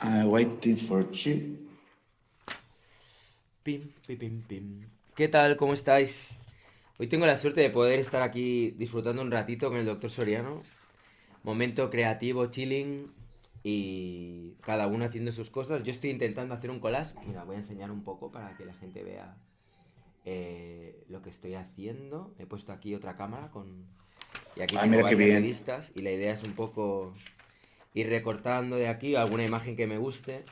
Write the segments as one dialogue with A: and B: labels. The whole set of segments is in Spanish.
A: Waiting for you.
B: Pim, pim, pim, pim. ¿Qué tal? ¿Cómo estáis? Hoy tengo la suerte de poder estar aquí disfrutando un ratito con el doctor Soriano. Momento creativo, chilling y cada uno haciendo sus cosas. Yo estoy intentando hacer un collage. Mira, voy a enseñar un poco para que la gente vea lo que estoy haciendo. He puesto aquí otra cámara y aquí tengo
A: Mira qué
B: varias
A: bien.
B: revistas y la idea es un poco ir recortando de aquí alguna imagen que me guste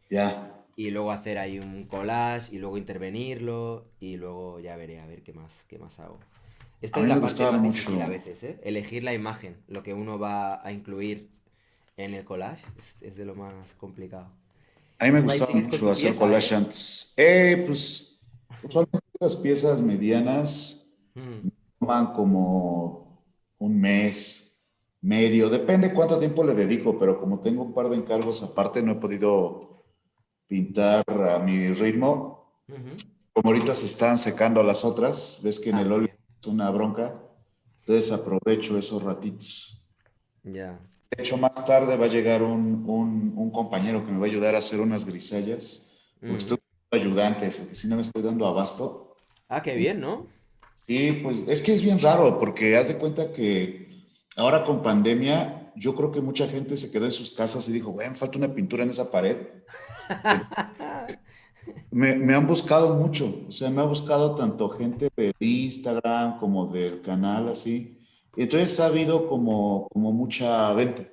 A: Ya.
B: y luego hacer ahí un collage y luego intervenirlo y luego ya veré a ver qué más hago.
A: A
B: Esta es
A: mí me
B: la parte
A: gustaba
B: más
A: mucho.
B: difícil a veces, ¿eh? Elegir la imagen, lo que uno va a incluir en el collage es de lo más complicado.
A: A mí me
B: Tú ahí
A: gustaba
B: sigues con
A: mucho
B: tu
A: hacer
B: pieza,
A: collage
B: ¿eh?
A: antes. Pues, usualmente estas piezas medianas
B: Mm,
A: toman como un mes, medio, depende cuánto tiempo le dedico, pero como tengo un par de encargos aparte, no he podido pintar a mi ritmo.
B: ujú.
A: Como ahorita se están secando las otras, ves que en
B: Ah,
A: el
B: muy
A: óleo
B: bien.
A: es una bronca, entonces aprovecho esos ratitos.
B: Ya.
A: De hecho, más tarde va a llegar un compañero que me va a ayudar a hacer unas grisallas, porque estoy
B: Mm.
A: con ayudantes, porque si no me estoy dando abasto.
B: Ah, qué bien, ¿no?
A: Sí, pues es que es bien raro, porque haz de cuenta que ahora con pandemia, yo creo que mucha gente se quedó en sus casas y dijo, bueno, falta una pintura en esa pared. Me han buscado mucho, o sea, me ha buscado tanto gente de Instagram como del canal, así. Y entonces ha habido como mucha venta,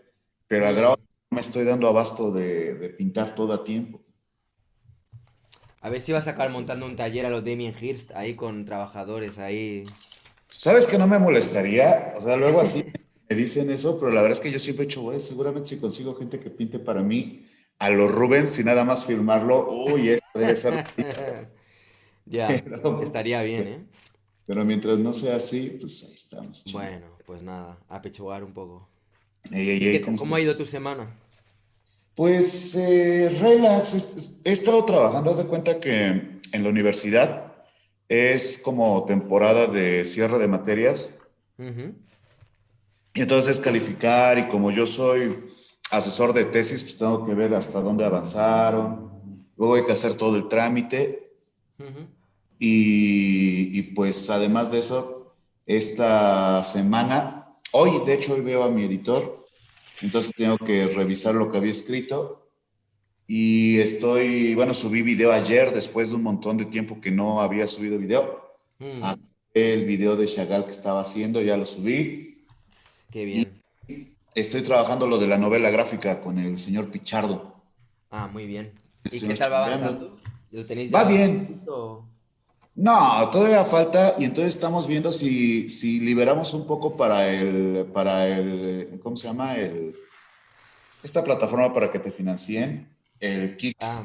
A: pero a grado
B: Mm.
A: no me estoy dando abasto de pintar todo a tiempo.
B: A ver si vas a acabar montando un taller a los Damien Hirst ahí con trabajadores ahí.
A: ¿Sabes que no me molestaría? O sea, luego así me dicen eso, pero la verdad es que yo siempre he dicho, "Güey, seguramente si consigo gente que pinte para mí a los Rubens y nada más firmarlo, uy, esto debe ser...
B: Ya,
A: Pero,
B: estaría bien, ¿eh?
A: pero mientras no sea así, pues ahí estamos, chamo.
B: Bueno, pues nada, a pechugar un poco.
A: Ey, ey,
B: ¿Y
A: ey, ¿cómo
B: cómo ha ido
A: estás?
B: tu semana?
A: Pues relax, he estado trabajando, haz de cuenta que en la universidad es como temporada de cierre de materias
B: Ujú.
A: y entonces calificar y como yo soy asesor de tesis, pues tengo que ver hasta dónde avanzaron, luego hay que hacer todo el trámite
B: Ujú.
A: y pues además de eso, esta semana, hoy de hecho hoy veo a mi editor, entonces tengo que revisar lo que había escrito. Y bueno, subí video ayer después de un montón de tiempo que no había subido video. Ah,
B: Mm,
A: el video de Chagall que estaba haciendo, ya lo subí.
B: qué
A: Y
B: bien.
A: estoy trabajando lo de la novela gráfica con el señor Pichardo.
B: Ah, muy bien. ¿Y qué
A: Estuvimos
B: tal va
A: chambeando.
B: avanzando? ¿Lo tenéis
A: Va
B: ya
A: bien.
B: listo?
A: No, todavía falta y entonces estamos viendo si liberamos un poco para el, ¿cómo se llama? Esta plataforma para que te financien, el Kik.
B: Ah,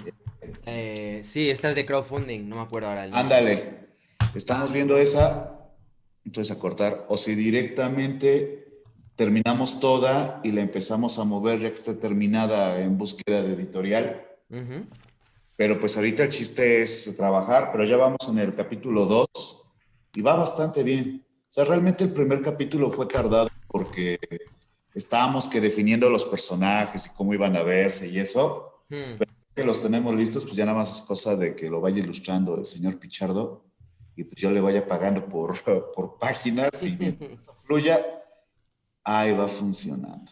B: sí, esta es de crowdfunding, no me acuerdo ahora el nombre.
A: Ándale, estamos
B: Ah,
A: viendo esa, entonces a cortar, o si directamente terminamos toda y la empezamos a mover ya que está terminada en búsqueda de editorial.
B: ujú.
A: Pero pues ahorita el chiste es trabajar, pero ya vamos en el capítulo 2 y va bastante bien. O sea, realmente el primer capítulo fue tardado porque estábamos que definiendo los personajes y cómo iban a verse y eso.
B: Hmm.
A: Que los tenemos listos, pues ya nada más es cosa de que lo vaya ilustrando el señor Pichardo y pues yo le vaya pagando por, por páginas y mientras eso fluya, ahí va funcionando.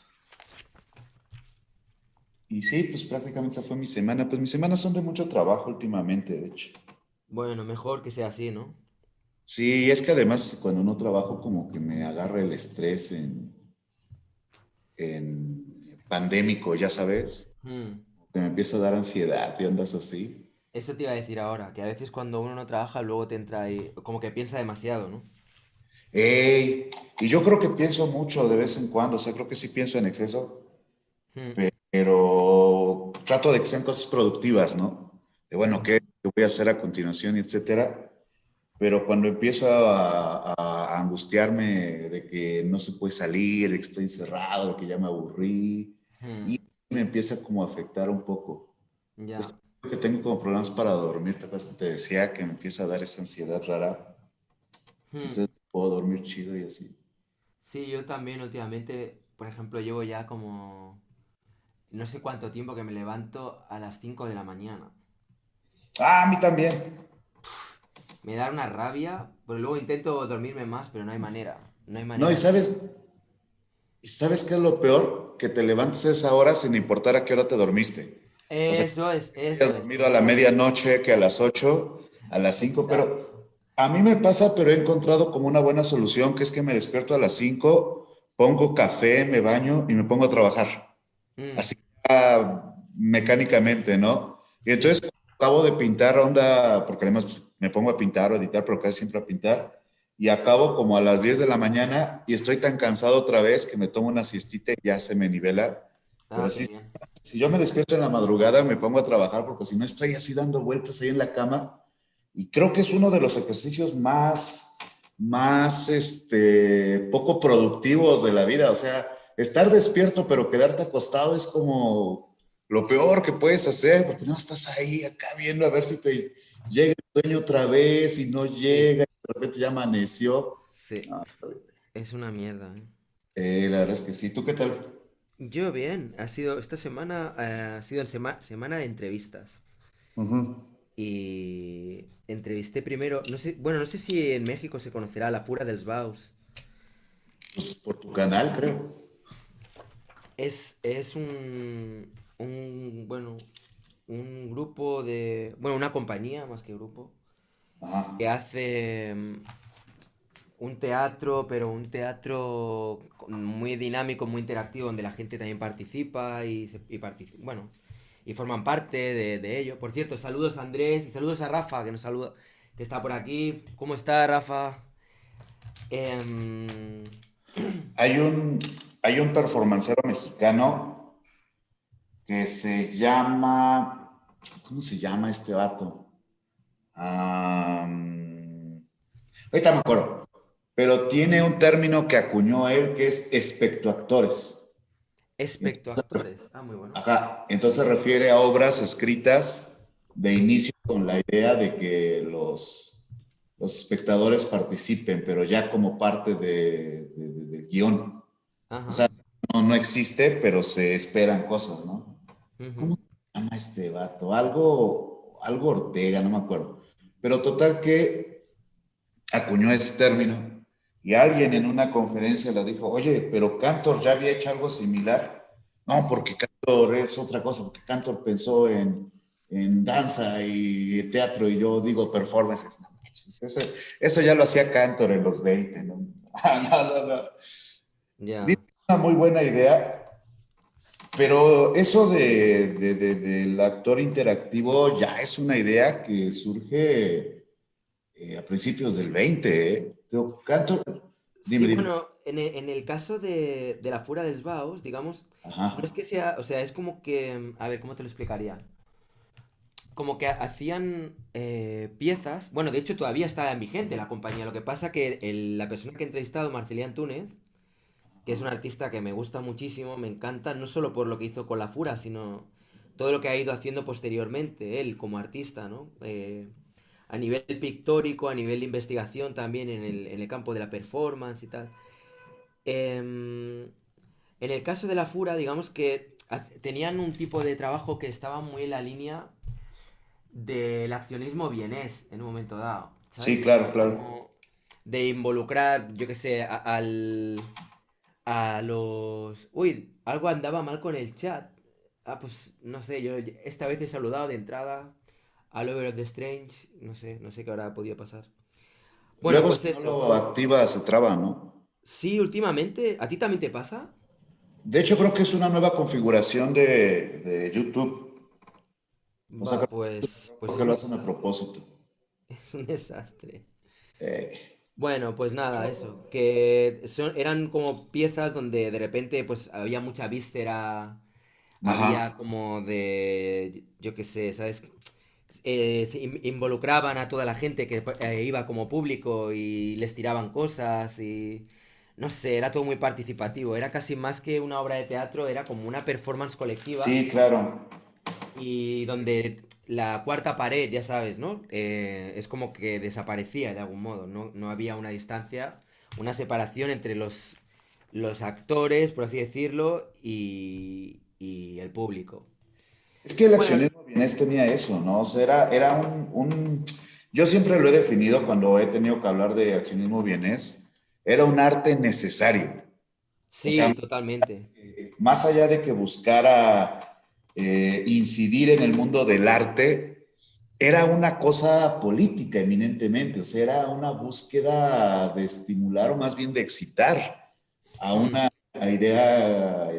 A: Y sí, pues prácticamente esa fue mi semana. Pues mis semanas son de mucho trabajo últimamente, de hecho.
B: Bueno, mejor que sea así, ¿no?
A: Sí, es que además cuando no trabajo como que me agarra el estrés en pandémico, ya sabes,
B: Hmm.
A: que me empieza a dar ansiedad y andas así.
B: Eso te iba a decir ahora, que a veces cuando uno no trabaja, luego te entra ahí, como que piensa demasiado, ¿no?
A: Ey, y yo creo que pienso mucho de vez en cuando, o sea, creo que sí pienso en exceso,
B: Hmm.
A: pero trato de que sean cosas productivas, ¿no? De bueno, ¿qué voy a hacer a continuación, etcétera? Pero cuando empiezo a angustiarme de que no se puede salir, de que estoy encerrado, de que ya me aburrí, y
B: Hmm.
A: me empieza como a afectar un poco. Es
B: Ya.
A: que tengo como problemas para dormir, ¿te acuerdas que te decía que me empieza a dar esa ansiedad rara?
B: Hmm.
A: Entonces puedo dormir chido y así.
B: Sí, yo también últimamente, por ejemplo, llevo ya como no sé cuánto tiempo que me levanto a las 5 de la mañana.
A: Ah, a mí también.
B: Me da una rabia, pero luego intento dormirme más, pero no hay manera. No hay
A: No,
B: manera de...
A: ¿y sabes qué es lo peor? Que te levantes a esa hora sin importar a qué hora te dormiste. O sea,
B: Eso
A: hayas
B: es,
A: dormido a la
B: eso es.
A: medianoche, que a las 8, a las 5,
B: Exacto.
A: pero a mí me pasa, pero he encontrado como una buena solución, que es que me despierto a las 5, pongo café, me baño y me pongo a trabajar.
B: Mm,
A: Así mecánicamente, ¿no? Y
B: sí.
A: entonces acabo de pintar onda, porque además pues, me pongo a pintar o a editar, pero casi siempre a pintar, y acabo como a las 10 de la mañana y estoy tan cansado otra vez que me tomo una siestita y ya se me nivela. Pero
B: Ah, qué
A: sí,
B: bien.
A: si yo me despierto en la madrugada, me pongo a trabajar porque si no estoy así dando vueltas ahí en la cama. Y creo que es uno de los ejercicios poco productivos de la vida. O sea, estar despierto pero quedarte acostado es como lo peor que puedes hacer porque no estás ahí acá viendo a ver si te llega el sueño otra vez y no
B: Sí,
A: llega, y de repente ya amaneció.
B: sí.
A: No,
B: Es una mierda, ¿eh?
A: la verdad es que sí. ¿Tú qué tal?
B: Yo bien, esta semana ha sido semana de entrevistas.
A: Ujú.
B: Y entrevisté primero, no sé, bueno, no sé si en México se conocerá la Fura dels Baus.
A: Pues por tu canal, creo.
B: Es bueno, un grupo bueno, una compañía más que grupo,
A: Ajá.
B: que hace un teatro, pero un teatro muy dinámico, muy interactivo, donde la gente también participa bueno, y forman parte de ello. Por cierto, saludos a Andrés y saludos a Rafa, que nos saluda, que está por aquí. ¿Cómo está, Rafa? Em,
A: Hay un, hay un performancero mexicano que se llama, ¿cómo se llama este vato? Ahorita me acuerdo, pero tiene un término que acuñó él que es espectroactores.
B: Especto actores. Ah, muy bueno.
A: Ajá, entonces se refiere a obras escritas de inicio con la idea de que los espectadores participen, pero ya como parte del guión. O
B: Ajá.
A: sea, no existe, pero se esperan cosas, ¿no? ¿Cómo
B: Ujú.
A: se llama este vato? Algo Ortega, no me acuerdo. Pero total que acuñó ese término y alguien en una conferencia le dijo, oye, pero Cantor ya había hecho algo similar. No, porque Cantor es otra cosa, porque Cantor pensó en danza y teatro y yo digo performances. No, eso ya lo hacía Cantor en los 20, ¿no? No. Dice
B: Ya.
A: una muy buena idea, pero eso del actor interactivo ya es una idea que surge a principios del 20, ¿eh? Canto,
B: Sí,
A: dime.
B: bueno, en el caso de la Fura dels Baus, digamos, no es
A: Ajá.
B: que sea, o sea, es como que, a ver, ¿cómo te lo explicaría? Como que hacían piezas, bueno, de hecho todavía está en vigente la compañía, lo que pasa que la persona que he entrevistado, Marcelian Túnez, que es un artista que me gusta muchísimo, me encanta, no solo por lo que hizo con la Fura, sino todo lo que ha ido haciendo posteriormente, él como artista, ¿no? A nivel pictórico, a nivel de investigación también en el campo de la performance y tal. Em, en el caso de la Fura, digamos que tenían un tipo de trabajo que estaba muy en la línea del accionismo vienés en un momento dado,
A: Sí,
B: ¿sabes?
A: claro, claro.
B: Como de involucrar, yo qué sé, a los... Uy, algo andaba mal con el chat. Ah, pues no sé, yo esta vez he saludado de entrada al Over of the Strange, no sé qué habrá podido pasar. Bueno,
A: Luego, si
B: pues
A: no
B: eso.
A: lo activa, se traba, ¿no?
B: Sí, últimamente, ¿a ti también te pasa?
A: De hecho, creo que es una nueva configuración de YouTube. O sea,
B: Va, pues
A: creo que
B: es
A: lo
B: un
A: hacen a
B: desastre.
A: propósito.
B: Es un desastre.
A: Eh,
B: Bueno, pues nada, eso. Que eran como piezas donde de repente pues había mucha víscera,
A: ajá.
B: había como yo qué sé, ¿sabes? Se involucraban a toda la gente que iba como público y les tiraban cosas y... No sé, era todo muy participativo. Era casi más que una obra de teatro, era como una performance colectiva
A: Sí, claro.
B: y donde la cuarta pared, ya sabes, ¿no? Es como que desaparecía de algún modo, ¿no? No había una distancia, una separación entre los actores, por así decirlo, y el público.
A: Es que el
B: Bueno,
A: accionismo vienés tenía eso, ¿no? O sea, era yo siempre lo he definido cuando he tenido que hablar de accionismo vienés, era un arte necesario. O sea,
B: sí, totalmente.
A: más allá de que buscara incidir en el mundo del arte, era una cosa política eminentemente, o sea, era una búsqueda de estimular o más bien de excitar a
B: Mm,
A: una idea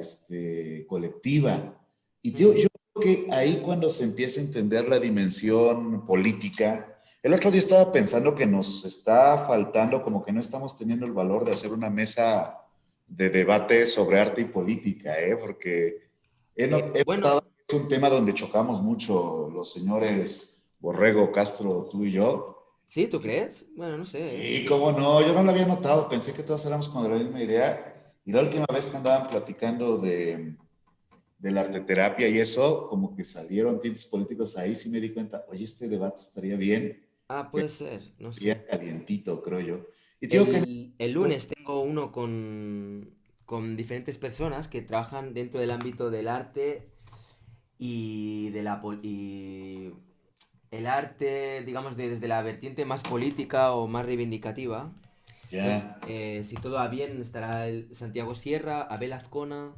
A: colectiva. Y tío,
B: ujú.
A: yo creo que ahí cuando se empieza a entender la dimensión política, el otro día estaba pensando que nos está faltando, como que no estamos teniendo el valor de hacer una mesa de debate sobre arte y política, ¿eh? Porque he
B: Bueno,
A: notado que es un tema donde chocamos mucho los señores Borrego, Castro, tú y yo.
B: ¿sí, tú crees? Bueno, no sé, ¿eh?
A: Sí, cómo no, yo no lo había notado, pensé que todos éramos con la misma idea. Y la última vez que andaban platicando de la arteterapia y eso, como que salieron tintes políticos ahí, sí me di cuenta, oye, este debate estaría bien,
B: Ah, puede ser, no sé.
A: estaría calientito, creo yo. Y digo que
B: El lunes tengo uno con diferentes personas que trabajan dentro del ámbito del arte y y el arte, digamos, desde la vertiente más política o más reivindicativa. Entonces,
A: ya,
B: si todo va bien, estará Santiago Sierra, Abel Azcona,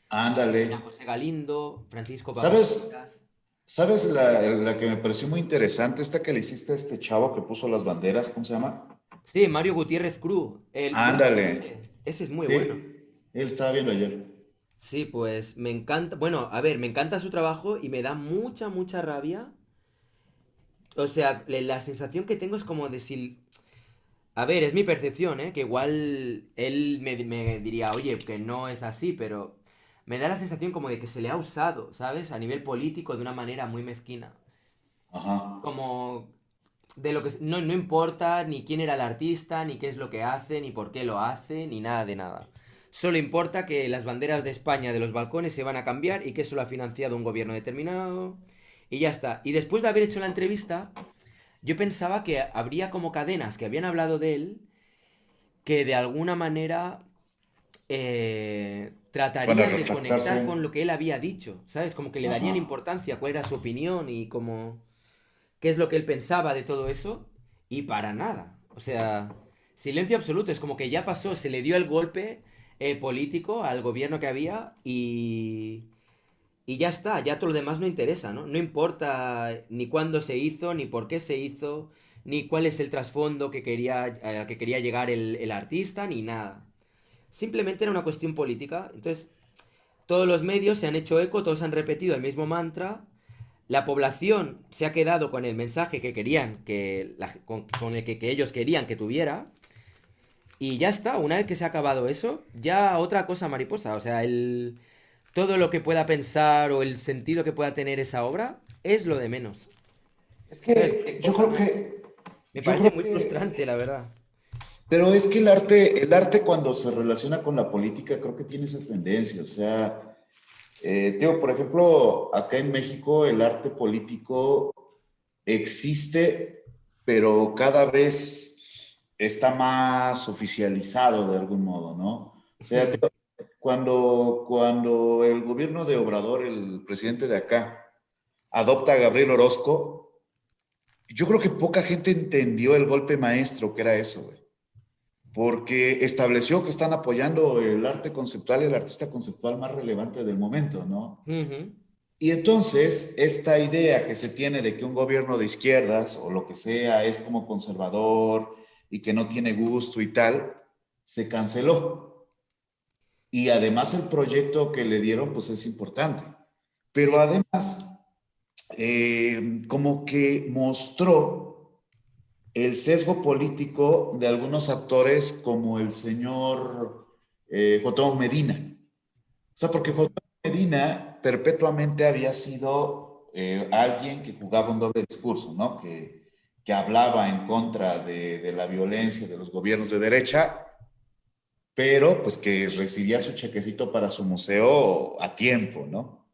A: ándale.
B: Ana José Galindo, Francisco
A: ¿Sabes?
B: Papasitas.
A: ¿Sabes la que me pareció muy interesante? Esta que le hiciste a este chavo que puso las banderas, ¿cómo se llama?
B: Sí, Mario Gutiérrez Cruz. ¿Lo has visto
A: Ándale.
B: ese? Ese es muy bueno.
A: Sí, él estaba viendo ayer.
B: Sí, pues me encanta. Bueno, a ver, me encanta su trabajo y me da mucha, mucha rabia. O sea, la sensación que tengo es como de si. A ver, es mi percepción, ¿eh? Que igual él me diría, oye, que no es así, pero me da la sensación como de que se le ha usado, ¿sabes? A nivel político de una manera muy mezquina.
A: Ajá,
B: Como de lo que no importa ni quién era el artista, ni qué es lo que hace, ni por qué lo hace, ni nada de nada. Solo importa que las banderas de España de los balcones se van a cambiar y que eso lo ha financiado un gobierno determinado. Y ya está. Y después de haber hecho la entrevista, yo pensaba que habría como cadenas que habían hablado de él que de alguna manera
A: para
B: tratarían de
A: retractarse.
B: conectar con lo que él había dicho, ¿sabes? Como que le
A: Ajá.
B: darían importancia, cuál era su opinión y como qué es lo que él pensaba de todo eso y para nada. O sea, silencio absoluto, es como que ya pasó, se le dio el golpe político al gobierno que había y ya está, ya todo lo demás no interesa, ¿no? No importa ni cuándo se hizo, ni por qué se hizo, ni cuál es el trasfondo que quería llegar el artista, ni nada. Simplemente era una cuestión política. Entonces, todos los medios se han hecho eco, todos han repetido el mismo mantra. La población se ha quedado con el mensaje que querían, con el que ellos querían que tuviera. Y ya está, una vez que se ha acabado eso, ya otra cosa mariposa. O sea, todo lo que pueda pensar o el sentido que pueda tener esa obra es lo de menos.
A: Es
B: ¿Sabes?
A: que yo creo que,
B: Me
A: yo
B: parece
A: creo
B: muy
A: que,
B: frustrante, la verdad.
A: pero es que el arte cuando se relaciona con la política, creo que tiene esa tendencia. O sea, digo, por ejemplo, acá en México el arte político existe, pero cada vez está más oficializado de algún modo, ¿no? O sea,
B: Hmm.
A: cuando el gobierno de Obrador, el presidente de acá, adopta a Gabriel Orozco, yo creo que poca gente entendió el golpe maestro que era eso, güey. Porque estableció que están apoyando el arte conceptual y el artista conceptual más relevante del momento, ¿no?
B: Ujú.
A: Y entonces, esta idea que se tiene de que un gobierno de izquierdas o lo que sea es como conservador y que no tiene gusto y tal, se canceló. Y además el proyecto que le dieron, pues es importante. Pero
B: Sí.
A: además, como que mostró el sesgo político de algunos actores como el señor J. Medina. O sea, porque J. Medina perpetuamente había sido alguien que jugaba un doble discurso, ¿no? Que hablaba en contra de la violencia de los gobiernos de derecha, pero pues que recibía su chequecito para su museo a tiempo, ¿no?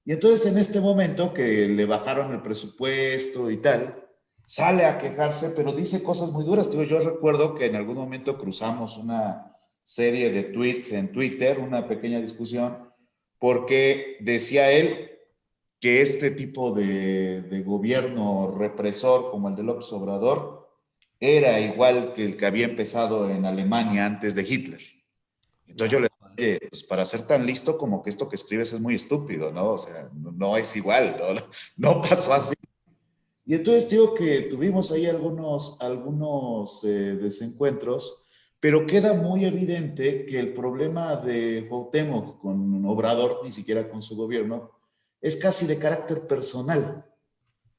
A: Y entonces en este momento que le bajaron el presupuesto y tal, sale a quejarse, pero dice cosas muy duras. Digo, yo recuerdo que en algún momento cruzamos una serie de tweets en Twitter, una pequeña discusión, porque decía él que este tipo de gobierno represor como el de López Obrador era igual que el que había empezado en Alemania antes de Hitler. Entonces yo
B: Ya.
A: le dije, oye, pues para ser tan listo como que esto que escribes es muy estúpido, ¿no? O sea, no, no es igual, ¿no? No pasó así. Y entonces digo que tuvimos ahí algunos desencuentros, pero queda muy evidente que el problema de Cuauhtémoc con Obrador, ni siquiera con su gobierno, es casi de carácter personal.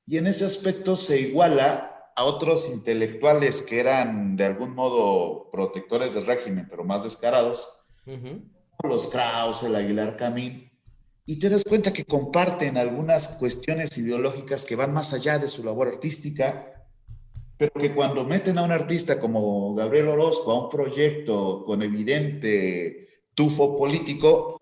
A: Y en ese aspecto se iguala a otros intelectuales que eran de algún modo protectores del régimen, pero más descarados,
B: Ujú.
A: los Krauss, el Aguilar Camín, y te das cuenta que comparten algunas cuestiones ideológicas que van más allá de su labor artística, pero que cuando meten a un artista como Gabriel Orozco a un proyecto con evidente tufo político,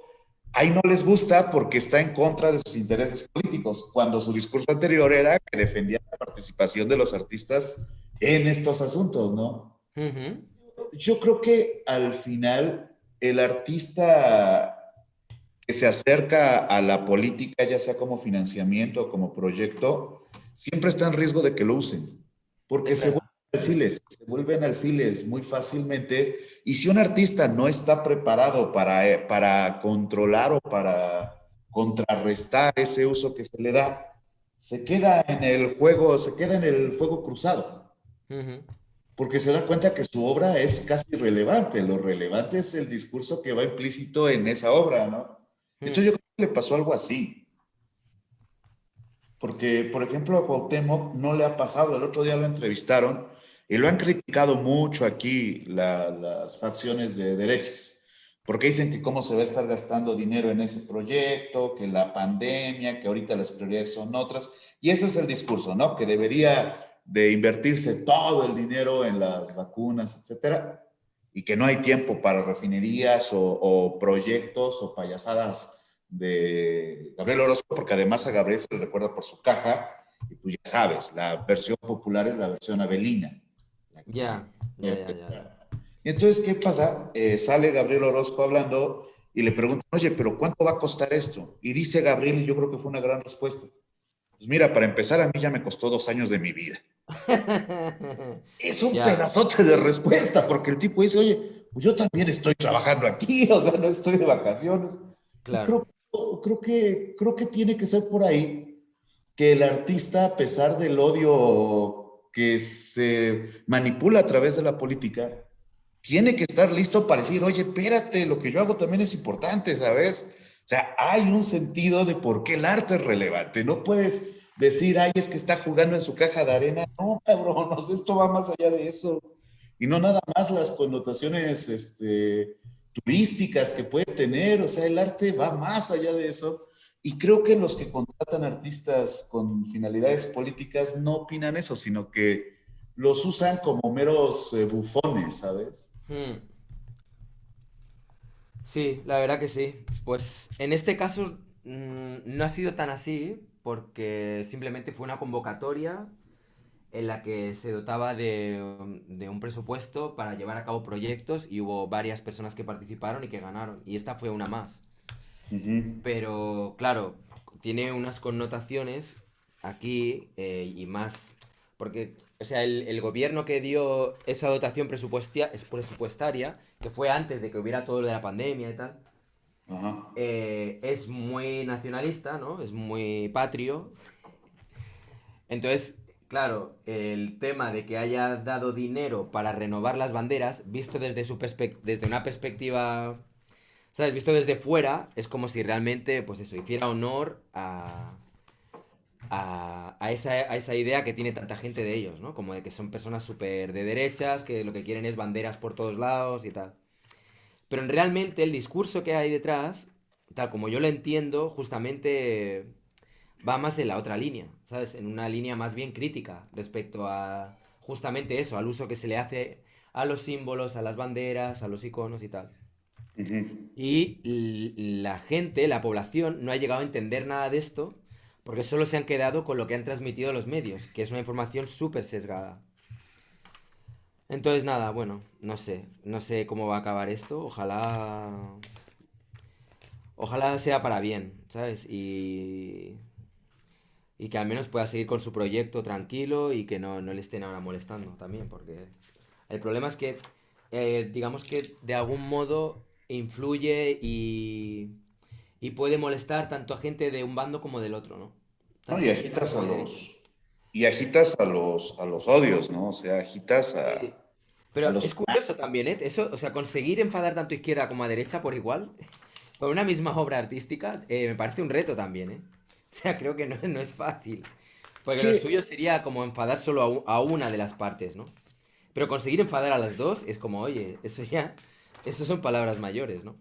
A: ahí no les gusta porque está en contra de sus intereses políticos, cuando su discurso anterior era que defendía la participación de los artistas en estos asuntos, ¿no?
B: Ujú.
A: Yo creo que al final el artista que se acerca a la política, ya sea como financiamiento o como proyecto, siempre está en riesgo de que lo usen, porque
B: Es verdad.
A: se vuelven alfiles muy fácilmente. Y si un artista no está preparado para controlar o para contrarrestar ese uso que se le da, se queda en el juego, se queda en el fuego cruzado,
B: Ujú.
A: porque se da cuenta que su obra es casi irrelevante. Lo relevante es el discurso que va implícito en esa obra, ¿no?
B: Mm.
A: Entonces yo creo que le pasó algo así, porque, por ejemplo, a Cuauhtémoc no le ha pasado. El otro día lo entrevistaron y lo han criticado mucho aquí las facciones de derechas, porque dicen que cómo se va a estar gastando dinero en ese proyecto, que la pandemia, que ahorita las prioridades son otras. Y ese es el discurso, ¿no? Que debería de invertirse todo el dinero en las vacunas, etcétera, y que no hay tiempo para refinerías o proyectos o payasadas de Gabriel Orozco, porque además a Gabriel se le recuerda por su caja, y pues ya sabes, la versión popular es la versión Avelina, la que...
B: Ya, ya, ya, ya, ya.
A: Y entonces, ¿qué pasa? Sale Gabriel Orozco hablando y le preguntan, oye, pero ¿cuánto va a costar esto? Y dice Gabriel, y yo creo que fue una gran respuesta, pues mira, para empezar, a mí ya me costó 2 años de mi vida. Es un
B: Ya,
A: pedazote de respuesta, porque el tipo dice, oye, pues yo también estoy trabajando aquí, o sea, no estoy de vacaciones. Y
B: claro.
A: creo que tiene que ser por ahí que el artista, a pesar del odio que se manipula a través de la política, tiene que estar listo para decir, oye, espérate, lo que yo hago también es importante, ¿sabes? O sea, hay un sentido de por qué el arte es relevante. No puedes decir, ay, es que está jugando en su caja de arena. No, cabrón, o sea, esto va más allá de eso. Y no nada más las connotaciones turísticas que puede tener. O sea, el arte va más allá de eso. Y creo que los que contratan artistas con finalidades políticas no opinan eso, sino que los usan como meros bufones, ¿sabes?
B: Mm. Sí, la verdad que sí. Pues en este caso no ha sido tan así porque simplemente fue una convocatoria en la que se dotaba de un presupuesto para llevar a cabo proyectos y hubo varias personas que participaron y que ganaron. Y esta fue una más.
A: Ujú.
B: Pero claro, tiene unas connotaciones aquí y más... Porque, o sea, el gobierno que dio esa dotación presupuestaria, que fue antes de que hubiera todo lo de la pandemia y tal,
A: Ajá.
B: es muy nacionalista, ¿no? Es muy patrio. Entonces, claro, el tema de que haya dado dinero para renovar las banderas, visto desde una perspectiva, ¿sabes? Visto desde fuera, es como si realmente, pues eso, hiciera honor a esa idea que tiene tanta gente de ellos, ¿no? Como de que son personas súper de derechas, que lo que quieren es banderas por todos lados y tal. Pero realmente el discurso que hay detrás, tal como yo lo entiendo, justamente va más en la otra línea, ¿sabes? En una línea más bien crítica respecto a justamente eso, al uso que se le hace a los símbolos, a las banderas, a los iconos y tal.
A: Ujú.
B: Y la gente, la población, no ha llegado a entender nada de esto porque solo se han quedado con lo que han transmitido los medios, que es una información súper sesgada. Entonces nada, bueno, no sé cómo va a acabar esto, ojalá ojalá sea para bien, ¿sabes? Y que al menos pueda seguir con su proyecto tranquilo y que no le estén ahora molestando también, porque el problema es que, digamos que de algún modo influye y puede molestar tanto a gente de un bando como del otro, ¿no?
A: ¿no?
B: Tanto de izquierda como de derecha.
A: Y agitas a los odios, ¿no? O sea, agitas
B: Sí.
A: a
B: Pero
A: los...
B: es curioso también, ¿eh? Eso, o sea, conseguir enfadar tanto a izquierda como a derecha por igual, por una misma obra artística, me parece un reto también, ¿eh? O sea, creo que no es fácil.
A: Es
B: Porque lo
A: que
B: suyo sería como enfadar solo a una de las partes, ¿no? Pero conseguir enfadar a las dos es como, oye, eso son palabras mayores, ¿no?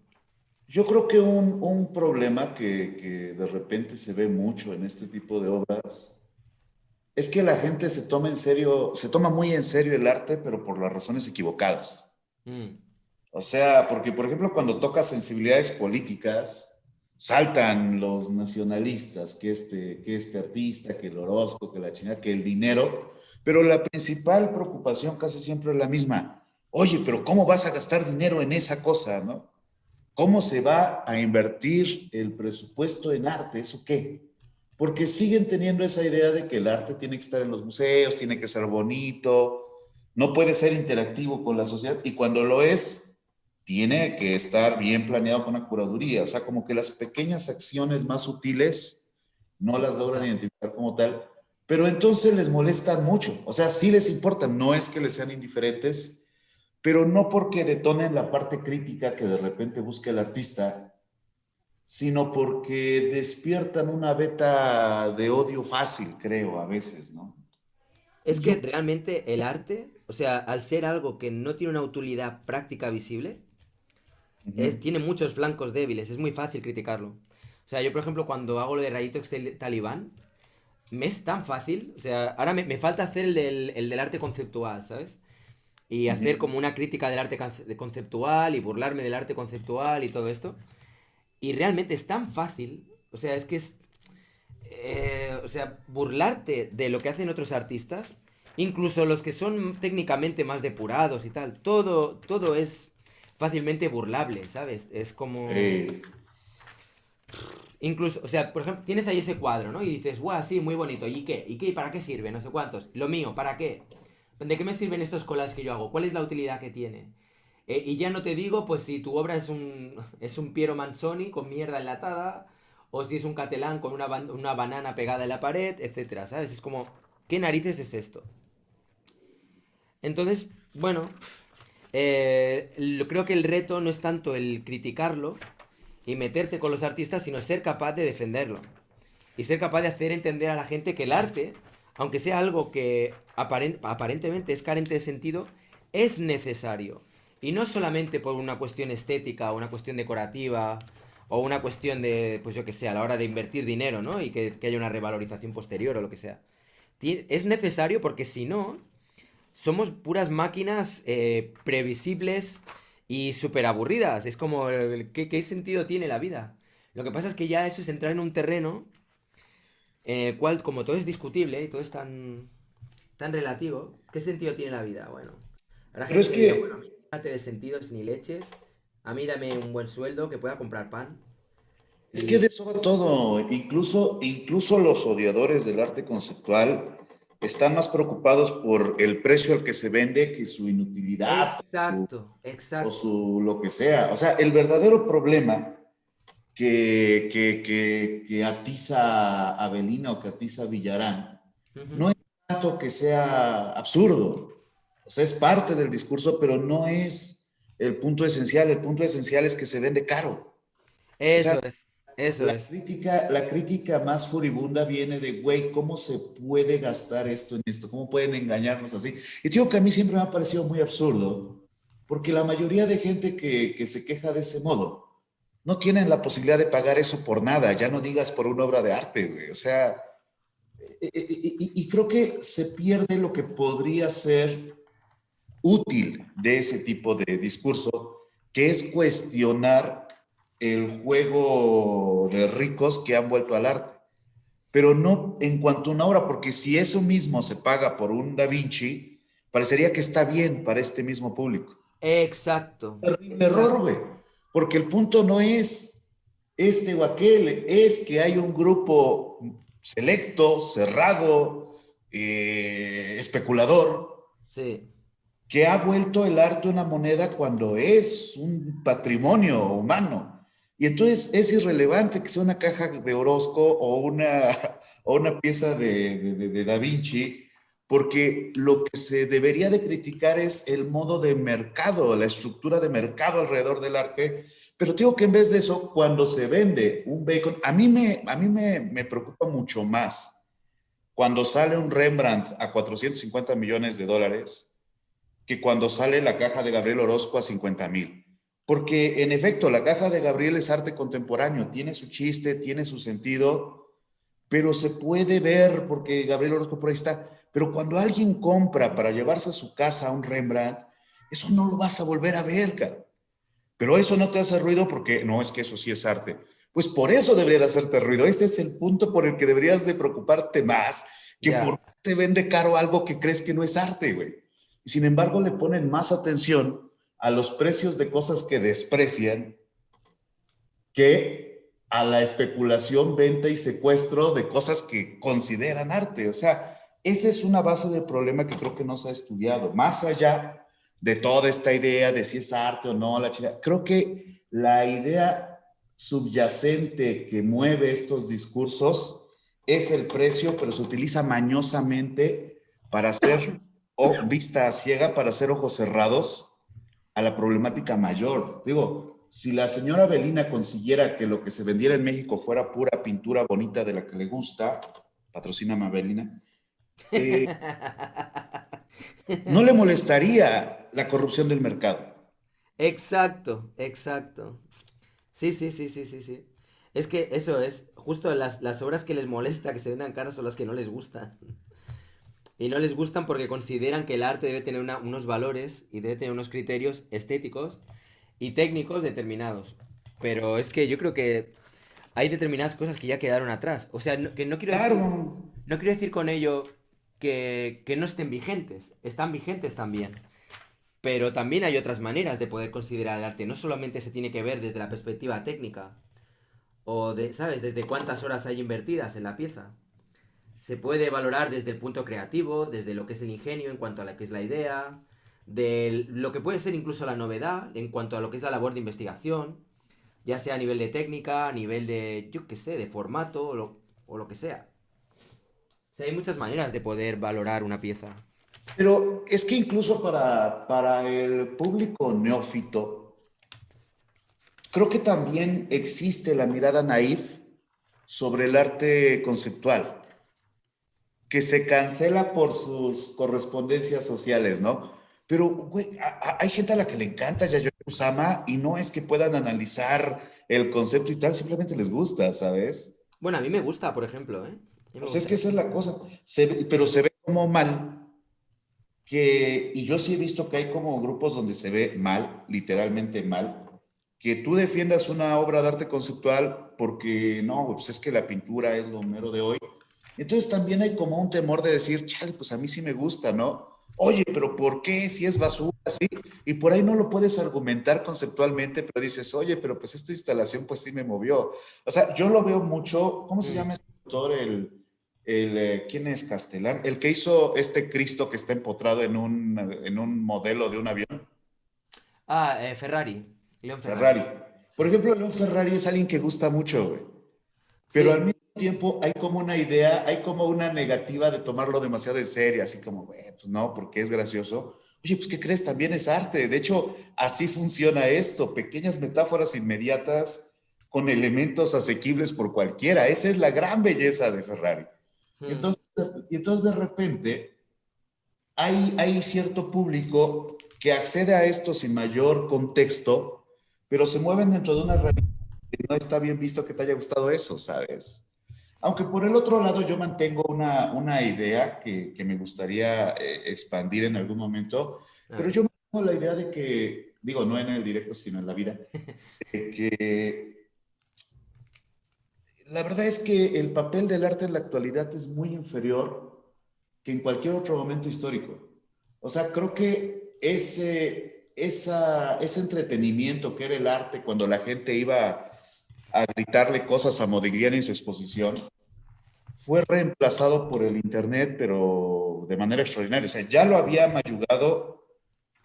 A: yo creo que un problema que de repente se ve mucho en este tipo de obras es que la gente se toma en serio, se toma muy en serio el arte, pero por las razones equivocadas.
B: Mm,
A: O sea, porque por ejemplo cuando toca sensibilidades políticas, saltan los nacionalistas, que este artista, que el Orozco, que la China, que el dinero, pero la principal preocupación casi siempre es la misma. Oye, pero ¿cómo vas a gastar dinero en esa cosa, no? ¿Cómo se va a invertir el presupuesto en arte? ¿Eso qué? Porque siguen teniendo esa idea de que el arte tiene que estar en los museos, tiene que ser bonito, no puede ser interactivo con la sociedad y cuando lo es, tiene que estar bien planeado con la curaduría. O sea, como que las pequeñas acciones más sutiles no las logran
B: ya.
A: identificar como tal, pero entonces les molestan mucho. O sea, sí les importan, no es que les sean indiferentes, pero no porque detonen la parte crítica que de repente busca el artista, sino porque despiertan una beta de odio fácil, creo, a veces, ¿no?
B: Es
A: Y
B: que
A: yo,
B: realmente el arte, o sea, al ser algo que no tiene una utilidad práctica visible,
A: ujú,
B: tiene muchos flancos débiles, es muy fácil criticarlo. O sea, yo por ejemplo cuando hago lo de Rayito Talibán, me es tan fácil, o sea, ahora me falta hacer el del arte conceptual, ¿sabes? Y hacer
A: ujú.
B: como una crítica del arte conceptual y burlarme del arte conceptual y todo esto. Y realmente es tan fácil, o sea, es que es, o sea, burlarte de lo que hacen otros artistas, incluso los que son técnicamente más depurados y tal, todo es fácilmente burlable, ¿sabes? Es como...
A: Eh,
B: Incluso, o sea, por ejemplo, tienes ahí ese cuadro, ¿no? Y dices, guau, sí, muy bonito. ¿Y qué? ¿Y qué? ¿Y para qué sirve? No sé cuántos. Lo mío, ¿para qué? ¿De qué me sirven estos collages que yo hago? ¿Cuál es la utilidad que tiene? Y ya no te digo, pues si tu obra es un Piero Manzoni con mierda enlatada, o si es un Catelán con una banana pegada en la pared, etcétera, ¿sabes? Es como, ¿qué narices es esto? Entonces, bueno, creo que el reto no es tanto el criticarlo y meterte con los artistas, sino ser capaz de defenderlo. Y ser capaz de hacer entender a la gente que el arte, aunque sea algo que aparentemente es carente de sentido, es necesario. Y no solamente por una cuestión estética o una cuestión decorativa o una cuestión de, pues yo que sé, a la hora de invertir dinero, ¿no? Y que haya una revalorización posterior o lo que sea. Es necesario porque si no, somos puras máquinas previsibles y súper aburridas. Es como, ¿qué sentido tiene la vida? Lo que pasa es que ya eso es entrar en un terreno en el cual, como todo es discutible y todo es tan relativo, ¿qué sentido tiene la vida? Bueno, habrá
A: pero
B: gente que dirá, bueno, a mí no de sentidos ni leches, a mí dame un buen sueldo que pueda comprar pan.
A: es que
B: Y
A: de eso va todo. Incluso los odiadores del arte conceptual están más preocupados por el precio al que se vende que su inutilidad
B: exacto,
A: o
B: exacto.
A: su lo que sea. O sea, el verdadero problema que atiza a Belina o que atiza a Villarán
B: Ujú.
A: no es tanto que sea absurdo. O sea, es parte del discurso, pero no es el punto esencial. El punto esencial es que se vende caro. O sea,
B: Eso es, eso es.
A: la crítica más furibunda viene de, güey, ¿cómo se puede gastar esto en esto? ¿Cómo pueden engañarnos así? Y digo que a mí siempre me ha parecido muy absurdo, porque la mayoría de gente que se queja de ese modo no tienen la posibilidad de pagar eso por nada, ya no digas por una obra de arte, güey. O sea, y creo que se pierde lo que podría ser útil de ese tipo de discurso, que es cuestionar el juego de ricos que han vuelto al arte. Pero no en cuanto a una obra, porque si eso mismo se paga por un Da Vinci, parecería que está bien para este mismo público.
B: Exacto,
A: Terrible error,
B: exacto.
A: güey. Porque el punto no es, este o aquel, es que hay un grupo selecto, cerrado, especulador,
B: Sí,
A: que ha vuelto el arte una moneda cuando es un patrimonio humano. Y entonces es irrelevante que sea una caja de Orozco o una pieza de Da Vinci, porque lo que se debería de criticar es el modo de mercado, la estructura de mercado alrededor del arte. Pero digo que en vez de eso, cuando se vende un bacon, me preocupa mucho más cuando sale un Rembrandt a 450 millones de dólares que cuando sale la caja de Gabriel Orozco a 50,000. Porque en efecto, la caja de Gabriel es arte contemporáneo, tiene su chiste, tiene su sentido, pero se puede ver porque Gabriel Orozco por ahí está. Pero cuando alguien compra para llevarse a su casa un Rembrandt, eso no lo vas a volver a ver, cara. Pero eso no te hace ruido porque no, es que eso sí es arte. Pues por eso debería de hacerte ruido. Ese es el punto por el que deberías de preocuparte más que por
B: ya.
A: qué se vende caro algo que crees que no es arte, güey. Y sin embargo le ponen más atención a los precios de cosas que desprecian que a la especulación, venta y secuestro de cosas que consideran arte. O sea, esa es una base del problema que creo que no se ha estudiado. Más allá de toda esta idea de si es arte o no, creo que la idea subyacente que mueve estos discursos es el precio, pero se utiliza mañosamente para hacer vista ciega, para hacer ojos cerrados a la problemática mayor. Digo, si la señora Belina consiguiera que lo que se vendiera en México fuera pura pintura bonita de la que le gusta, patrocina a Belina, eh, no le molestaría la corrupción del mercado.
B: Exacto, exacto. Sí, sí, sí, sí, sí, sí. Es que eso es, justo las obras que les molesta que se vendan caras son las que no les gustan. Y no les gustan porque consideran que el arte debe tener unos valores y debe tener unos criterios estéticos y técnicos determinados. Pero es que yo creo que hay determinadas cosas que ya quedaron atrás. O sea, que no quiero
A: Claro,
B: decir, no quiero decir con ello que no estén vigentes. Están vigentes también. Pero también hay otras maneras de poder considerar el arte. No solamente se tiene que ver desde la perspectiva técnica o de, ¿sabes? Desde cuántas horas hay invertidas en la pieza. Se puede valorar desde el punto creativo, desde lo que es el ingenio en cuanto a lo que es la idea, de lo que puede ser incluso la novedad en cuanto a lo que es la labor de investigación, ya sea a nivel de técnica, a nivel de, yo qué sé, de formato o lo que sea. O sea, hay muchas maneras de poder valorar una pieza.
A: pero es que incluso para el público neófito, creo que también existe la mirada naif sobre el arte conceptual, que se cancela por sus correspondencias sociales, ¿no? Pero, güey, hay gente a la que le encanta Yayoi Kusama y no es que puedan analizar el concepto y tal, simplemente les gusta, ¿sabes?
B: Bueno, a mí me gusta, por ejemplo, ¿eh? A mí me
A: O sea, es que
B: gusta.
A: esa es la cosa. Pero se ve como mal, y yo sí he visto que hay como grupos donde se ve mal, literalmente mal, que tú defiendas una obra de arte conceptual porque no, pues es que la pintura es lo mero de hoy. Entonces también hay como un temor de decir, chale, pues a mí sí me gusta, ¿no? Oye, pero ¿por qué si es basura así? Y por ahí no lo puedes argumentar conceptualmente, pero dices, oye, pero pues esta instalación pues sí me movió. O sea, yo lo veo mucho, ¿cómo se
B: Mm.
A: llama este autor? ¿Quién es Castellán? El que hizo este Cristo que está empotrado en un modelo de un avión,
B: Ah, Ferrari. León Ferrari.
A: Ferrari. Por
B: Sí.
A: ejemplo, León Ferrari es alguien que gusta mucho, güey. Pero al
B: Sí.
A: mismo tiempo hay como una idea, hay como una negativa de tomarlo demasiado en serio, así como, güey, pues no, porque es gracioso. Oye, pues ¿qué crees? También es arte. De hecho, así funciona esto, pequeñas metáforas inmediatas con elementos asequibles por cualquiera. Esa es la gran belleza de Ferrari.
B: Mm.
A: Entonces, y entonces de repente hay cierto público que accede a esto sin mayor contexto, pero se mueven dentro de una realidad que no está bien visto que te haya gustado eso, ¿sabes? Aunque por el otro lado yo mantengo una idea que me gustaría expandir en algún momento,
B: A
A: pero
B: ver.
A: yo mantengo la idea de que, digo, no en el directo, sino en la vida, de que la verdad es que el papel del arte en la actualidad es muy inferior que en cualquier otro momento histórico. O sea, creo que ese entretenimiento que era el arte cuando la gente iba a gritarle cosas a Modigliani en su exposición, fue reemplazado por el Internet, pero de manera extraordinaria. O sea, ya lo había mayugado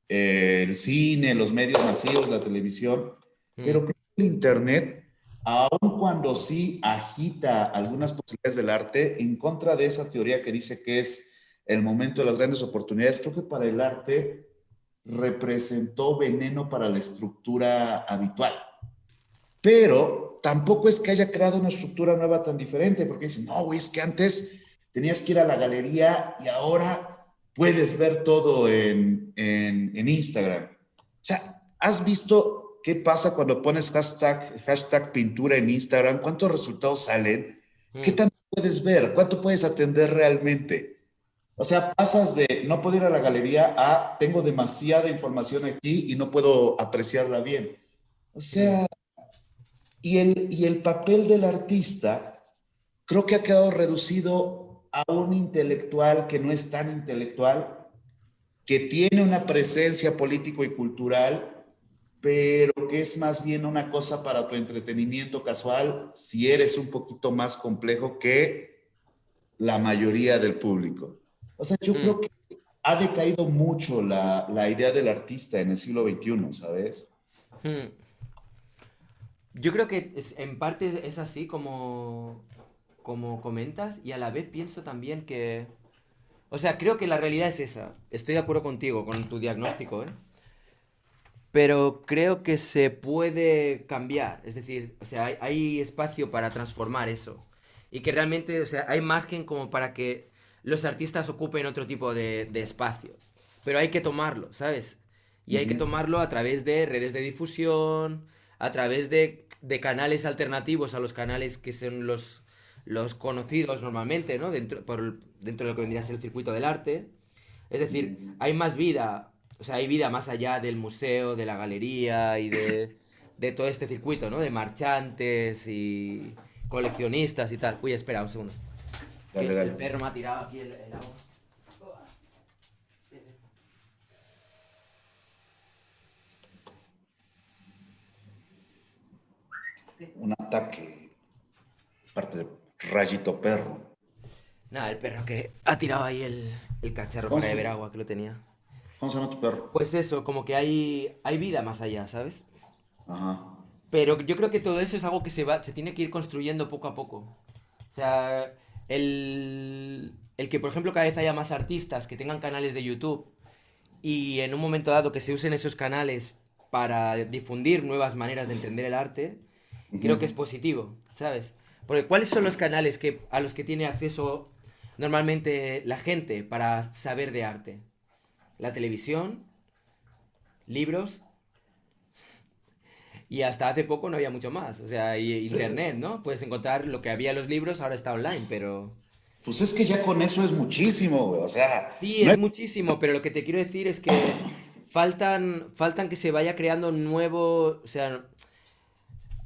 A: el cine, los medios masivos, la televisión,
B: Mm,
A: pero creo que el Internet, aun cuando sí agita algunas posibilidades del arte, en contra de esa teoría que dice que es el momento de las grandes oportunidades, creo que para el arte representó veneno para la estructura habitual. Pero tampoco es que haya creado una estructura nueva tan diferente, porque dicen, no, güey, es que antes tenías que ir a la galería y ahora puedes ver todo en Instagram. O sea, ¿has visto qué pasa cuando pones hashtag pintura en Instagram? ¿Cuántos resultados salen? ¿Qué
B: mm,
A: tanto puedes ver? ¿Cuánto puedes atender realmente? O sea, pasas de no puedo ir a la galería a tengo demasiada información aquí y no puedo apreciarla bien. O
B: mm,
A: sea, y el papel del artista creo que ha quedado reducido a un intelectual que no es tan intelectual, que tiene una presencia político y cultural, pero que es más bien una cosa para tu entretenimiento casual si eres un poquito más complejo que la mayoría del público. O sea, yo
B: mm.
A: creo que ha decaído mucho la idea del artista en el siglo XXI, ¿sabes?
B: Mm. Yo creo que en parte es así como comentas y a la vez pienso también que... O sea, creo que la realidad es esa. Estoy de acuerdo contigo, con tu diagnóstico, ¿eh? Pero creo que se puede cambiar. Es decir, o sea, hay espacio para transformar eso. Y que realmente, o sea, hay margen como para que los artistas ocupen otro tipo de espacio. Pero hay que tomarlo, ¿sabes? Y
A: Uh
B: hay que
A: -huh.
B: tomarlo a través de redes de difusión, a través de canales alternativos a los canales que son los conocidos normalmente, ¿no? Dentro de lo que vendría a ser el circuito del arte. Es
A: Uh
B: decir,
A: -huh.
B: hay más vida, o sea, hay vida más allá del museo, de la galería y de todo este circuito, ¿no? De marchantes y coleccionistas y tal. Uy, espera un segundo.
A: Dale,
B: Que el
A: dale.
B: perro me ha tirado aquí el agua.
A: Un ataque, parte de Rayito Perro.
B: Nada, el perro que ha tirado ahí el cacharro
A: ¿Cómo
B: para
A: se,
B: beber agua, que lo tenía.
A: cómo se llama tu perro?
B: Pues eso, como que hay vida más allá, ¿sabes?
A: Ajá.
B: Pero yo creo que todo eso es algo que se tiene que ir construyendo poco a poco. O sea, el que, por ejemplo, cada vez haya más artistas que tengan canales de YouTube y en un momento dado que se usen esos canales para difundir nuevas maneras de entender el arte,
A: Uh
B: creo que
A: -huh.
B: es positivo, ¿sabes? Porque ¿cuáles son los canales a los que tiene acceso normalmente la gente para saber de arte? La televisión, libros, y hasta hace poco no había mucho más. O sea, y internet, ¿no? Puedes encontrar lo que había en los libros, ahora está online, pero...
A: Pues es que ya con eso es muchísimo, güey. O sea,
B: Sí,
A: no
B: es
A: es...
B: muchísimo, pero lo que te quiero decir es que faltan que se vaya creando nuevo, o sea,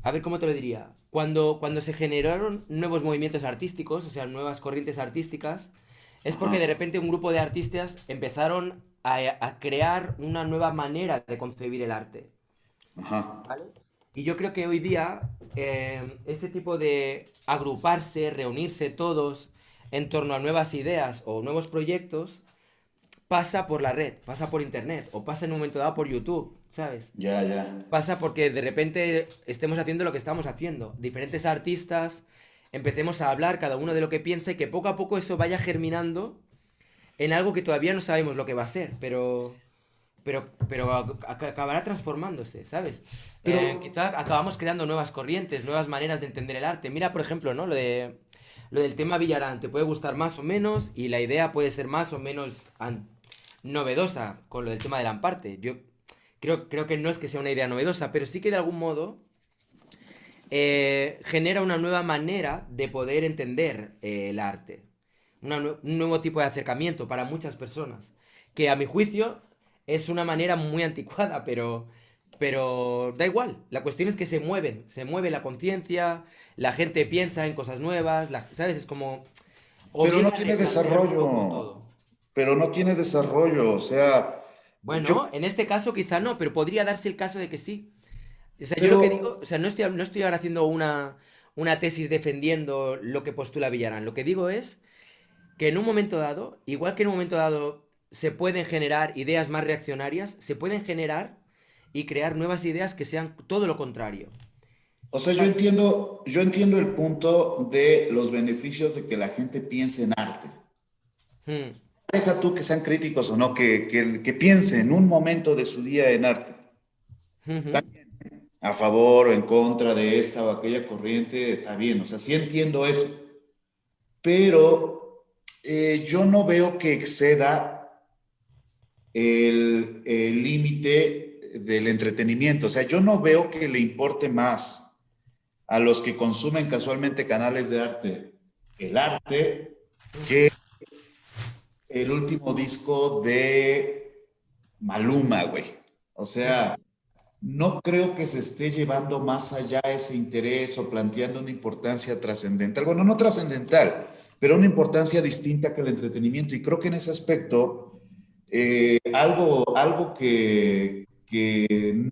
B: a ver cómo te lo diría. Cuando se generaron nuevos movimientos artísticos, o sea, nuevas corrientes artísticas, es porque de
A: Ajá,
B: repente un grupo de artistas empezaron a crear una nueva manera de concebir el arte.
A: ajá.
B: ¿Vale? Y yo creo que hoy día ese tipo de agruparse, reunirse todos en torno a nuevas ideas o nuevos proyectos pasa por la red, pasa por internet o pasa en un momento dado por YouTube, ¿sabes?
A: Ya, ya.
B: Pasa porque de repente estemos haciendo lo que estamos haciendo. Diferentes artistas, empecemos a hablar cada uno de lo que piensa y que poco a poco eso vaya germinando en algo que todavía no sabemos lo que va a ser, pero acabará transformándose, ¿sabes?
A: Pero,
B: Quizá acabamos creando nuevas corrientes, nuevas maneras de entender el arte. Mira, por ejemplo, ¿no? Lo del tema Villarán, te puede gustar más o menos y la idea puede ser más o menos novedosa con lo del tema del Amparte. Yo creo que no es que sea una idea novedosa, pero sí que de algún modo genera una nueva manera de poder entender el arte. Un nuevo tipo de acercamiento para muchas personas. Que a mi juicio es una manera muy anticuada, pero da igual. La cuestión es que se mueve la conciencia, la gente piensa en cosas nuevas, ¿sabes? Es como
A: pero no
B: obliga a
A: tiene
B: replantear un poco
A: desarrollo.
B: todo.
A: Pero no tiene desarrollo. O sea, yo...
B: Bueno, en este caso quizá no, pero podría darse el caso de que sí. O sea, yo lo que
A: Pero,
B: digo, o sea, no estoy ahora haciendo una tesis defendiendo lo que postula Villarán. Lo que digo es que en un momento dado, igual que en un momento dado se pueden generar ideas más reaccionarias, se pueden generar y crear nuevas ideas que sean todo lo contrario.
A: o sea, yo entiendo el punto de los beneficios de que la gente piense en arte.
B: Hmm,
A: Deja tú que sean críticos o no, que piense en un momento de su día en arte,
B: ujú,
A: a favor o en contra de esta o aquella corriente, está bien, o sea, sí entiendo eso, pero yo no veo que exceda el límite del entretenimiento, o sea, yo no veo que le importe más a los que consumen casualmente canales de arte el arte
B: ujú.
A: que el último disco de Maluma, güey. O sea, no creo que se esté llevando más allá ese interés o planteando una importancia trascendental. Bueno, no trascendental, pero una importancia distinta que el entretenimiento. Y creo que en ese aspecto, algo que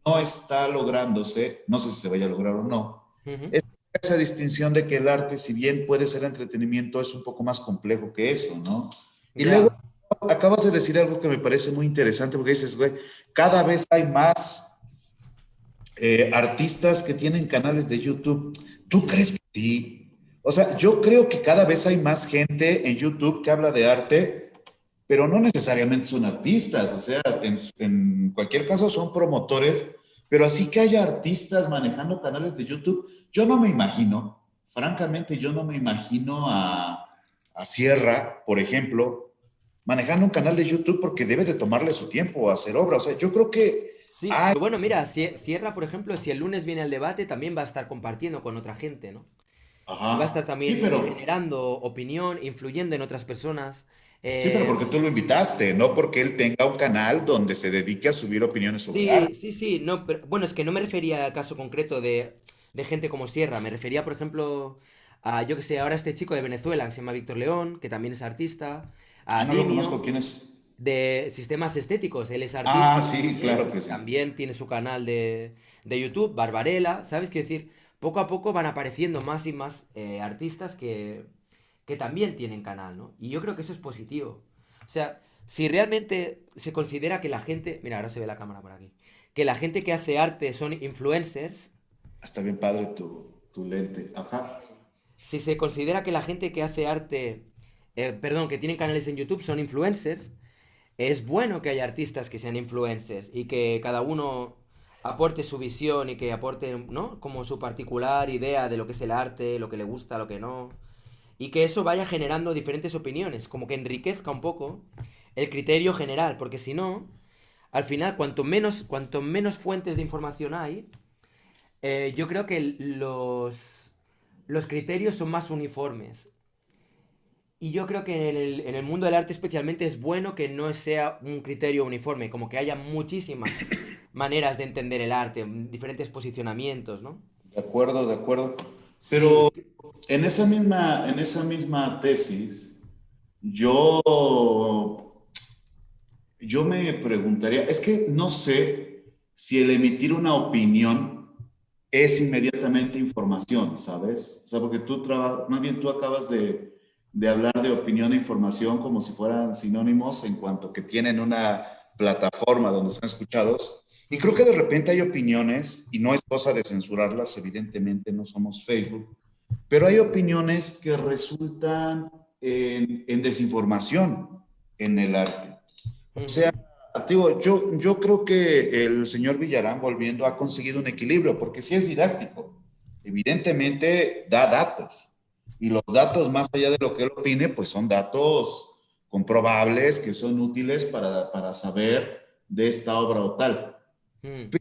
A: no está lográndose, no sé si se vaya a lograr o no,
B: Ujú.
A: es esa distinción de que el arte, si bien puede ser entretenimiento, es un poco más complejo que eso, ¿no? Y luego
B: Ya.
A: acabas de decir algo que me parece muy interesante, porque dices, güey, cada vez hay más artistas que tienen canales de YouTube. ¿Tú crees que sí? O sea, yo creo que cada vez hay más gente en YouTube que habla de arte, pero no necesariamente son artistas. O sea, en cualquier caso son promotores, pero así que haya artistas manejando canales de YouTube, yo no me imagino, francamente, yo no me imagino a Sierra, por ejemplo, manejando un canal de YouTube porque debe de tomarle su tiempo a hacer obra. O sea, yo creo que
B: Sí,
A: hay.
B: pero bueno, mira, Sierra, por ejemplo, si el lunes viene al debate, también va a estar compartiendo con otra gente, ¿no? Y va a estar
A: Ajá. Sí,
B: también
A: pero
B: generando opinión, influyendo en otras personas.
A: Sí, pero porque tú lo invitaste, no porque él tenga un canal donde se dedique a subir opiniones sobre arte.
B: Sí, sí, sí, no, pero, bueno, es que no me refería al caso concreto de gente como Sierra, me refería, por ejemplo, a, yo que sé, ahora este chico de Venezuela que se llama Víctor León, que también es artista, a
A: Ah, no lo conozco,
B: Dimio,
A: ¿quién es?
B: de Sistemas Estéticos, él es
A: Ah,
B: artista
A: sí,
B: también,
A: claro que sí.
B: también tiene su canal de YouTube, Barbarella, ¿sabes? Quiero decir, poco a poco van apareciendo más y más artistas que también tienen canal, ¿no? Y yo creo que eso es positivo. O sea, si realmente se considera que la gente, mira, ahora se ve la cámara por aquí, que la gente que hace arte son influencers,
A: Está bien padre tu lente. Ajá.
B: si se considera que la gente que hace arte, perdón, que tienen canales en YouTube son influencers, es bueno que haya artistas que sean influencers y que cada uno aporte su visión y que aporte, ¿no? Como su particular idea de lo que es el arte, lo que le gusta, lo que no. Y que eso vaya generando diferentes opiniones, como que enriquezca un poco el criterio general, porque si no, al final, cuanto menos fuentes de información hay, yo creo que los criterios son más uniformes. Y yo creo que en el mundo del arte especialmente es bueno que no sea un criterio uniforme, como que haya muchísimas maneras de entender el arte, diferentes posicionamientos, ¿no?
A: De acuerdo, de acuerdo. Pero
B: Sí.
A: en esa misma tesis, yo, yo me preguntaría, es que no sé si el emitir una opinión es inmediatamente información, ¿sabes? O sea, porque más bien tú acabas de hablar de opinión e información como si fueran sinónimos en cuanto que tienen una plataforma donde son escuchados. Y creo
B: Ujú,
A: que de repente hay opiniones, y no es cosa de censurarlas, evidentemente no somos Facebook, pero hay opiniones que resultan en desinformación en el arte. O sea,
B: ujú,
A: digo, yo creo que el señor Villarán, volviendo, ha conseguido un equilibrio, porque sí es didáctico. Evidentemente da datos. Y los datos, más allá de lo que él opine, pues son datos comprobables que son útiles para saber de esta obra o tal.
B: ujú,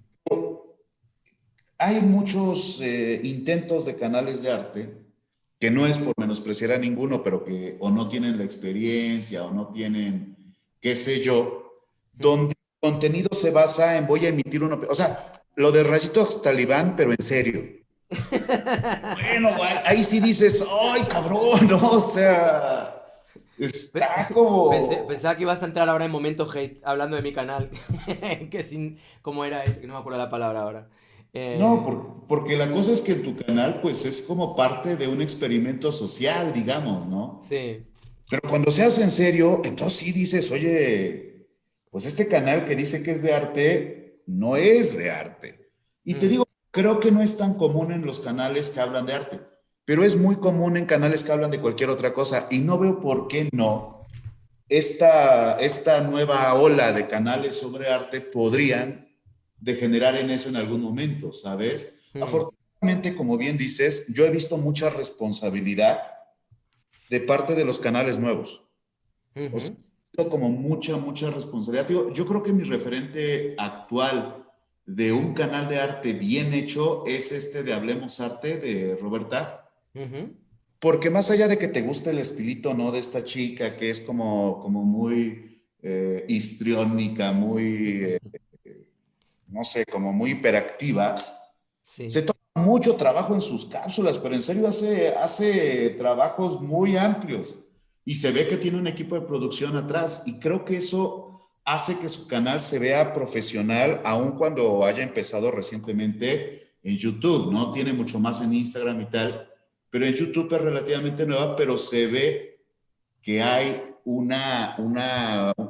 A: Hay muchos intentos de canales de arte que no es por menospreciar a ninguno, pero que o no tienen la experiencia o no tienen, qué sé yo,
B: ujú.
A: donde el contenido se basa en voy a emitir una. O sea, lo de Rayitos Talibán, pero en serio. Bueno, ahí sí dices, ¡ay, cabrón! ¿No? O sea,
B: Pe-
A: está como.
B: Pensaba que ibas a entrar ahora en momento hate, hablando de mi canal, que sin, ¿cómo era ese? Que no me acuerdo la palabra ahora.
A: No,
B: Eh,
A: porque la cosa es que tu canal, pues, es como parte de un experimento social, digamos, ¿no?
B: sí.
A: Pero cuando se hace en serio, entonces sí dices, oye, pues este canal que dice que es de arte, no es de arte. Y te
B: Ujú,
A: digo, creo que no es tan común en los canales que hablan de arte, pero es muy común en canales que hablan de cualquier otra cosa. Y no veo por qué no esta nueva ola de canales sobre arte podrían degenerar en eso en algún momento, ¿sabes?
B: ujú,
A: Afortunadamente, como bien dices, yo he visto mucha responsabilidad de parte de los canales nuevos. O sea,
B: ujú,
A: como mucha responsabilidad. Digo, yo creo que mi referente actual de un canal de arte bien hecho es este de Hablemos Arte de Roberta,
B: ujú.
A: porque más allá de que te guste el estilito, ¿no? De esta chica que es como muy histriónica, muy, no sé, como muy hiperactiva, se
B: Sí.
A: toma mucho trabajo en sus cápsulas, pero en serio hace trabajos muy amplios y se ve que tiene un equipo de producción atrás y creo que eso hace que su canal se vea profesional, aun cuando haya empezado recientemente en YouTube, ¿no? Tiene mucho más en Instagram y tal, pero en YouTube es relativamente nueva, pero se ve que hay un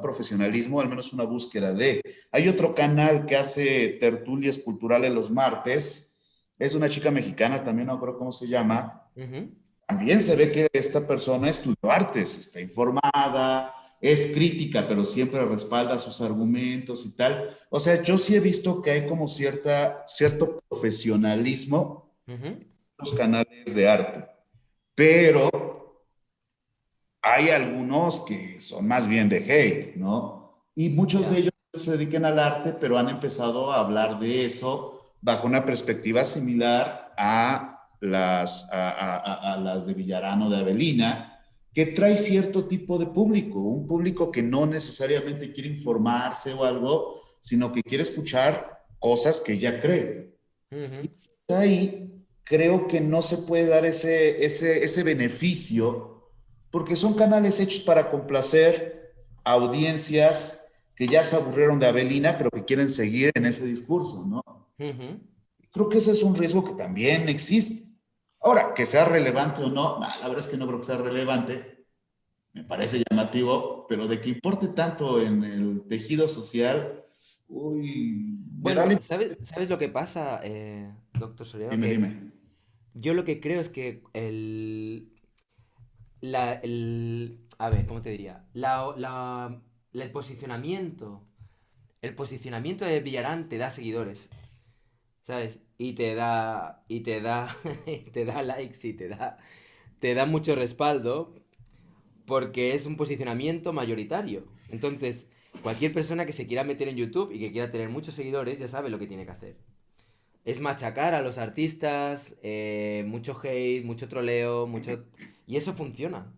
A: profesionalismo, al menos una búsqueda de. Hay otro canal que hace tertulias culturales los martes, es una chica mexicana, también no recuerdo cómo se llama.
B: Ujú,
A: También se ve que esta persona estudió artes, está informada, es crítica, pero siempre respalda sus argumentos y tal. O sea, yo sí he visto que hay como cierto profesionalismo
B: ujú.
A: en los canales de arte, pero hay algunos que son más bien de hate, ¿no? Y muchos de
B: Ya.
A: ellos se dedican al arte, pero han empezado a hablar de eso bajo una perspectiva similar a las de Villarano de Avelina, que trae cierto tipo de público, un público que no necesariamente quiere informarse o algo, sino que quiere escuchar cosas que ya cree.
B: Ujú,
A: Ahí creo que no se puede dar ese beneficio porque son canales hechos para complacer audiencias que ya se aburrieron de Avelina, pero que quieren seguir en ese discurso, ¿no?
B: ujú.
A: Creo que ese es un riesgo que también existe. Ahora, que sea relevante o no, nah, la verdad es que no creo que sea relevante, me parece llamativo, pero de que importe tanto en el tejido social, uy, me da
B: Bueno,
A: la...
B: ¿sabes lo que pasa, doctor Soriano?
A: Dime,
B: Que
A: dime.
B: yo lo que creo es que a ver, ¿cómo te diría? El posicionamiento de Villarán te da seguidores, ¿sabes? Te da likes y te da mucho respaldo porque es un posicionamiento mayoritario. Entonces, cualquier persona que se quiera meter en YouTube y que quiera tener muchos seguidores ya sabe lo que tiene que hacer. Es machacar a los artistas, mucho hate, mucho troleo, mucho... Y eso funciona.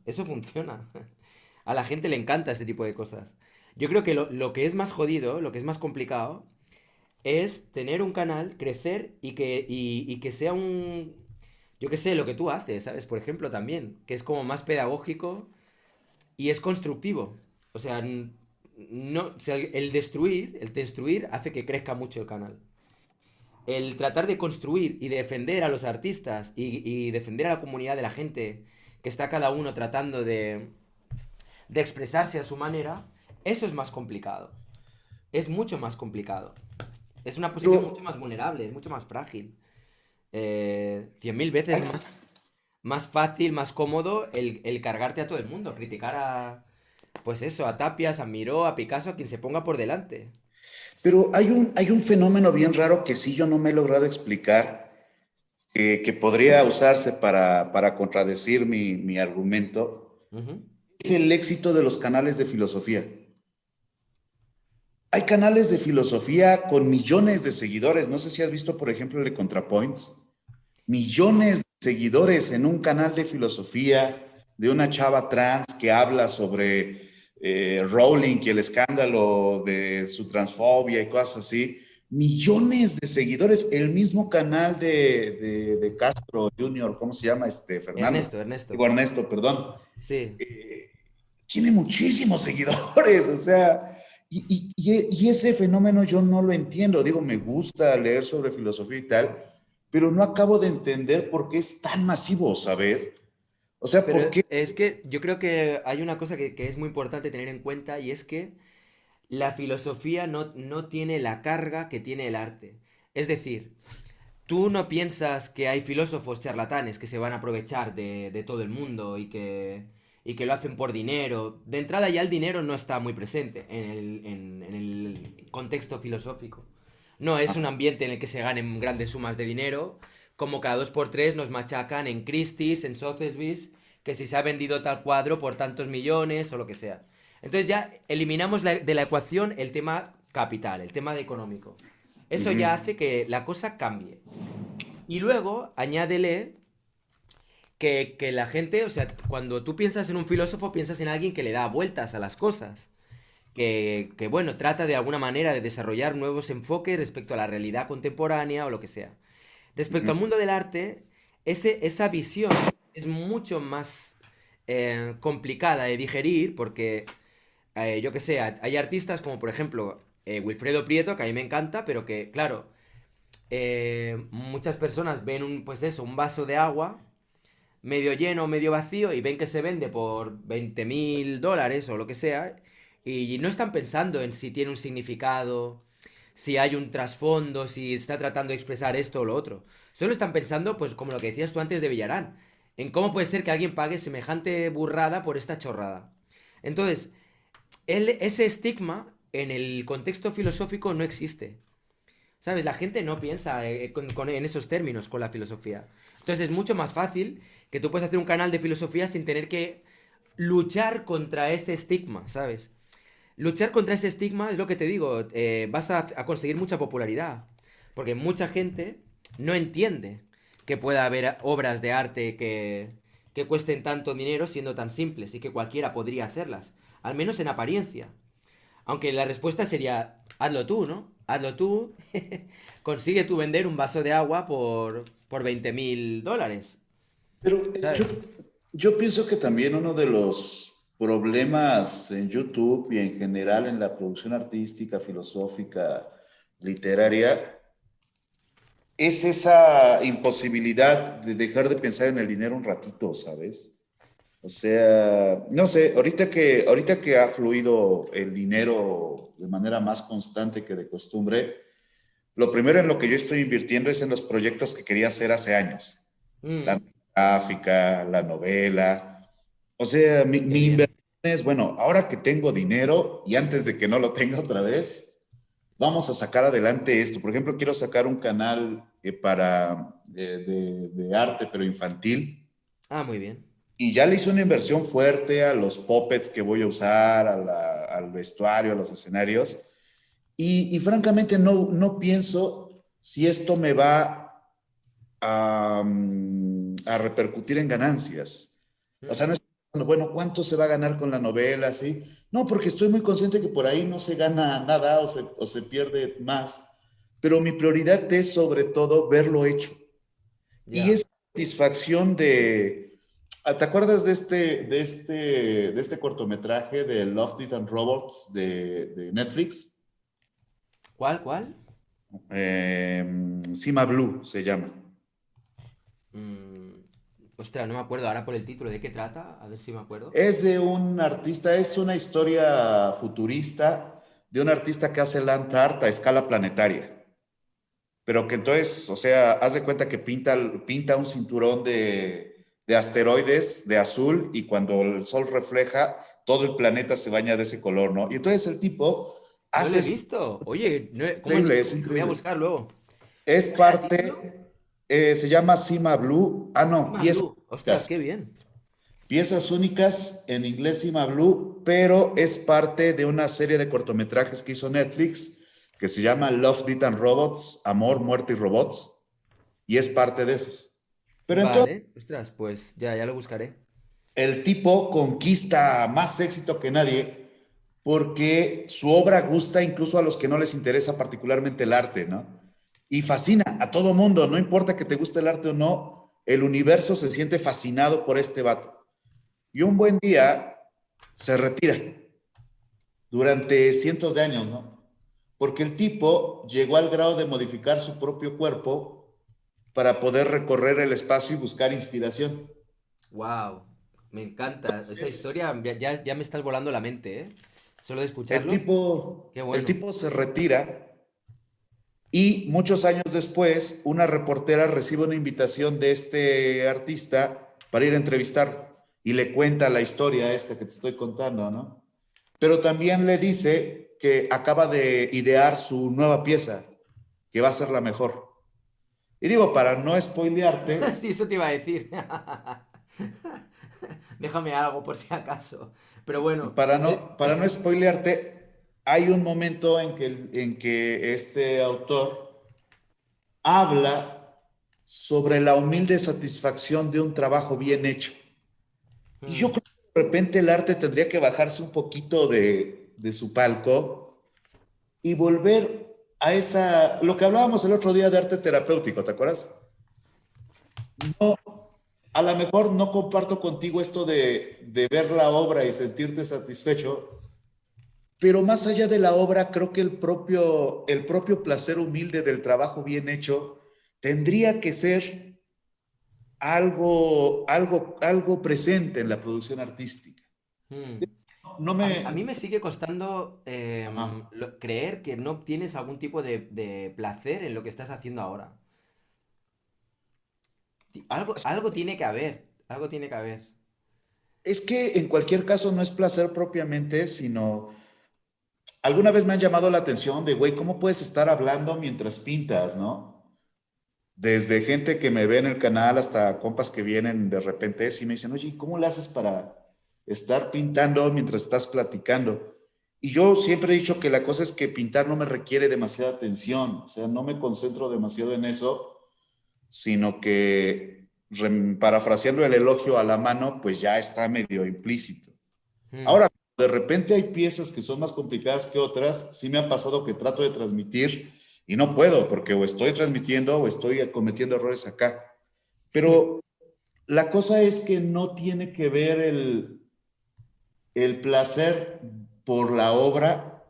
B: A la gente le encanta este tipo de cosas. Yo creo que lo que es más jodido, lo que es más complicado, es tener un canal, crecer y que sea un... Yo qué sé, lo que tú haces, ¿sabes? Por ejemplo, también, que es como más pedagógico y es constructivo. O sea, no, o sea, el destruir hace que crezca mucho el canal. El tratar de construir y defender a los artistas y defender a la comunidad de la gente que está cada uno tratando de expresarse a su manera, eso es más complicado. Es mucho más complicado. Es una posición mucho
A: Pero
B: más vulnerable, es mucho más frágil. 100.000 veces
A: hay,
B: más fácil, más cómodo el cargarte a todo el mundo, criticar a, pues eso, a Tapias, a Miró, a Picasso, a quien se ponga por delante.
A: Pero hay un fenómeno bien raro que sí yo no me he logrado explicar, que podría usarse para contradecir mi argumento.
B: Ujú,
A: Es el éxito de los canales de filosofía. Hay canales de filosofía con millones de seguidores. No sé si has visto, por ejemplo, el de ContraPoints. Millones de seguidores en un canal de filosofía de una chava trans que habla sobre Rowling y el escándalo de su transfobia y cosas así. Millones de seguidores. El mismo canal de Castro Junior, ¿cómo se llama? Fernando.
B: Ernesto,
A: Digo,
B: Ernesto.
A: Ernesto, perdón.
B: Sí.
A: Tiene muchísimos seguidores, o sea, y ese fenómeno yo no lo entiendo. Digo, me gusta leer sobre filosofía y tal, pero no acabo de entender por qué es tan masivo, ¿sabes? O sea,
B: Pero
A: ¿por qué?
B: es que yo creo que hay una cosa que es muy importante tener en cuenta y es que la filosofía no tiene la carga que tiene el arte. Es decir, tú no piensas que hay filósofos charlatanes que se van a aprovechar de todo el mundo y que lo hacen por dinero. De entrada ya el dinero no está muy presente en el contexto filosófico. No es un ambiente en el que se ganen grandes sumas de dinero, como cada dos por tres nos machacan en Christie's, en Sotheby's, que si se ha vendido tal cuadro por tantos millones o lo que sea. Entonces ya eliminamos de la ecuación el tema capital, el tema de económico. Eso ya
A: Ujú,
B: hace que la cosa cambie. Y luego añádele que la gente, o sea, cuando tú piensas en un filósofo, piensas en alguien que le da vueltas a las cosas. Bueno, trata de alguna manera de desarrollar nuevos enfoques respecto a la realidad contemporánea o lo que sea. Respecto
A: ujú,
B: al mundo del arte, esa visión es mucho más complicada de digerir porque, yo que sé, hay artistas como por ejemplo Wilfredo Prieto, que a mí me encanta, pero que, claro, muchas personas ven pues eso, un vaso de agua medio lleno, medio vacío y ven que se vende por 20.000 dólares o lo que sea y no están pensando en si tiene un significado, si hay un trasfondo, si está tratando de expresar esto o lo otro. Solo están pensando, pues como lo que decías tú antes de Villarán, en cómo puede ser que alguien pague semejante burrada por esta chorrada. Entonces, ese estigma en el contexto filosófico no existe. ¿Sabes? La gente no piensa en esos términos con la filosofía. Entonces es mucho más fácil que tú puedas hacer un canal de filosofía sin tener que luchar contra ese estigma, ¿sabes? Luchar contra ese estigma es lo que te digo, vas a conseguir mucha popularidad. Porque mucha gente no entiende que pueda haber obras de arte que cuesten tanto dinero siendo tan simples y que cualquiera podría hacerlas. Al menos en apariencia. Aunque la respuesta sería, hazlo tú, ¿no? Hazlo tú, consigue tú vender un vaso de agua por 20.000 dólares,
A: pero
B: ¿sabes?
A: yo pienso que también uno de los problemas en YouTube y en general en la producción artística, filosófica, literaria, es esa imposibilidad de dejar de pensar en el dinero un ratito, ¿sabes? O sea, no sé, ahorita que ha fluido el dinero de manera más constante que de costumbre, lo primero en lo que yo estoy invirtiendo es en los proyectos que quería hacer hace años. La
B: Mm,
A: gráfica, la novela. O sea,
B: qué
A: mi
B: bien.
A: inversión es, bueno, ahora que tengo dinero y antes de que no lo tenga otra vez, vamos a sacar adelante esto. Por ejemplo, quiero sacar un canal de arte, pero infantil.
B: Ah, muy bien.
A: Y ya le hice una inversión fuerte a los puppets que voy a usar, al vestuario, a los escenarios. Y francamente no pienso si esto me va a repercutir en ganancias. O sea,
B: Mm,
A: no estoy pensando, bueno, ¿cuánto se va a ganar con la novela? ¿Sí? No, porque estoy muy consciente que por ahí no se gana nada o se pierde más. Pero mi prioridad es sobre todo verlo hecho. Y
B: ya.
A: esa satisfacción de... ¿Te acuerdas de este cortometraje de Love, Death and Robots de Netflix?
B: ¿Cuál?
A: Cima Blue se llama.
B: Mm, ostras, no me acuerdo ahora por el título de qué trata, a ver si me acuerdo.
A: Es de un artista, es una historia futurista de un artista que hace land art a escala planetaria. Pero que entonces, o sea, haz de cuenta que pinta un cinturón de asteroides de azul y cuando el sol refleja, todo el planeta se baña de ese color, ¿no? Y entonces el tipo
B: No lo
A: hace,
B: he
A: es
B: visto. Oye, ¿cómo has
A: increíble,
B: dicho?
A: es
B: Lo voy a
A: increíble.
B: buscar luego.
A: Es
B: ¿Cuál era el título?
A: parte, se llama Cima Blue, ah, no,
B: Cima
A: piezas
B: Blue. Ostras,
A: únicas.
B: qué bien.
A: Piezas únicas en inglés Cima Blue, pero es parte de una serie de cortometrajes que hizo Netflix que se llama Love, Death and Robots, Amor, Muerte y Robots, y es parte de esos. Pero entonces
B: Vale. Ostras, pues ya lo buscaré.
A: el tipo conquista más éxito que nadie porque su obra gusta incluso a los que no les interesa particularmente el arte, ¿no? Y fascina a todo mundo, no importa que te guste el arte o no, el universo se siente fascinado por este vato. Y un buen día se retira durante cientos de años, ¿no? Porque el tipo llegó al grado de modificar su propio cuerpo para poder recorrer el espacio y buscar inspiración.
B: Wow, me encanta. Esa
A: Entonces,
B: historia ya me estás volando la mente, ¿eh? Solo de
A: el
B: escucharlo.
A: tipo,
B: Qué
A: el
B: bueno.
A: tipo se retira y muchos años después, una reportera recibe una invitación de este artista para ir a entrevistarlo y le cuenta la historia esta que te estoy contando, ¿no? Pero también le dice que acaba de idear su nueva pieza, que va a ser la mejor. Y digo, para no spoilearte,
B: Sí, eso te iba a decir. Déjame algo por si acaso. Pero bueno,
A: para no spoilearte, hay un momento en que este autor habla sobre la humilde satisfacción de un trabajo bien hecho. Y yo
B: mm,
A: creo que de repente el arte tendría que bajarse un poquito de su palco y volver a lo que hablábamos el otro día de arte terapéutico, ¿te acuerdas? No, a lo mejor no comparto contigo esto de ver la obra y sentirte satisfecho, pero más allá de la obra, creo que el propio placer humilde del trabajo bien hecho tendría que ser algo presente en la producción artística.
B: mm.
A: No
B: A
A: me...
B: mí me sigue costando
A: Ajá.
B: creer que no obtienes algún tipo de placer en lo que estás haciendo ahora. Algo tiene que haber. Algo tiene que haber.
A: Es que en cualquier caso no es placer propiamente, sino alguna vez me han llamado la atención de, güey, ¿cómo puedes estar hablando mientras pintas, no? Desde gente que me ve en el canal hasta compas que vienen de repente y me dicen, oye, ¿cómo le haces para estar pintando mientras estás platicando? Y yo siempre he dicho que la cosa es que pintar no me requiere demasiada atención, o sea, no me concentro demasiado en eso, sino que, parafraseando el elogio a la mano, pues ya está medio implícito.
B: Mm,
A: Ahora, de repente hay piezas que son más complicadas que otras. Sí me ha pasado que trato de transmitir y no puedo porque o estoy transmitiendo o estoy cometiendo errores acá. Pero la cosa es que no tiene que ver el placer por la obra,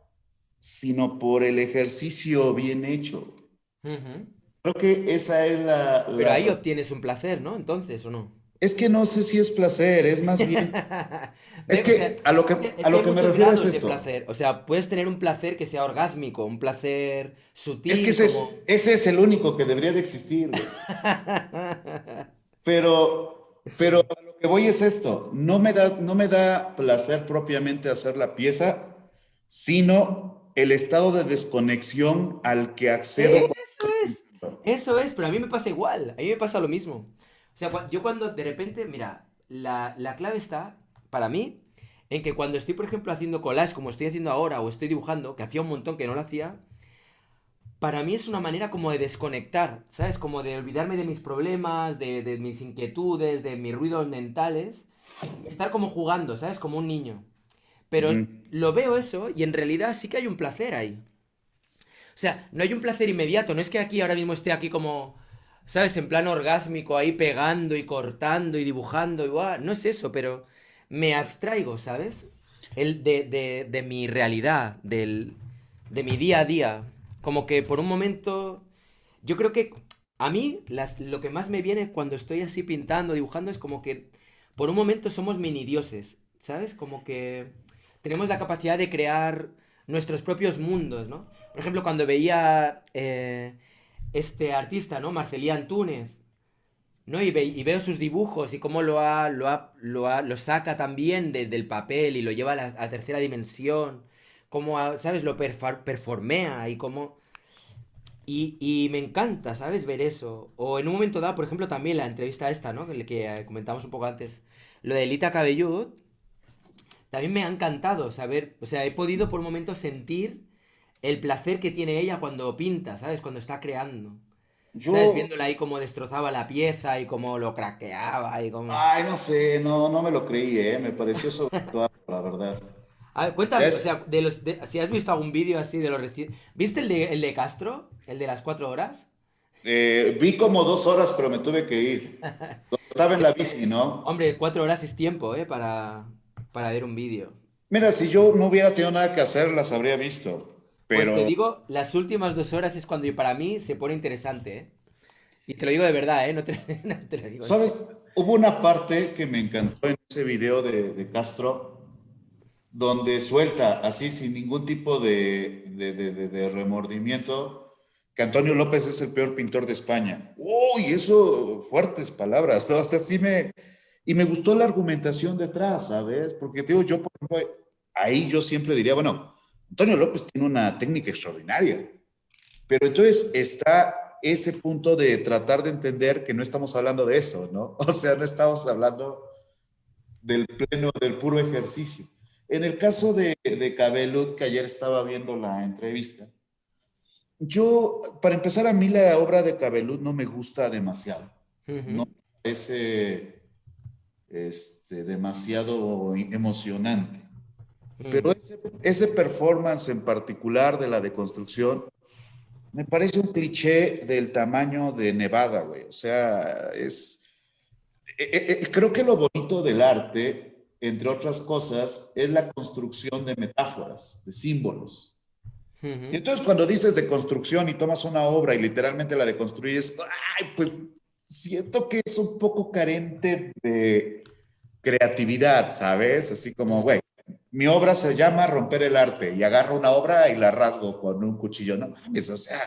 A: sino por el ejercicio bien hecho.
B: ujú.
A: Creo que esa es
B: Pero ahí obtienes un placer, ¿no? Entonces, ¿o no?
A: Es que no sé si es placer, es más bien, es
B: O sea,
A: que a lo que,
B: es
A: a
B: que
A: lo
B: hay
A: que me
B: muchos
A: refiero es
B: grados de
A: esto.
B: placer. O sea, puedes tener un placer que sea orgásmico, un placer
A: Es que
B: sutil, como...
A: ese es el único que debería de existir, güey. Pero a lo que voy es esto, no me da placer propiamente hacer la pieza, sino el estado de desconexión al que accedo cuando
B: Eso
A: estoy
B: es,
A: pintando.
B: eso es, pero a mí me pasa igual, a mí me pasa lo mismo. O sea, yo cuando de repente, mira, la clave está, para mí, en que cuando estoy, por ejemplo, haciendo collage, como estoy haciendo ahora, o estoy dibujando, que hacía un montón que no lo hacía, para mí es una manera como de desconectar, ¿sabes? Como de olvidarme de mis problemas, de mis inquietudes, de mis ruidos mentales, y estar como jugando, ¿sabes? Como un niño. Pero
A: Ujú.
B: lo veo eso y en realidad sí que hay un placer ahí. O sea, no hay un placer inmediato, no es que aquí ahora mismo esté aquí como, ¿sabes? En plan orgásmico, ahí pegando y cortando y dibujando y guau, no es eso, pero me abstraigo, ¿sabes? De mi realidad, de mi día a día. Como que por un momento, yo creo que a mí lo que más me viene cuando estoy así pintando, dibujando, es como que por un momento somos mini dioses, ¿sabes? Como que tenemos la capacidad de crear nuestros propios mundos, ¿no? Por ejemplo, cuando veía este artista, ¿no? Marcelián Túnez, ¿no? Y veo sus dibujos y cómo lo saca también del papel y lo lleva a a tercera dimensión, cómo, ¿sabes? Lo performea y cómo... y me encanta, ¿sabes? Ver eso. O en un momento dado, por ejemplo, también la entrevista esta, ¿no? Que comentamos un poco antes. Lo de Lita Cabellut, también me ha encantado saber, o sea, he podido por un momento sentir el placer que tiene ella cuando pinta, ¿sabes? Cuando está creando. ¿Sabes?
A: Yo,
B: Viéndola ahí cómo destrozaba la pieza y cómo lo craqueaba y cómo...
A: ay, no sé, no me lo creí, me pareció sobreactuado, la verdad.
B: A ver,
A: Ya
B: cuéntame, o
A: es,
B: sea, si has visto algún vídeo así de los recién... ¿Viste el de Castro? ¿El de las 4 horas?
A: vi como 2 horas, pero me tuve que ir. Estaba en
B: Es
A: la
B: que,
A: bici, ¿no?
B: hombre, 4 horas es tiempo, ¿eh? Para ver un vídeo.
A: Mira, si yo no hubiera tenido nada que hacer, las habría visto.
B: Pues te
A: Pero,
B: digo, las últimas 2 horas es cuando para mí se pone interesante, ¿eh? Y te lo digo de verdad, ¿eh? No te, no te lo digo en
A: ¿sabes?
B: serio.
A: Hubo una parte que me encantó en ese video de Castro, donde suelta, así, sin ningún tipo de remordimiento, que Antonio López es el peor pintor de España. ¡Uy! Eso, fuertes palabras, ¿no? O sea, sí me... Y me gustó la argumentación detrás, ¿sabes? Porque, te digo, yo, por ejemplo, ahí yo siempre diría, bueno, Antonio López tiene una técnica extraordinaria, pero entonces está ese punto de tratar de entender que no estamos hablando de eso, ¿no? O sea, no estamos hablando del pleno, del puro ejercicio. En el caso de Cabelud, que ayer estaba viendo la entrevista, yo, para empezar, a mí la obra de Cabelud no me gusta demasiado. No
B: Ujú,
A: me parece demasiado emocionante. Pero
B: mm.
A: ese performance en particular de la deconstrucción me parece un cliché del tamaño de Nevada, güey. O sea, creo que lo bonito del arte, entre otras cosas, es la construcción de metáforas, de símbolos. Y
B: Ujú.
A: entonces cuando dices de construcción y tomas una obra y literalmente la deconstruyes, ay, pues siento que es un poco carente de creatividad, ¿sabes? Así como,
B: Mm.
A: güey, mi obra se llama Romper el Arte y agarro una obra y la rasgo con un cuchillo. No mames, o sea,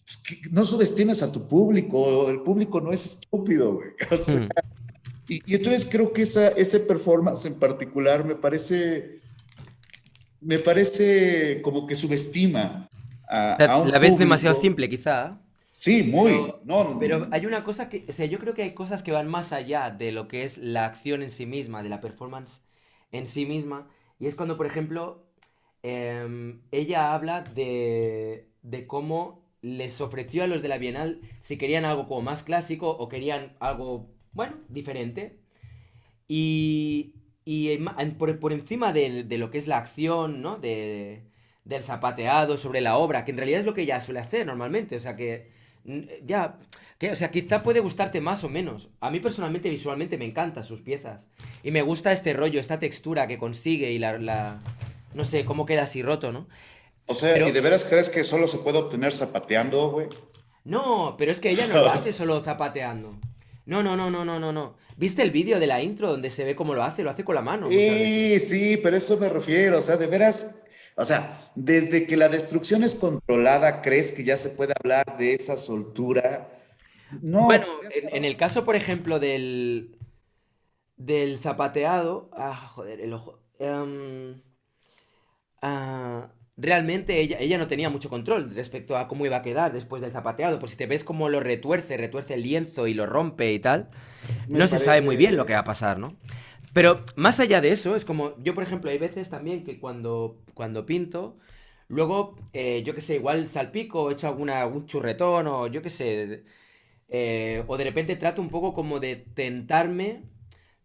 A: pues, no subestimes a tu público, el público no es estúpido, güey. O sea,
B: Mm.
A: y entonces creo que ese performance en particular me parece como que subestima
B: O sea,
A: a
B: la
A: un
B: ves demasiado
A: público.
B: simple, quizá.
A: Sí, muy,
B: Pero
A: no,
B: hay una cosa que, o sea, yo creo que hay cosas que van más allá de lo que es la acción en sí misma, de la performance en sí misma. Y es cuando, por ejemplo, ella habla de cómo les ofreció a los de la Bienal si querían algo como más clásico o querían algo, bueno, diferente. Por encima de lo que es la acción, ¿no? Del zapateado sobre la obra, que en realidad es lo que ella suele hacer normalmente. O sea que, ya, que, o sea, quizá puede gustarte más o menos. A mí personalmente, visualmente, me encantan sus piezas. Y me gusta este rollo, esta textura que consigue y no sé, cómo queda así roto, ¿no?
A: o sea, ¿y
B: Pero,
A: de veras crees que solo se puede obtener zapateando, güey?
B: no, pero es que ella no lo hace solo zapateando. No, no, no, no, no, no, no. ¿Viste el vídeo de la intro donde se ve cómo lo hace? Lo hace con la mano muchas veces.
A: Sí, sí, pero eso me refiero, o sea, de veras, o sea, desde que la destrucción es controlada, ¿crees que ya se puede hablar de esa soltura? No,
B: Bueno, en el caso, por ejemplo, del zapateado. Ah, joder, el ojo. Realmente ella no tenía mucho control respecto a cómo iba a quedar después del zapateado. Pues si te ves cómo lo retuerce el lienzo y lo rompe y tal,
A: me
B: no se sabe muy bien lo que va
A: parece,
B: a pasar, ¿no? Pero más allá de eso, es como, yo por ejemplo, hay veces también que cuando pinto, luego, yo qué sé, igual salpico, echo algún churretón o yo qué sé, o de repente trato un poco como de tentarme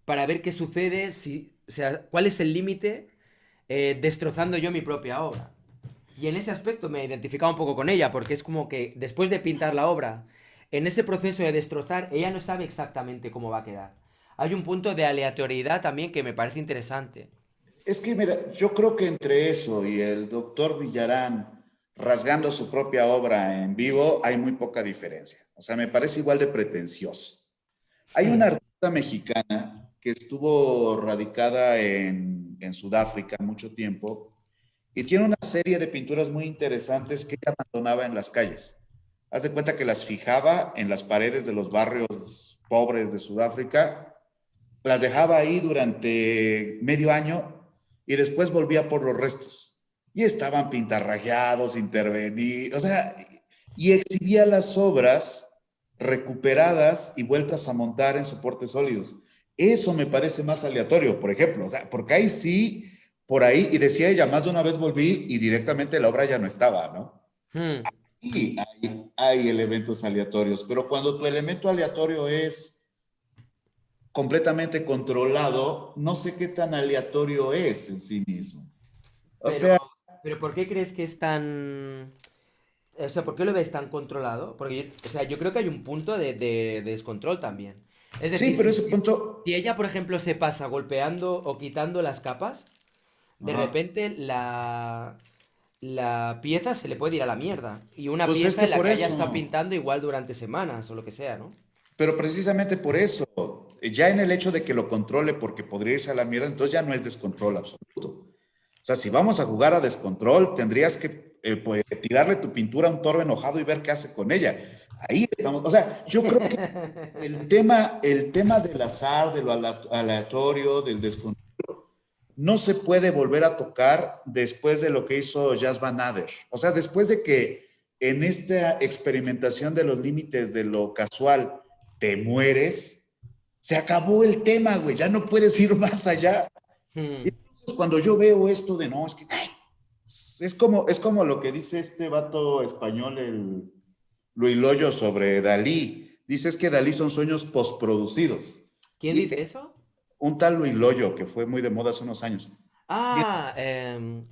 B: para ver qué sucede, si, o sea, cuál es el límite destrozando yo mi propia obra. Y en ese aspecto me identificaba un poco con ella, porque es como que después de pintar la obra, en ese proceso de destrozar, ella no sabe exactamente cómo va a quedar. Hay un punto de aleatoriedad también que me parece interesante.
A: es que mira, yo creo que entre eso y el doctor Villarán rasgando su propia obra en vivo hay muy poca diferencia. O sea, me parece igual de pretencioso. Hay una
B: Hmm.
A: artista mexicana que estuvo radicada en Sudáfrica mucho tiempo y tiene una serie de pinturas muy interesantes que ella abandonaba en las calles. Haz de cuenta que las fijaba en las paredes de los barrios pobres de Sudáfrica, las dejaba ahí durante medio año y después volvía por los restos. Y estaban pintarrajeados, intervenidos, o sea, y exhibía las obras recuperadas y vueltas a montar en soportes sólidos. Eso me parece más aleatorio, por ejemplo, o sea, porque ahí sí, por ahí, y decía ella, más de una vez volví y directamente la obra ya no estaba, ¿no?
B: Hmm.
A: Y hay elementos aleatorios, pero cuando tu elemento aleatorio es completamente controlado, no sé qué tan aleatorio es en sí mismo. O
B: Pero,
A: sea,
B: pero ¿por qué crees que es tan... O sea, ¿por qué lo ves tan controlado? Porque, o sea, yo creo que hay un punto de descontrol también. Es
A: sí,
B: decir,
A: pero
B: si,
A: ese
B: si
A: punto,
B: ella, por ejemplo, se pasa golpeando o quitando las capas, de
A: Ajá.
B: repente la pieza se le puede ir a la mierda. Y una
A: Pues es
B: pieza
A: que
B: en la
A: por
B: que haya estado
A: eso,
B: pintando igual durante semanas o lo que sea, ¿no?
A: pero precisamente por eso, ya en el hecho de que lo controle porque podría irse a la mierda, entonces ya no es descontrol absoluto. O sea, si vamos a jugar a descontrol, tendrías que pues, tirarle tu pintura a un toro enojado y ver qué hace con ella. Ahí estamos. O sea, yo creo que el tema del azar, de lo aleatorio, del descontrol, no se puede volver a tocar después de lo que hizo Jas Van Ader. O sea, después de que en esta experimentación de los límites de lo casual te mueres, se acabó el tema, güey. Ya no puedes ir más allá. Y
B: Hmm.
A: entonces cuando yo veo esto de no, es que ay, es como lo que dice este vato español, el Luis Loyo, sobre Dalí. Dice es que Dalí son sueños postproducidos.
B: ¿Quién
A: Y
B: dice eso?
A: un tal Luis Loyo, que fue muy de moda hace unos años. Y
B: Ah,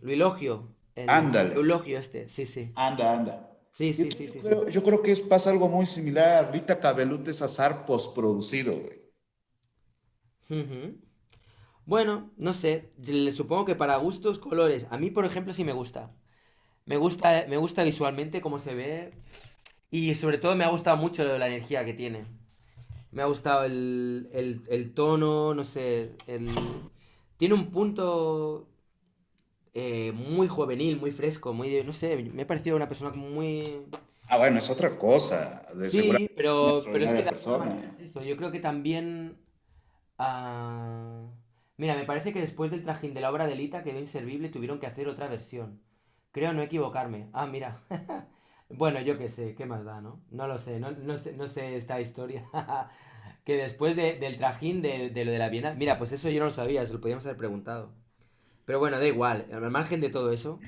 B: lo elogio. El
A: ándale,
B: eulogio este, sí, sí.
A: anda.
B: Sí,
A: Y
B: sí,
A: entonces
B: sí,
A: yo
B: sí, sí.
A: creo, yo creo que pasa algo muy similar. Rita Cabelut es azar postproducido, güey.
B: Ujú. Bueno, no sé, supongo que para gustos, colores. A mí, por ejemplo, sí me gusta. Me gusta visualmente cómo se ve y sobre todo me ha gustado mucho la energía que tiene. Me ha gustado el tono, no sé, tiene un punto muy juvenil, muy fresco, muy, no sé, me ha parecido una persona como muy...
A: Ah, bueno, es otra cosa. De
B: Sí,
A: seguramente una
B: pero es que
A: extraordinaria
B: de alguna
A: persona.
B: manera es eso. Yo creo que también... Mira, me parece que después del trajín de la obra de Lita quedó inservible y tuvieron que hacer otra versión. Creo no equivocarme. Ah, mira. Bueno, yo qué sé, ¿qué más da, no? No lo sé, no sé esta historia. Que después del trajín de lo de la Bienal. Mira, pues eso yo no lo sabía, se lo podíamos haber preguntado. Pero bueno, da igual. Al margen de todo eso,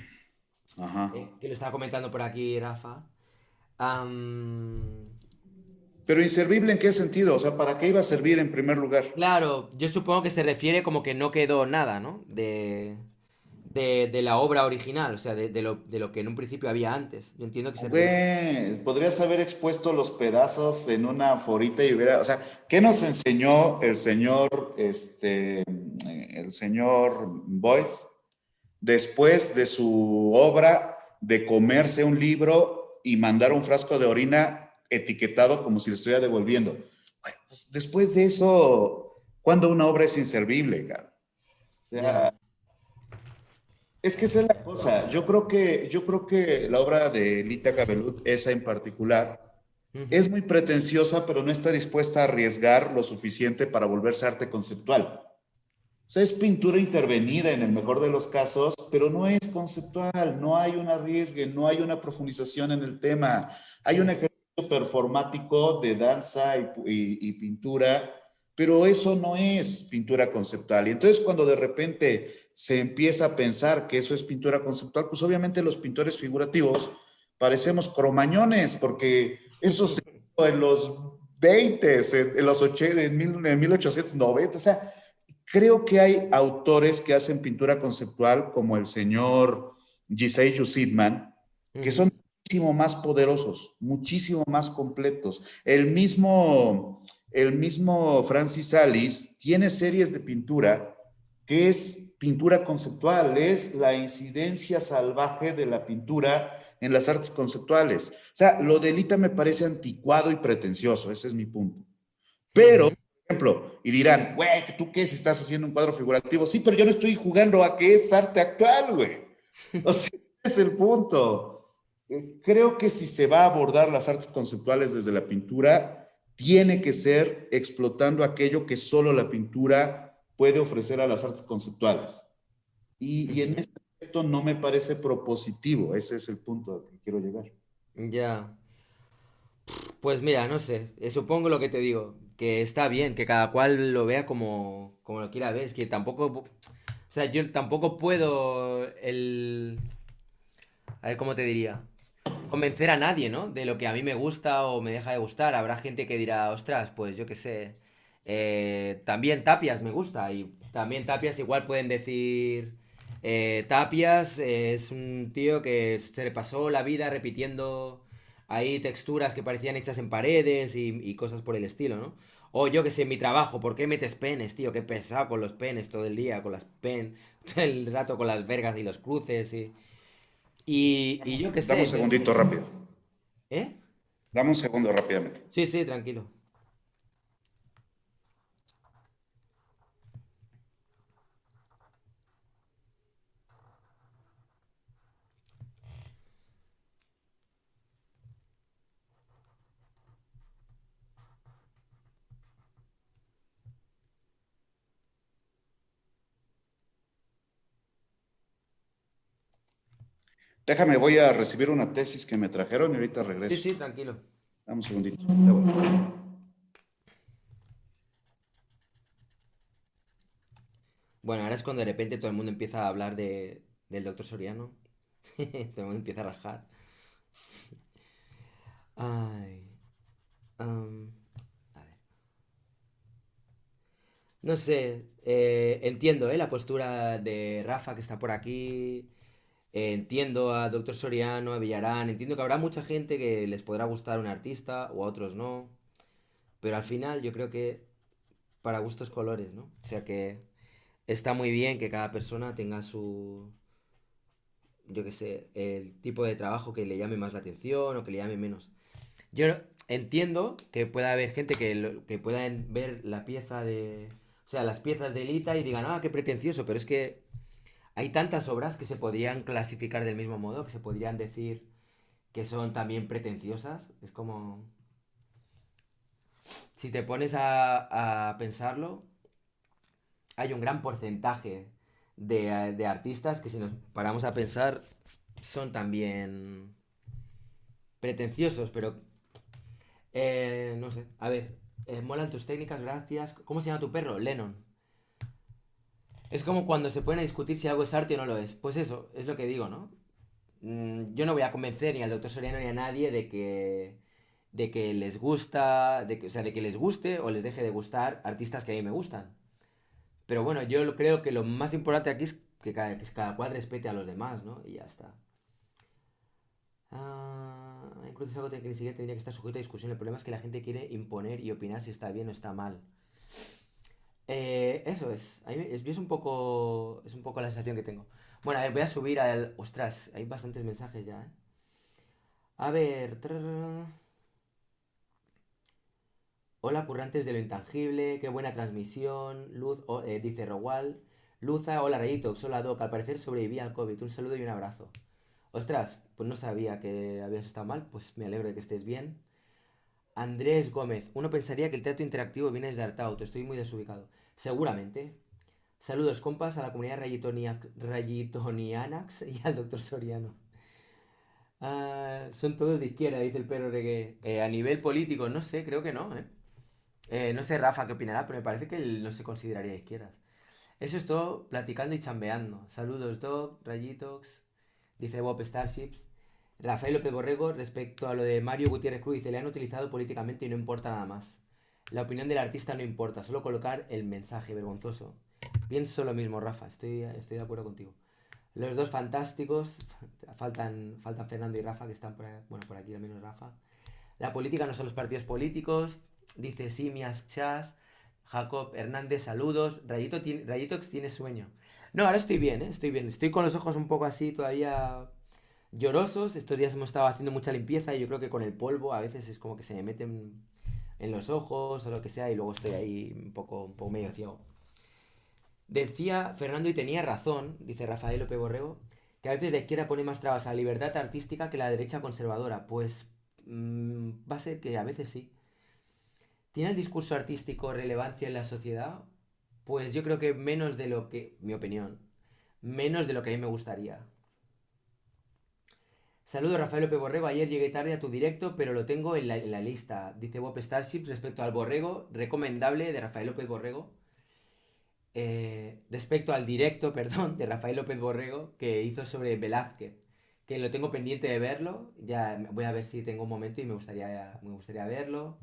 A: Ajá.
B: que lo estaba comentando por aquí Rafa. am,
A: Pero inservible en qué sentido? O sea, ¿para qué iba a servir en primer lugar?
B: claro, yo supongo que se refiere como que no quedó nada, ¿no? De la obra original, o sea, de lo que en un principio había antes. Yo entiendo que se refiere.
A: Güey, podrías haber expuesto los pedazos en una forita y hubiera, o sea, ¿qué nos enseñó el señor Boyce después de su obra de comerse un libro y mandar un frasco de orina etiquetado como si le estuviera devolviendo? Bueno, pues después de eso, ¿cuándo una obra es inservible, cabrón? O
B: Ya.
A: sea, es que esa es la cosa. Yo creo que la obra de Lita Cabelut, esa en particular, es
B: Ujú.
A: muy pretenciosa, pero no está dispuesta a arriesgar lo suficiente para volverse arte conceptual. O sea, es pintura intervenida en el mejor de los casos, pero no es conceptual, no hay un arriesgue, no hay una profundización en el tema. Hay un
B: Sí.
A: ejercicio performático de danza y pintura, pero eso no es pintura conceptual. Y entonces cuando de repente se empieza a pensar que eso es pintura conceptual, pues obviamente los pintores figurativos parecemos cromañones, porque eso se hizo en los 20, en los 80, en 1890, o sea, creo que hay autores que hacen pintura conceptual, como el señor Gisei Yusidman, que son
B: Ujú.
A: muchísimo más poderosos, muchísimo más completos. El mismo Francis Alice tiene series de pintura que es pintura conceptual, es la incidencia salvaje de la pintura en las artes conceptuales. O sea, lo de Lita me parece anticuado y pretencioso, ese es mi punto. Pero,
B: Ujú.
A: por ejemplo, y dirán, güey, ¿tú qué si estás haciendo un cuadro figurativo? Sí, pero yo no estoy jugando a que es arte actual, güey. O sea, ese es el punto. Creo que si se va a abordar las artes conceptuales desde la pintura, tiene que ser explotando aquello que solo la pintura puede ofrecer a las artes conceptuales. Y en
B: Ujú.
A: este aspecto no me parece propositivo, ese es el punto al que quiero llegar.
B: Ya. Pues mira, no sé. Supongo lo que te digo. Que está bien, que cada cual lo vea como lo quiera ver. Es que tampoco. O sea, yo tampoco puedo a ver cómo te diría. Convencer a nadie, ¿no? De lo que a mí me gusta o me deja de gustar. Habrá gente que dirá, ostras, pues yo qué sé. También Tapias me gusta. Y también Tapias igual pueden decir. Tapias es un tío que se le pasó la vida repitiendo ahí texturas que parecían hechas en paredes y cosas por el estilo, ¿no? O yo que sé, en mi trabajo, ¿por qué metes penes, tío? Qué pesado con los penes todo el día, con las el rato con las vergas y los cruces y yo qué
A: Dame
B: sé,
A: un
B: entonces...
A: segundito rápido.
B: ¿Eh?
A: Dame un segundo rápidamente.
B: Sí, sí, tranquilo.
A: Déjame, voy a recibir una tesis que me trajeron y ahorita
B: Sí,
A: regreso.
B: sí, tranquilo.
A: Dame un segundito. Ya voy.
B: Bueno, ahora es cuando de repente todo el mundo empieza a hablar del doctor Soriano. Todo el mundo empieza a rajar. Ay. am, a ver. No sé. Entiendo, la postura de Rafa que está por aquí. Entiendo a doctor Soriano, a Villarán. Entiendo que habrá mucha gente que les podrá gustar un artista o a otros no. Pero al final yo creo que para gustos colores, ¿no? O sea que está muy bien que cada persona tenga su, yo qué sé, el tipo de trabajo que le llame más la atención o que le llame menos. Yo entiendo que pueda haber gente que pueda ver la pieza de... O sea, las piezas de Elita y digan, ah, qué pretencioso, pero es que hay tantas obras que se podrían clasificar del mismo modo, que se podrían decir que son también pretenciosas. Es como... Si te pones a pensarlo, hay un gran porcentaje de artistas que si nos paramos a pensar son también pretenciosos, pero no sé. A ver, molan tus técnicas, gracias. ¿Cómo se llama tu perro? Lennon. Es como cuando se ponen a discutir si algo es arte o no lo es. Pues eso, es lo que digo, ¿no? Yo no voy a convencer ni al doctor Soriano ni a nadie de que les gusta, o sea, de que les guste o les deje de gustar artistas que a mí me gustan. Pero bueno, creo que lo más importante aquí es que cada cual respete a los demás, ¿no? Y ya está. Incluso es algo que ni siquiera tendría que estar sujeto a discusión. El problema es que la gente quiere imponer y opinar si está bien o está mal. Eso es. Es un poco la sensación que tengo. Bueno, a ver, voy a subir al... Ostras, hay bastantes mensajes ya, ¿eh? A ver... Hola, currantes de lo intangible, qué buena transmisión. Luz, dice Rowal. Luza, hola Rayitox, hola Doc, al parecer sobreviví al COVID. Un saludo y un abrazo. Ostras, pues no sabía que habías estado mal, pues me alegro de que estés bien. Andrés Gómez, uno pensaría que el teatro interactivo viene desde Artaud, estoy muy desubicado. Seguramente. Saludos, compas, a la comunidad rayitonianax y al doctor Soriano. Son todos de izquierda, dice el perro reggae. A nivel político, no sé, creo que no, ¿eh? No sé, Rafa, qué opinará, pero me parece que él no se consideraría de izquierdas. Eso es todo platicando y chambeando. Saludos, Doc, Rayitox, dice Bob Starships. Rafael López Borrego, respecto a lo de Mario Gutiérrez Cruz, dice, le han utilizado políticamente y no importa nada más. La opinión del artista no importa, solo colocar el mensaje, vergonzoso. Pienso lo mismo, Rafa, estoy de acuerdo contigo. Los dos fantásticos, faltan Fernando y Rafa, que están por aquí al menos Rafa. La política no son los partidos políticos, dice Simias Chas. Jacob Hernández, saludos. Rayitox tiene sueño. No, ahora estoy bien, ¿eh? Estoy bien. Estoy con los ojos un poco así todavía llorosos. Estos días hemos estado haciendo mucha limpieza y yo creo que con el polvo a veces es como que se me meten en los ojos o lo que sea y luego estoy ahí un poco medio ciego. Decía Fernando y tenía razón, dice Rafael López Borrego, que a veces la izquierda pone más trabas a la libertad artística que la derecha conservadora. Pues va a ser que a veces sí. ¿Tiene el discurso artístico relevancia en la sociedad? Pues yo creo que menos de lo que, mi opinión, menos de lo que a mí me gustaría. Saludos Rafael López Borrego, ayer llegué tarde a tu directo, pero lo tengo en la lista. Dice Bob Starships respecto al Borrego, recomendable de Rafael López Borrego. Respecto al directo, perdón, de Rafael López Borrego, que hizo sobre Velázquez, que lo tengo pendiente de verlo. Ya voy a ver si tengo un momento y me gustaría verlo.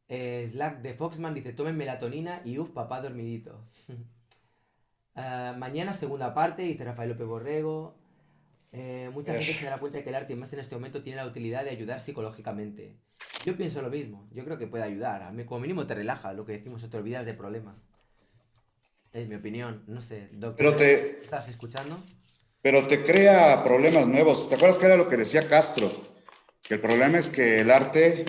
B: Slack de Foxman dice, tomen melatonina y uff, papá dormidito. Mañana segunda parte, dice Rafael López Borrego. Mucha gente se dará cuenta de que el arte, más en este momento, tiene la utilidad de ayudar psicológicamente. Yo pienso lo mismo, yo creo que puede ayudar. Como mínimo te relaja, lo que decimos, te olvidas de problemas. Es mi opinión, no sé. Doctor
A: pero
B: Soriano,
A: te,
B: ¿estás escuchando?
A: pero te crea problemas nuevos. ¿Te acuerdas que era lo que decía Castro? Que el problema es que el arte,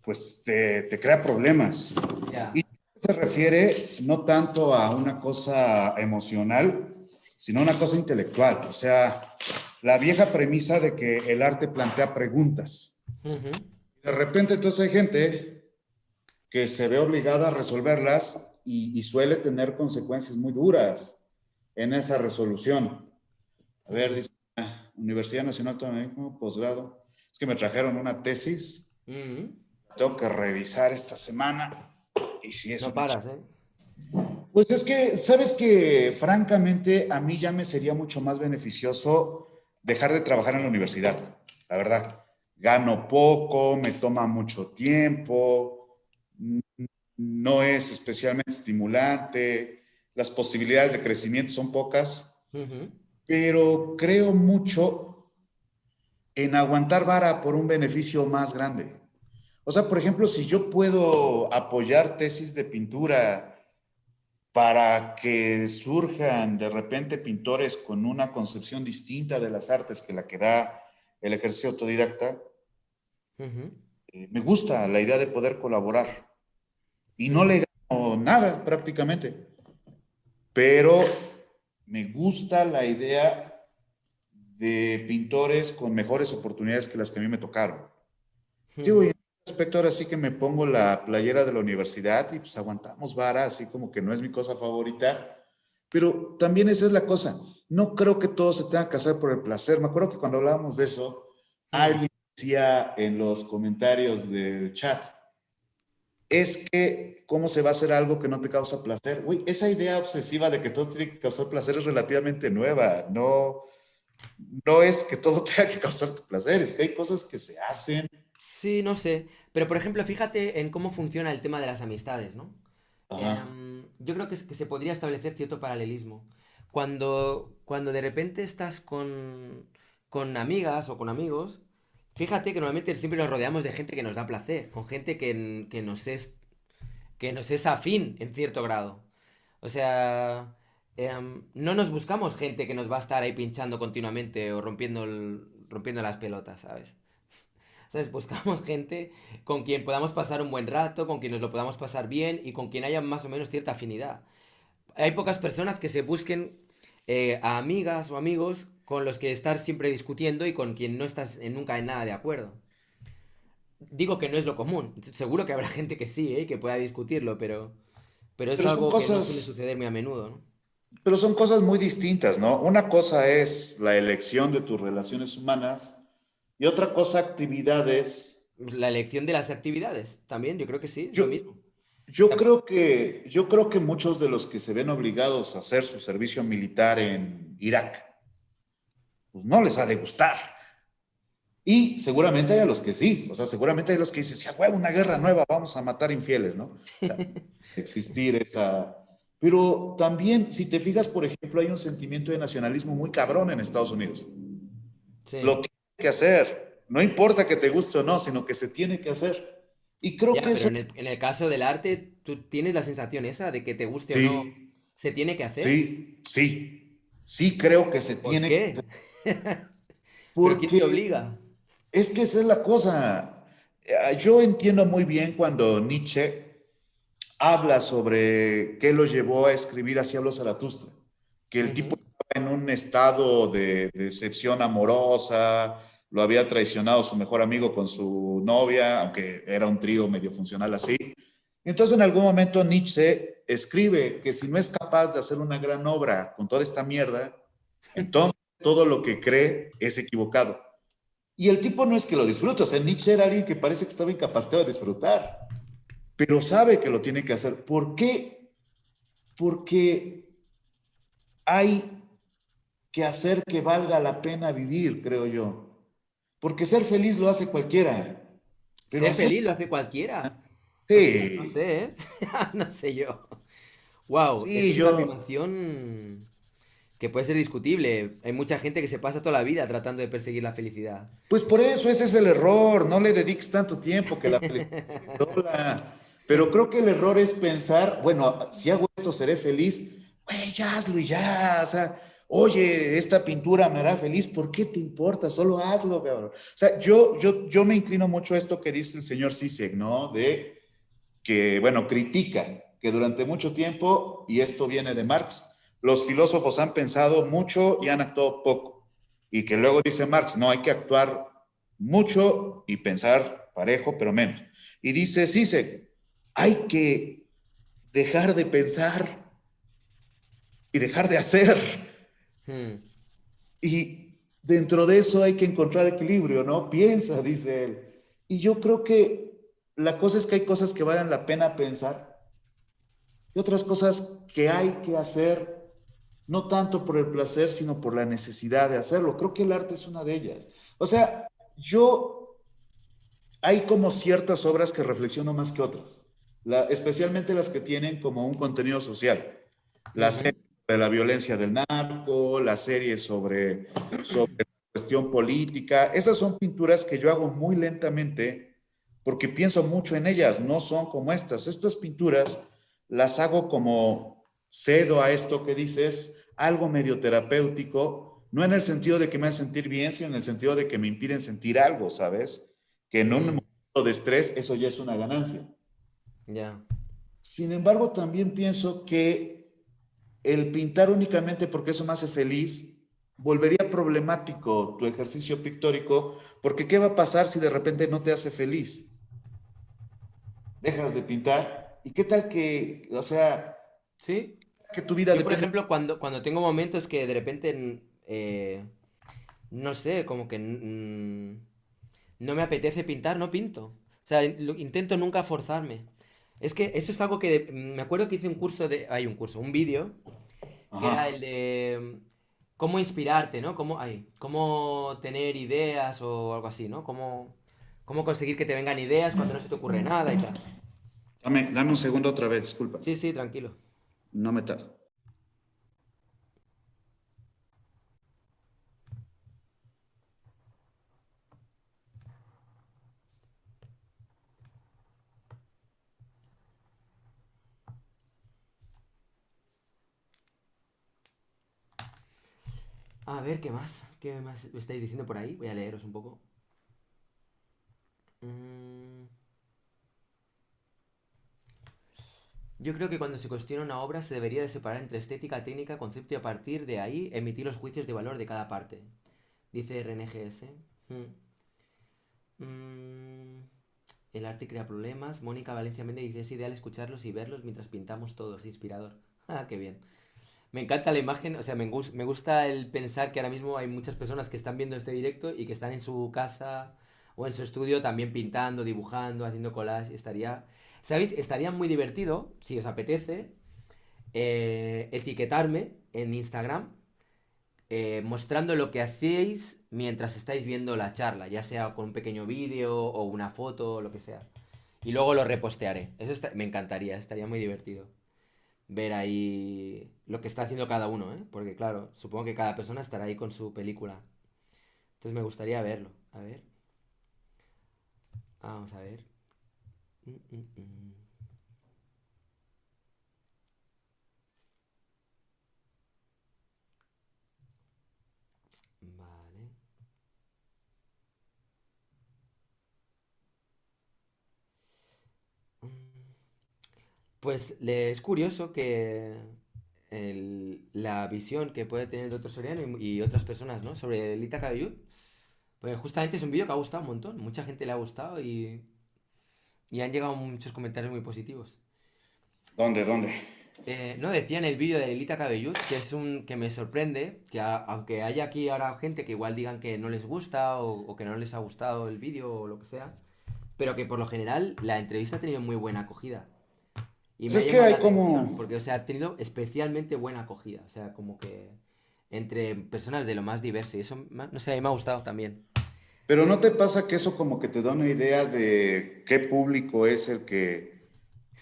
A: pues, te crea problemas. Y
B: Ya.
A: se refiere no tanto a una cosa emocional, sino a una cosa intelectual. O sea, la vieja premisa de que el arte plantea preguntas.
B: Ujú.
A: De repente, entonces hay gente que se ve obligada a resolverlas y suele tener consecuencias muy duras en esa resolución. A ver,
B: Ujú.
A: dice Universidad Nacional Tecnológico, posgrado. Es que me trajeron una tesis,
B: Ujú.
A: la tengo que revisar esta semana. Y si es
B: No
A: una
B: paras, ¿eh?
A: Pues es que, sabes que francamente a mí ya me sería mucho más beneficioso dejar de trabajar en la universidad, la verdad. Gano poco, me toma mucho tiempo, no es especialmente estimulante, las posibilidades de crecimiento son pocas,
B: Ujú.
A: pero creo mucho en aguantar vara por un beneficio más grande. O sea, por ejemplo, si yo puedo apoyar tesis de pintura para que surjan de repente pintores con una concepción distinta de las artes que la que da el ejercicio autodidacta,
B: Ujú.
A: me gusta la idea de poder colaborar y no
B: Ujú.
A: le gano nada prácticamente, pero me gusta la idea de pintores con mejores oportunidades que las que a mí me tocaron. Digo, y en
B: Ujú.
A: ese aspecto ahora sí que me pongo la playera de la universidad y pues aguantamos vara, así como que no es mi cosa favorita, pero también esa es la cosa. No creo que todo se tenga que hacer por el placer. Me acuerdo que cuando hablábamos de eso,
B: Ujú.
A: alguien decía en los comentarios del chat, es que, ¿cómo se va a hacer algo que no te causa placer? Uy, esa idea obsesiva de que todo tiene que causar placer es relativamente nueva. No, no es que todo tenga que causarte placer, es que hay cosas que se hacen.
B: Sí, no sé. Pero por ejemplo, fíjate en cómo funciona el tema de las amistades, ¿no?
A: Ajá.
B: Yo creo que, que se podría establecer cierto paralelismo. Cuando de repente estás con amigas o con amigos, fíjate que normalmente siempre nos rodeamos de gente que nos da placer, con gente que nos es afín en cierto grado. O sea, no nos buscamos gente que nos va a estar ahí pinchando continuamente o rompiendo las pelotas, ¿sabes? ¿Sabes? Buscamos gente con quien podamos pasar un buen rato, con quien nos lo podamos pasar bien y con quien haya más o menos cierta afinidad. Hay pocas personas que se busquen a amigas o amigos con los que estar siempre discutiendo y con quien no estás nunca en nada de acuerdo. Digo que no es lo común. Seguro que habrá gente que sí, que pueda discutirlo, pero es
A: Pero son
B: algo que no suele
A: cosas,
B: suceder muy a menudo, ¿no?
A: pero son cosas muy distintas, ¿no? Una cosa es la elección de tus relaciones humanas y otra cosa actividades.
B: La elección de las actividades, también, yo creo que sí, es
A: Yo,
B: lo mismo. O
A: yo
B: sea,
A: creo que, yo creo que muchos de los que se ven obligados a hacer su servicio militar en Irak, pues no les ha de gustar. Y seguramente hay a los que sí, o sea, seguramente hay los que dicen, sí, huevo, una guerra nueva, vamos a matar infieles, ¿no? O sea, existir esa... Pero también, si te fijas, por ejemplo, hay un sentimiento de nacionalismo muy cabrón en Estados Unidos. Lo
B: sí.
A: tienes que hacer, no importa que te guste o no, sino que se tiene que hacer. Y creo
B: Ya,
A: que
B: pero
A: eso,
B: en el caso del arte, ¿tú tienes la sensación esa de que te guste o no,
A: sí,
B: se tiene que hacer?
A: sí creo que se
B: ¿Por
A: tiene que hacer,
B: qué? ¿Pero quién te
A: porque
B: obliga?
A: es que esa es la cosa. Yo entiendo muy bien cuando Nietzsche habla sobre qué lo llevó a escribir Así habló Zaratustra, que el tipo
B: Ujú.
A: estaba en un estado de decepción amorosa, lo había traicionado su mejor amigo con su novia, aunque era un trío medio funcional así. Entonces en algún momento Nietzsche escribe que si no es capaz de hacer una gran obra con toda esta mierda, entonces todo lo que cree es equivocado. Y el tipo no es que lo disfrute, o sea, Nietzsche era alguien que parece que estaba incapacitado de disfrutar, pero sabe que lo tiene que hacer. ¿Por qué? Porque hay que hacer que valga la pena vivir, creo yo. Porque ser feliz lo hace cualquiera, pero
B: Ser
A: hacer...
B: feliz lo hace cualquiera. Hostia, no
A: Sí,
B: sé, ¿eh? No sé yo. Wow, eso
A: sí,
B: es una
A: yo...
B: afirmación que puede ser discutible. Hay mucha gente que se pasa toda la vida tratando de perseguir la felicidad.
A: Pues por eso ese es el error, no le dediques tanto tiempo que la felicidad viene sola. Pero creo que el error es pensar, bueno, si hago esto seré feliz. Güey, ya hazlo y ya. O sea, oye, esta pintura me hará feliz. ¿Por qué te importa? Solo hazlo, cabrón. O sea, yo me inclino mucho a esto que dice el señor Zizek, ¿no? De que, bueno, critica que durante mucho tiempo, y esto viene de Marx, los filósofos han pensado mucho y han actuado poco. Y que luego dice Marx, no, hay que actuar mucho y pensar parejo, pero menos. Y dice Zizek, hay que dejar de pensar y dejar de hacer.
B: Hmm,
A: Y dentro de eso hay que encontrar equilibrio, ¿no? Piensa, dice él. Y yo creo que la cosa es que hay cosas que valen la pena pensar y otras cosas que hay que hacer, no tanto por el placer, sino por la necesidad de hacerlo. Creo que el arte es una de ellas. O sea, hay como ciertas obras que reflexiono más que otras, especialmente las que tienen como un contenido social. La
B: ujú.
A: serie sobre la violencia del narco, la serie sobre la cuestión política, esas son pinturas que yo hago muy lentamente porque pienso mucho en ellas, no son como estas. Estas pinturas las hago como cedo a esto que dices, algo medio terapéutico, no en el sentido de que me hacen sentir bien, sino en el sentido de que me impiden sentir algo, ¿sabes? Que en un
B: Mm,
A: momento de estrés eso ya es una ganancia.
B: ya.
A: Sin embargo, también pienso que el pintar únicamente porque eso me hace feliz volvería problemático tu ejercicio pictórico, porque ¿qué va a pasar si de repente no te hace feliz? Dejas de pintar y qué tal que, o sea,
B: ¿Sí?
A: que tu vida
B: Yo, por
A: depende.
B: ejemplo, cuando tengo momentos que de repente, no sé, como que no me apetece pintar, no pinto. O sea, intento nunca forzarme. Es que eso es algo que me acuerdo que hice un curso de... Hay un curso, un vídeo, que era
A: Ajá.
B: el de cómo inspirarte, ¿no? Cómo tener ideas o algo así, ¿no? Cómo conseguir que te vengan ideas cuando no se te ocurre nada y tal.
A: Dame un segundo otra vez, disculpa.
B: Sí, sí, tranquilo.
A: No me tardo.
B: A ver, ¿qué más? ¿Qué más me estáis diciendo por ahí? Voy a leeros un poco. Mm, Yo creo que cuando se cuestiona una obra se debería de separar entre estética, técnica, concepto y a partir de ahí emitir los juicios de valor de cada parte. Dice RNGS. Mm, el arte crea problemas. Mónica Valencia Méndez dice es ideal escucharlos y verlos mientras pintamos todos. Inspirador. Ah, qué bien. Me encanta la imagen, o sea, me gusta el pensar que ahora mismo hay muchas personas que están viendo este directo y que están en su casa o en su estudio también pintando, dibujando, haciendo collage. ¿Sabéis? Estaría muy divertido, si os apetece, etiquetarme en Instagram mostrando lo que hacéis mientras estáis viendo la charla, ya sea con un pequeño vídeo o una foto o lo que sea. Y luego lo repostearé. Me encantaría, estaría muy divertido ver ahí lo que está haciendo cada uno, ¿eh? Porque claro, supongo que cada persona estará ahí con su película. Entonces me gustaría verlo. A ver, vamos a ver. Mm, mm, mm. Vale. Pues es curioso que la visión que puede tener el doctor Soriano y otras personas, ¿no? Sobre Lita Cabellut, pues justamente es un vídeo que ha gustado un montón. Mucha gente le ha gustado y han llegado muchos comentarios muy positivos.
A: ¿Dónde, dónde?
B: No, decía en el vídeo de Lilita Cabellut que me sorprende que aunque haya aquí ahora gente que igual digan que no les gusta o que no les ha gustado el vídeo o lo que sea, pero que por lo general la entrevista ha tenido muy buena acogida. Y
A: Pues
B: me ha
A: es que
B: llamado la
A: hay
B: atención
A: como,
B: porque, o sea, ha tenido especialmente buena acogida. O sea, como que entre personas de lo más diverso. Y eso, no sé, a mí me ha gustado también.
A: pero ¿no te pasa que eso como que te da una idea de qué público es el que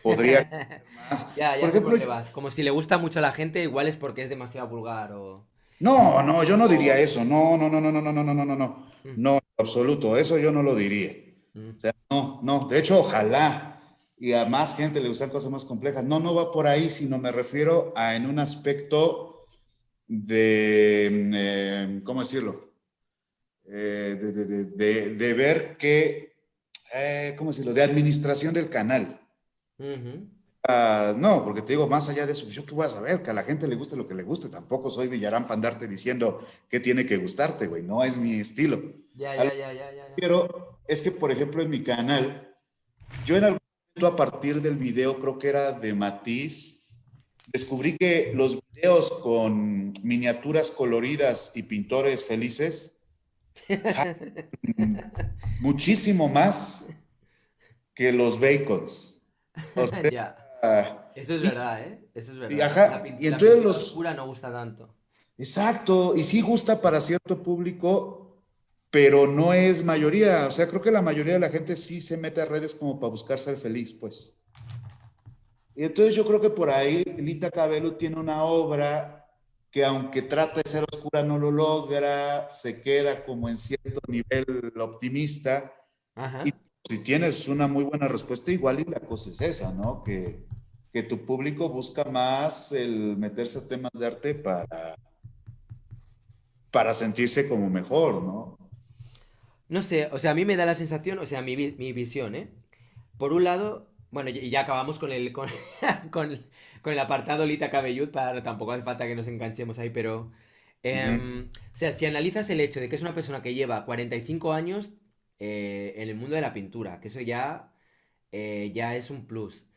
A: podría conocer más?
B: Ya
A: Por
B: sé por
A: ejemplo,
B: qué vas. Como si le gusta mucho a la gente, igual es porque es demasiado vulgar o...
A: no, no, yo no diría
B: o...
A: eso. No, no, no, no, no, no, no, no, no, no, no.
B: Mm,
A: No, en absoluto, eso yo no lo diría.
B: mm,
A: O sea, no, no. De hecho, ojalá. y a más gente le gustan cosas más complejas. No, no va por ahí, sino me refiero a en un aspecto de, ¿cómo decirlo? De ver que, ¿cómo decirlo? De administración del canal.
B: Ujú.
A: No, porque te digo, más allá de eso, pues, yo qué voy a saber, que a la gente le guste lo que le guste. Tampoco soy Villarán para andarte diciendo qué tiene que gustarte, güey. No es mi estilo.
B: Ya,
A: A lo
B: ya,
A: que
B: ya, ya, ya, ya.
A: quiero es que, por ejemplo, en mi canal, yo en algún momento a partir del video, creo que era de Matiz, descubrí que los videos con miniaturas coloridas y pintores felices jalan muchísimo más que los bacons. O
B: Ya.
A: sea,
B: Eso es
A: y,
B: verdad, ¿eh? Eso es
A: y,
B: verdad.
A: ajá, y
B: La
A: entonces
B: pintura
A: los,
B: oscura no gusta tanto.
A: exacto, y sí gusta para cierto público, pero no es mayoría. O sea, creo que la mayoría de la gente sí se mete a redes como para buscar ser feliz, pues. Y entonces yo creo que por ahí Lita Cabello tiene una obra que aunque trata de ser oscura no lo logra, se queda como en cierto nivel optimista. Y
B: Ajá.
A: si tienes una muy buena respuesta, igual y la cosa es esa, ¿no? Que tu público busca más el meterse a temas de arte para sentirse como mejor, ¿no?
B: No sé, o sea, a mí me da la sensación, o sea, mi visión, ¿eh? Por un lado, bueno, y ya acabamos con con, con el apartado Lita Cabellut, para, tampoco hace falta que nos enganchemos ahí, pero...
A: Ujú.
B: o sea, si analizas el hecho de que es una persona que lleva 45 años en el mundo de la pintura, que eso ya, ya es un plus.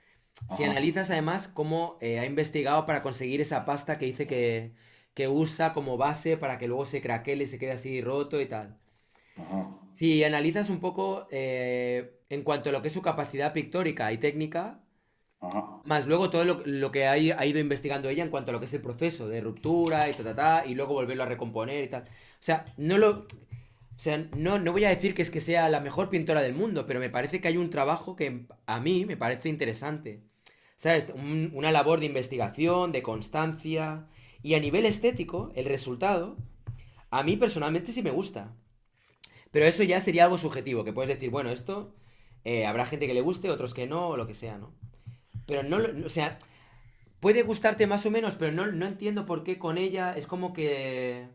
B: Si
A: Ajá,
B: analizas además cómo ha investigado para conseguir esa pasta que dice que usa como base para que luego se craquele y se quede así roto y tal.
A: ajá,
B: Si analizas un poco en cuanto a lo que es su capacidad pictórica y técnica,
A: ajá.
B: más luego todo lo que ha ido investigando ella en cuanto a lo que es el proceso de ruptura y y luego volverlo a recomponer y tal. O sea, no voy a decir que es que sea la mejor pintora del mundo, pero me parece que hay un trabajo que a mí me parece interesante. ¿Sabes? Una labor de investigación, de constancia. Y a nivel estético, el resultado, a mí personalmente sí me gusta. Pero eso ya sería algo subjetivo, que puedes decir, bueno, esto habrá gente que le guste, otros que no, o lo que sea, ¿no? Pero o sea, puede gustarte más o menos, pero no entiendo por qué con ella es como que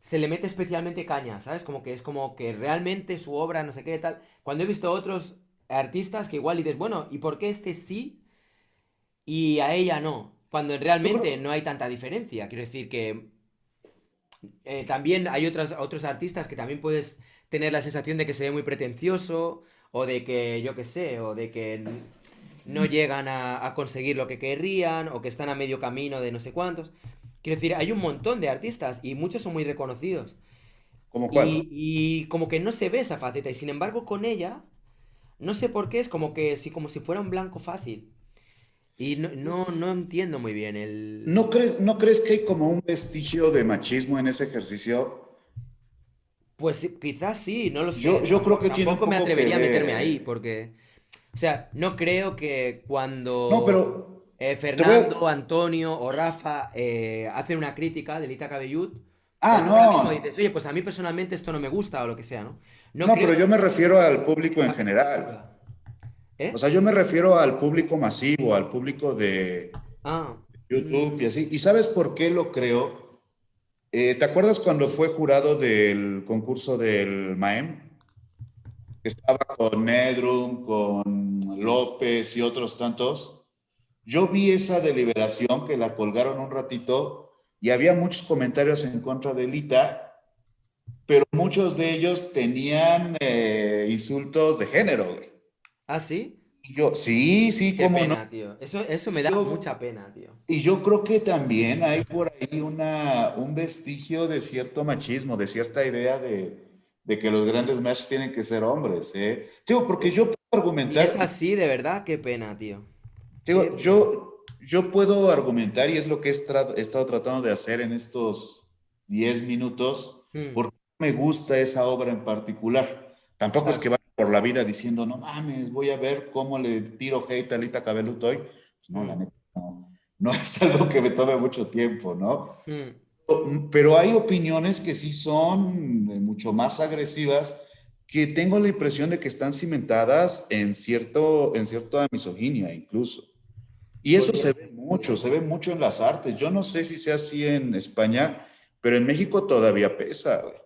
B: se le mete especialmente caña, ¿sabes? Como que es como que realmente su obra, no sé qué, tal. Cuando he visto otros artistas que igual dices, bueno, ¿y por qué este sí y a ella no? Cuando
A: Yo
B: realmente
A: creo,
B: no hay tanta diferencia. Quiero decir que también hay otros artistas que también puedes tener la sensación de que se ve muy pretencioso, o de que, yo qué sé, o de que no llegan a conseguir lo que querrían, o que están a medio camino de no sé cuántos. Quiero decir, hay un montón de artistas y muchos son muy reconocidos.
A: ¿como cuál?
B: Y como que no se ve esa faceta, y sin embargo con ella, no sé por qué, es como que como si fuera un blanco fácil. Y no entiendo muy bien el...
A: No crees que hay como un vestigio de machismo en ese ejercicio?
B: Pues quizás sí, no lo sé.
A: Yo creo que tiene un
B: Tampoco me
A: poco que
B: atrevería a meterme ahí,
A: ver.
B: porque, o sea, no creo que
A: No,
B: cuando
A: pero te voy
B: Fernando,
A: a...
B: Antonio o Rafa hacen una crítica de Lita Cabellut,
A: Ah,
B: tú ahora mismo
A: no.
B: dices, oye, pues a mí personalmente esto no me gusta o lo que sea, ¿no? No
A: No, pero
B: creo
A: yo me refiero al
B: que
A: público en
B: esa
A: general.
B: crítica.
A: O
B: ¿Eh?
A: sea, yo me refiero al público masivo, al público de
B: Ah,
A: YouTube y
B: mm,
A: así. ¿Y sabes por qué lo creo? ¿Te acuerdas cuando fue jurado del concurso del MAEM? Que estaba con Nedrum, con López y otros tantos. Yo vi esa deliberación que la colgaron un ratito y había muchos comentarios en contra de Lita, pero muchos de ellos tenían insultos de género, güey.
B: ¿Ah, sí?
A: Y yo, sí, sí,
B: Qué
A: cómo no.
B: pena, tío. Eso me da
A: Yo,
B: mucha pena, tío.
A: y yo creo que también hay por ahí un vestigio de cierto machismo, de cierta idea de que los grandes machos tienen que ser hombres, ¿eh? Digo, porque
B: Uf.
A: yo puedo
B: Si es
A: argumentar,
B: así, de verdad, qué pena, tío. Qué
A: digo,
B: pena.
A: yo puedo argumentar y es lo que he estado tratando de hacer en estos 10 minutos,
B: Mm,
A: porque me gusta esa obra en particular. Tampoco es que
B: claro.
A: vaya por la vida diciendo, no mames, voy a ver cómo le tiro hate a Lita Cabelut hoy. Pues no, la
B: Mm,
A: neta, no, no es algo que me tome mucho tiempo, ¿no?
B: mm.
A: Pero hay opiniones que sí son mucho más agresivas que tengo la impresión de que están cimentadas en cierta misoginia incluso. Y eso
B: Podría ser.
A: se ve mucho en las artes. Yo no sé si sea así en España, pero en México todavía pesa, güey.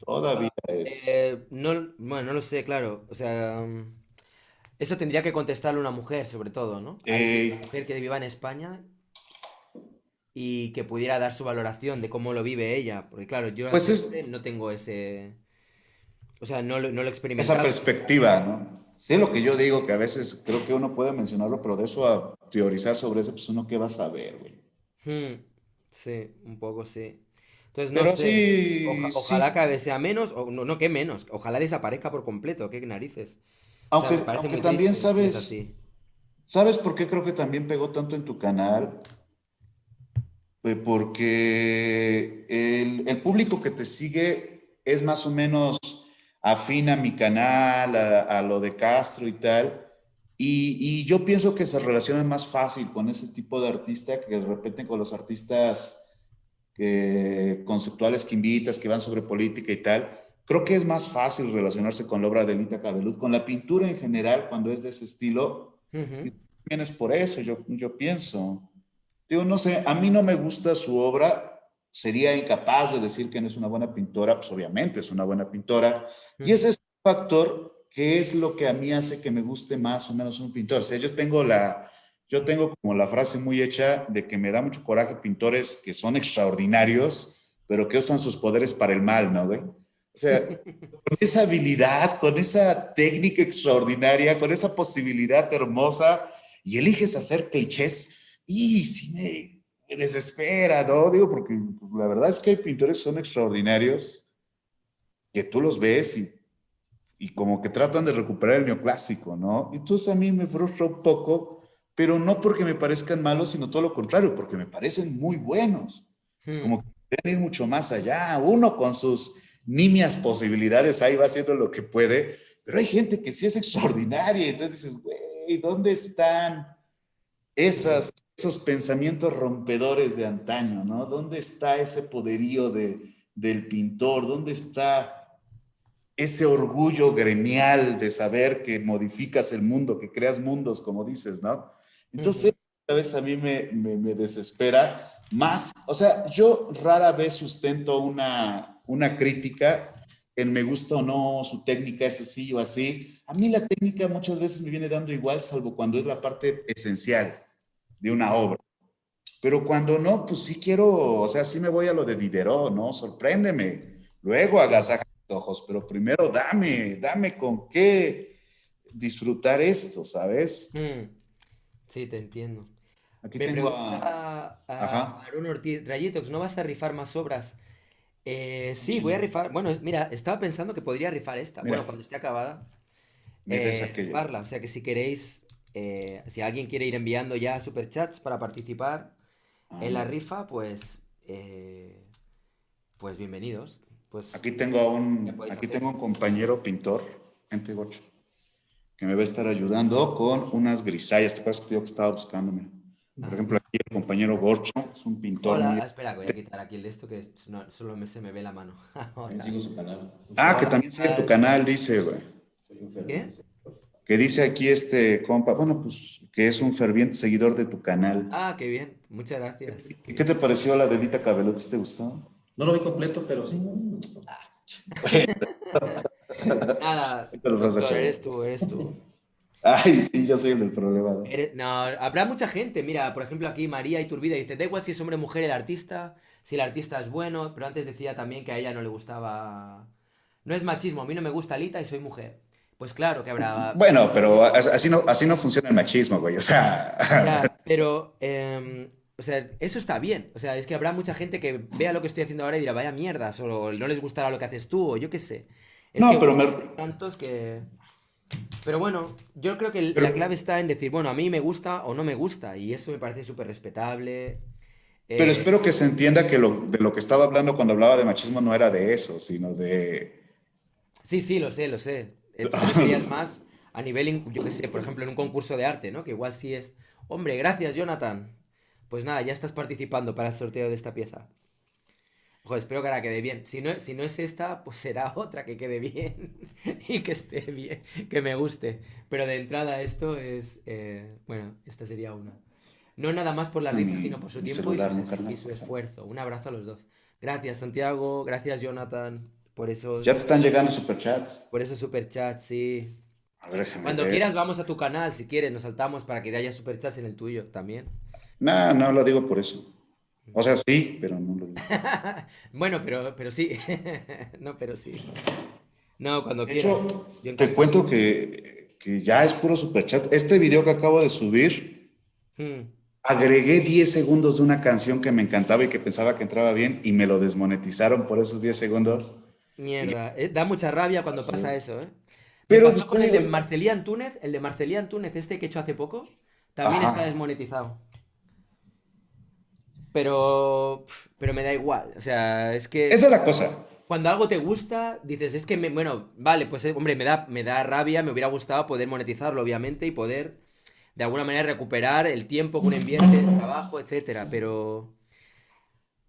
A: Todavía es.
B: No, bueno, no lo sé, claro. O sea, eso tendría que contestarle una mujer, sobre todo, ¿no? Alguien, una
A: Eh,
B: mujer que viva en España y que pudiera dar su valoración de cómo lo vive ella. Porque claro, yo al
A: pues
B: ser
A: es
B: hombre no tengo ese... O sea, no lo he
A: esa
B: experimentado.
A: perspectiva, ¿no? Sí, lo que yo digo, que a veces creo que uno puede mencionarlo, pero de eso a teorizar sobre eso, pues uno qué va a saber, güey.
B: Hmm, sí, un poco sí. Entonces, no
A: Pero
B: sé.
A: sí,
B: Ojalá
A: sí,
B: cada vez sea menos, o no, no que menos. Ojalá desaparezca por completo, qué narices. O sea, me parece
A: aunque
B: muy
A: también
B: triste si es
A: sabes,
B: así.
A: ¿sabes por qué creo que también pegó tanto en tu canal? Porque el público que te sigue es más o menos afín a mi canal, a lo de Castro y tal. Y yo pienso que se relaciona más fácil con ese tipo de artista que de repente con los artistas conceptuales que invitas, que van sobre política y tal. Creo que es más fácil relacionarse con la obra de Elita Cabelud, con la pintura en general, cuando es de ese estilo.
B: Ujú,
A: Y también es por eso, yo pienso. Digo, no sé, a mí no me gusta su obra, sería incapaz de decir que no es una buena pintora, pues obviamente es una buena pintora, y
B: ujú.
A: ese es un factor que es lo que a mí hace que me guste más o menos un pintor. O sea, yo tengo como la frase muy hecha de que me da mucho coraje pintores que son extraordinarios, pero que usan sus poderes para el mal, ¿no, güey? O sea, con esa habilidad, con esa técnica extraordinaria, con esa posibilidad hermosa, y eliges hacer clichés y sí me desespera, ¿no? Digo, porque pues, la verdad es que hay pintores que son extraordinarios, que tú los ves y como que tratan de recuperar el neoclásico, ¿no? Entonces a mí me frustra un poco, pero no porque me parezcan malos, sino todo lo contrario, porque me parecen muy buenos.
B: Hmm.
A: Como que pueden ir mucho más allá. Uno con sus nimias posibilidades ahí va haciendo lo que puede, pero hay gente que sí es extraordinaria. Y entonces dices, güey, ¿dónde están esos pensamientos rompedores de antaño, ¿no? ¿Dónde está ese poderío del pintor? ¿Dónde está ese orgullo gremial de saber que modificas el mundo, que creas mundos, como dices, ¿no? Entonces,
B: Ujú,
A: a veces a mí me desespera más, o sea, yo rara vez sustento una crítica en me gusta o no, su técnica es así o así. A mí la técnica muchas veces me viene dando igual, salvo cuando es la parte esencial de una obra. Pero cuando no, pues sí quiero, o sea, sí me voy a lo de Diderot, ¿no? Sorpréndeme. Luego
B: sí.
A: agasaja mis ojos, pero primero dame con qué disfrutar esto, ¿sabes?
B: Hmm, sí, te entiendo.
A: Aquí
B: Me
A: tengo
B: pregunta
A: ajá,
B: a Aaron Ortiz, Rayitox, ¿no vas a rifar más obras?
A: un
B: Sí, voy a
A: chile.
B: rifar. Bueno, mira, estaba pensando que podría rifar esta.
A: Mira,
B: Bueno, cuando esté acabada,
A: mira es aquella.
B: rifarla. O sea que si queréis, si alguien quiere ir enviando ya superchats para participar en la
A: Ándale.
B: rifa, pues bienvenidos. Pues ya podéis
A: Aquí tengo
B: hacer.
A: un compañero pintor, gente gocho, que me va a estar ayudando con unas grisallas. ¿Te acuerdas que te digo que estaba buscándome? Por
B: Ah,
A: ejemplo, aquí el compañero Gorcho es un pintor
B: hola,
A: muy...
B: espera, que voy a quitar aquí el de esto que solo se me ve la mano.
C: También
B: Hola.
C: sigo su canal.
A: Ah, que
B: Hola, ¿qué
A: también sigue tu
B: tal?
A: canal, dice, güey.
C: Soy un ferviente
B: ¿Qué?
C: seguidor.
A: Que dice aquí este compa, bueno, pues que es un ferviente seguidor de tu canal.
B: Ah, qué bien. Muchas gracias.
A: ¿Y qué te pareció la de Edita Cabelot? ¿Sí te gustó?
C: No lo vi completo, pero sí.
B: Nada,
A: Ahí te los vas a
B: doctor,
A: echar.
B: eres tú, eres tú.
A: Ay, sí, yo soy el del problema, ¿no?
B: No, habrá mucha gente. Mira, por ejemplo, aquí María Iturbide dice, da igual si es hombre o mujer el artista, si el artista es bueno, pero antes decía también que a ella no le gustaba... No es machismo, a mí no me gusta Alita y soy mujer. Pues claro que habrá...
A: Bueno, pero así no funciona el machismo, güey. O sea,
B: Ya, pero... o sea, eso está bien. O sea, es que habrá mucha gente que vea lo que estoy haciendo ahora y dirá, vaya mierda, solo no les gustará lo que haces tú, o yo qué sé. Es que
A: no,
B: gustos hay tantos que... Pero bueno, yo creo que
A: pero,
B: la clave está en decir, bueno, a mí me gusta o no me gusta, y eso me parece súper respetable.
A: pero
B: Eh,
A: espero que se entienda que de lo que estaba hablando cuando hablaba de machismo no era de eso, sino de...
B: sí, sí, lo sé, lo sé. Tú te referías más a nivel, yo qué sé, por ejemplo, en un concurso de arte, ¿no? Que igual sí es, hombre, gracias, Jonathan. Pues nada, ya estás participando para el sorteo de esta pieza. Ojo, espero que ahora quede bien. Si no es esta, pues será otra que quede bien y que esté bien, que me guste. Pero de entrada esto es, bueno, esta sería una. No nada más por la rifa, sino por su
A: Mi
B: tiempo
A: celular, ¿no,
B: y
A: carnal?
B: su
A: Por favor.
B: esfuerzo. Un abrazo a los dos. Gracias, Santiago. Gracias, Jonathan,
A: Ya te están llegando superchats.
B: por esos superchats, sí.
A: A ver, déjame
B: Cuando
A: ver.
B: quieras, vamos a tu canal, si quieres, nos saltamos para que haya superchats en el tuyo también.
A: No, no lo digo por eso. O sea, sí, pero no lo digo.
B: Bueno, pero sí. No, pero sí. No, cuando
A: De
B: quieras.
A: hecho,
B: Yo
A: te
B: encantado.
A: cuento que ya es puro superchat. Este video que acabo de subir,
B: Hmm,
A: agregué 10 segundos de una canción que me encantaba y que pensaba que entraba bien y me lo desmonetizaron por esos 10 segundos. Y
B: mierda. Da mucha rabia cuando pasa
A: pasó.
B: eso, ¿eh? Me
A: Pero
B: pasó
A: pues te
B: con el de
A: digo,
B: Marcelí Antúnez, el de Marcelí Antúnez, este que he hecho hace poco, también está
A: ajá,
B: desmonetizado. Pero me da igual. O sea, es
A: esa
B: que
A: es la cosa.
B: cuando algo te gusta, dices, es que, bueno, vale, pues hombre, me da rabia, me hubiera gustado poder monetizarlo, obviamente, y poder de alguna manera recuperar el tiempo que uno invierte, el trabajo, etcétera,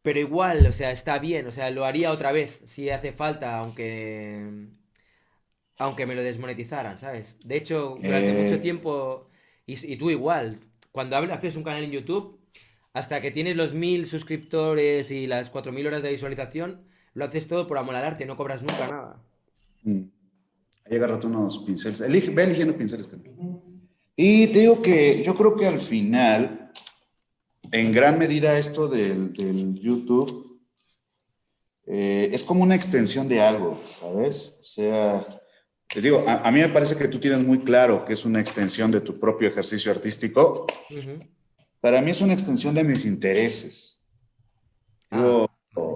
B: pero igual, o sea, está bien, o sea, lo haría otra vez si hace falta, aunque me lo desmonetizaran, ¿sabes? De hecho, durante mucho
A: Eh,
B: tiempo, y tú igual, cuando haces un canal en YouTube, hasta que tienes los 1000 suscriptores y las 4000 horas de visualización, lo haces todo por amor al arte, no cobras nunca nada.
A: mm, ahí agárrate unos pinceles. Ve eligiendo pinceles. Y te digo que yo creo que al final, en gran medida esto del YouTube es como una extensión de algo, ¿sabes? O sea, te digo, a mí me parece que tú tienes muy claro que es una extensión de tu propio ejercicio artístico.
B: Ujú.
A: Para mí es una extensión de mis intereses.
B: Ah,
A: Digo,
B: vale.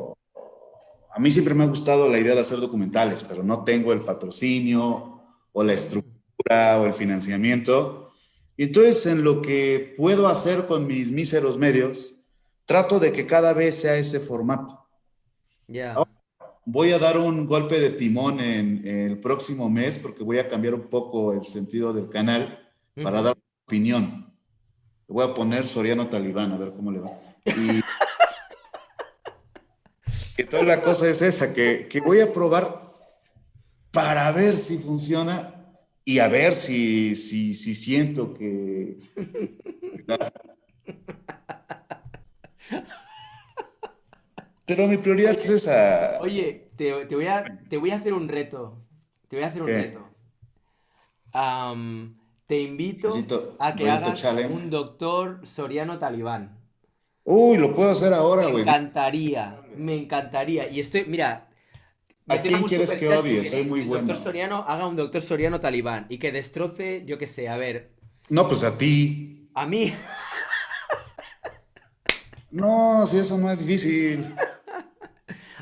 A: a mí siempre me ha gustado la idea de hacer documentales, pero no tengo el patrocinio o la
B: Mm,
A: estructura o el financiamiento. Y entonces, en lo que puedo hacer con mis míseros medios, trato de que cada vez sea ese formato.
B: ya.
A: Voy a dar un golpe de timón en el próximo mes porque voy a cambiar un poco el sentido del canal para
B: Ujú.
A: dar opinión. Le voy a poner Soriano Talibán, a ver cómo le va. Y que toda la cosa es esa, que voy a probar para ver si funciona y a ver si siento que... Pero mi prioridad es
B: Oye,
A: esa.
B: oye, te voy a hacer un reto. Te voy a hacer un
A: ¿Qué?
B: reto. Te invito a que
A: Rollito
B: hagas
A: challenge.
B: un doctor Soriano Talibán.
A: Uy, lo puedo hacer ahora,
B: Me
A: güey.
B: encantaría, me encantaría. Y mira,
A: ¿A
B: metemos
A: quién
B: un
A: quieres
B: super
A: que
B: chat si
A: odie? Soy
B: queréis,
A: muy
B: que el doctor
A: bueno.
B: Soriano haga un doctor Soriano Talibán y que destroce, yo qué sé, a ver,
A: No, pues a ti.
B: a mí,
A: No, si eso no es difícil.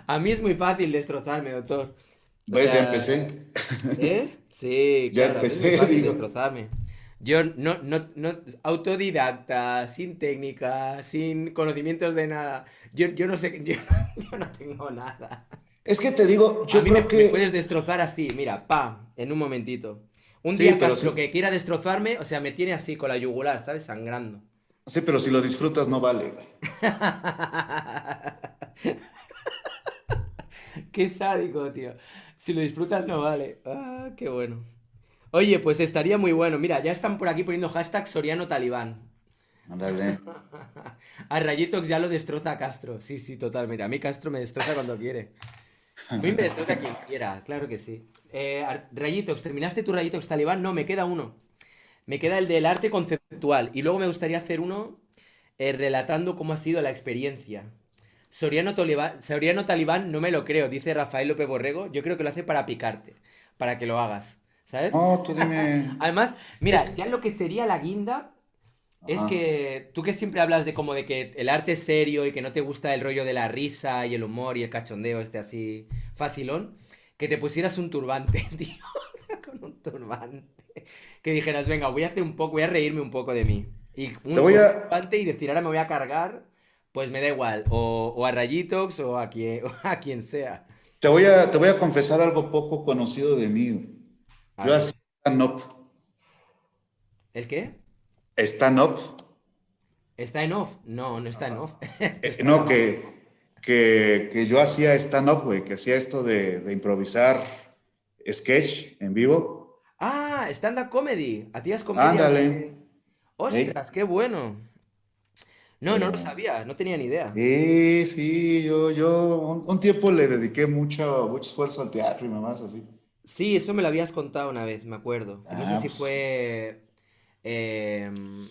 B: a mí es muy fácil destrozarme, doctor. O
A: ¿Ves? Ya
B: sea,
A: empecé.
B: Sí,
A: Ya
B: claro, a mí es muy
A: empecé,
B: fácil
A: digo.
B: destrozarme. Yo no, autodidacta, sin técnica, sin conocimientos de nada. Yo no sé, yo no tengo nada.
A: Es que te digo,
B: A
A: yo
B: mí
A: creo
B: me puedes
A: que...
B: destrozar así, mira, pam, en un momentito. Un
A: Sí,
B: día
A: pero
B: Castro que
A: sí.
B: quiera destrozarme, o sea, me tiene así con la yugular, ¿sabes? Sangrando.
A: Sí, pero si lo disfrutas no vale, güey.
B: Qué sádico, tío. Si lo disfrutas no vale. Ah, qué bueno. Oye, pues estaría muy bueno. Mira, ya están por aquí poniendo hashtag Soriano Talibán.
A: Ándale.
B: A Rayitox ya lo destroza a Castro. Sí, sí, totalmente. A mí Castro me destroza cuando quiere. A mí me destroza quien quiera, claro que sí. Rayitox, ¿terminaste tu Rayitox Talibán? No, me queda uno. Me queda el del arte conceptual. Y luego me gustaría hacer uno relatando cómo ha sido la experiencia. Soriano Talibán no me lo creo, dice Rafael López Borrego. Yo creo que lo hace para picarte, para que lo hagas, ¿sabes?
A: No, tú dime.
B: Además,
A: Es
B: mira,
A: que...
B: ya lo que sería la guinda es
A: Ajá.
B: que tú que siempre hablas de como de que el arte es serio y que no te gusta el rollo de la risa y el humor y el cachondeo este así facilón, que te pusieras un turbante, tío, con un turbante. Que dijeras, venga, voy a hacer un poco, voy a reírme un poco de mí. Y
A: Te
B: con
A: voy
B: un
A: a,
B: turbante y decir, ahora me voy a cargar, pues me da igual, o a Rayitox o a quien, o a quien sea.
A: te voy a confesar algo poco conocido de mí.
B: A
A: Yo hacía
B: ver,
A: stand-up.
B: ¿el qué?
A: Stand-up.
B: ¿Está en off? No, no está en off. Esto está
A: No,
B: grabado.
A: que yo hacía stand-up, güey, que hacía esto de improvisar sketch en vivo.
B: Ah, stand-up comedy. ¿Hacías comedia
A: Ándale.
B: de...?
A: Ey,
B: ¡Ostras, qué bueno! No, no lo
A: pero
B: sabía, no tenía ni idea.
A: sí, yo un tiempo le dediqué mucho esfuerzo al teatro y mamás así.
B: Sí, eso me lo habías contado una vez, me acuerdo. No sé
A: Ah,
B: si
A: pues,
B: fue em,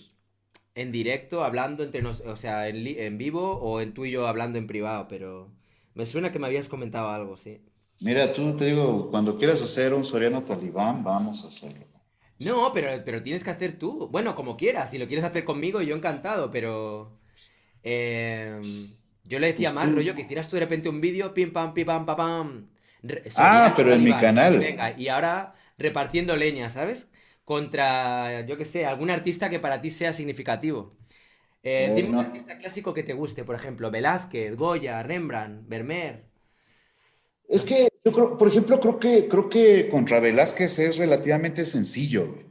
B: en directo, hablando entre nosotros, o sea, en vivo o en tú y yo hablando en privado, pero me suena que me habías comentado algo, sí.
A: mira, tú te digo, cuando quieras hacer un Soriano Talibán, vamos a hacerlo.
B: No, pero tienes que hacer tú. Bueno, como quieras, si lo quieres hacer conmigo, yo encantado, pero... yo le decía
A: Pues
B: más
A: tú.
B: rollo que hicieras tú de repente un vídeo, pim pam, pa, pam,
A: Ah,
B: Soriano
A: pero en mi
B: Talibán, y
A: canal.
B: venga, y ahora repartiendo leña, ¿sabes? Contra, yo qué sé, algún artista que para ti sea significativo. Dime un
A: No.
B: artista clásico que te guste, por ejemplo, Velázquez, Goya, Rembrandt, Vermeer.
A: Es que yo creo, por ejemplo, creo que contra Velázquez es relativamente sencillo, güey.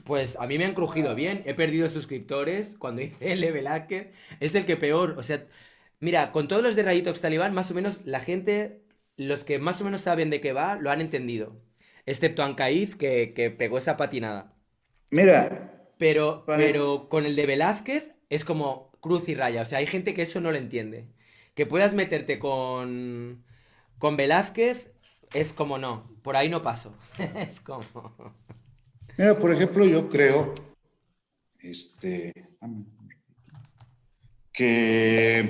B: Pues a mí me han crujido bien, he perdido suscriptores cuando hice el de Velázquez, es el que peor, o sea, mira, con todos los de Rayito Talibán, más o menos la gente, los que más o menos saben de qué va, lo han entendido, excepto Ancaíz que pegó esa patinada.
A: Mira,
B: Pero con el de Velázquez es como cruz y raya, o sea, hay gente que eso no lo entiende. Que puedas meterte con Velázquez es como no, por ahí no paso, es como...
A: mira, por ejemplo, yo creo, este, que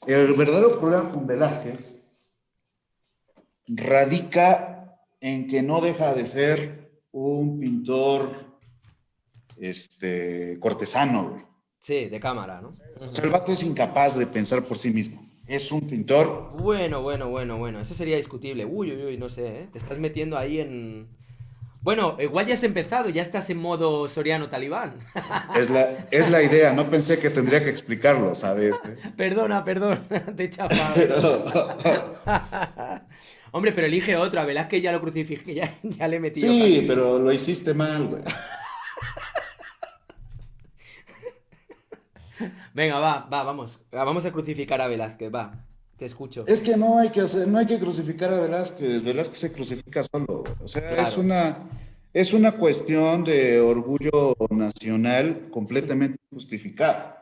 A: el verdadero problema con Velázquez radica en que no deja de ser un pintor, cortesano, güey.
B: Sí, de cámara, ¿no?
A: O sea, el
B: Ujú.
A: vato es incapaz de pensar por sí mismo. Es un pintor.
B: Bueno, eso sería discutible. Uy, uy, uy, no sé, ¿eh? Te estás metiendo ahí en... Bueno, igual ya has empezado, ya estás en modo Soriano Talibán.
A: Es la idea, no pensé que tendría que explicarlo, ¿sabes?
B: Perdona, perdón, te he chafado, ¿eh? Hombre, pero elige otro, a Velázquez ya lo crucifiqué, ya le he metido
A: Sí,
B: cacho.
A: pero lo hiciste mal, güey.
B: Venga, vamos a crucificar a Velázquez, va, te escucho.
A: Es que no hay que crucificar a Velázquez. Velázquez se crucifica solo, güey. O sea, es
B: Claro.
A: una, es una cuestión de orgullo nacional completamente justificada.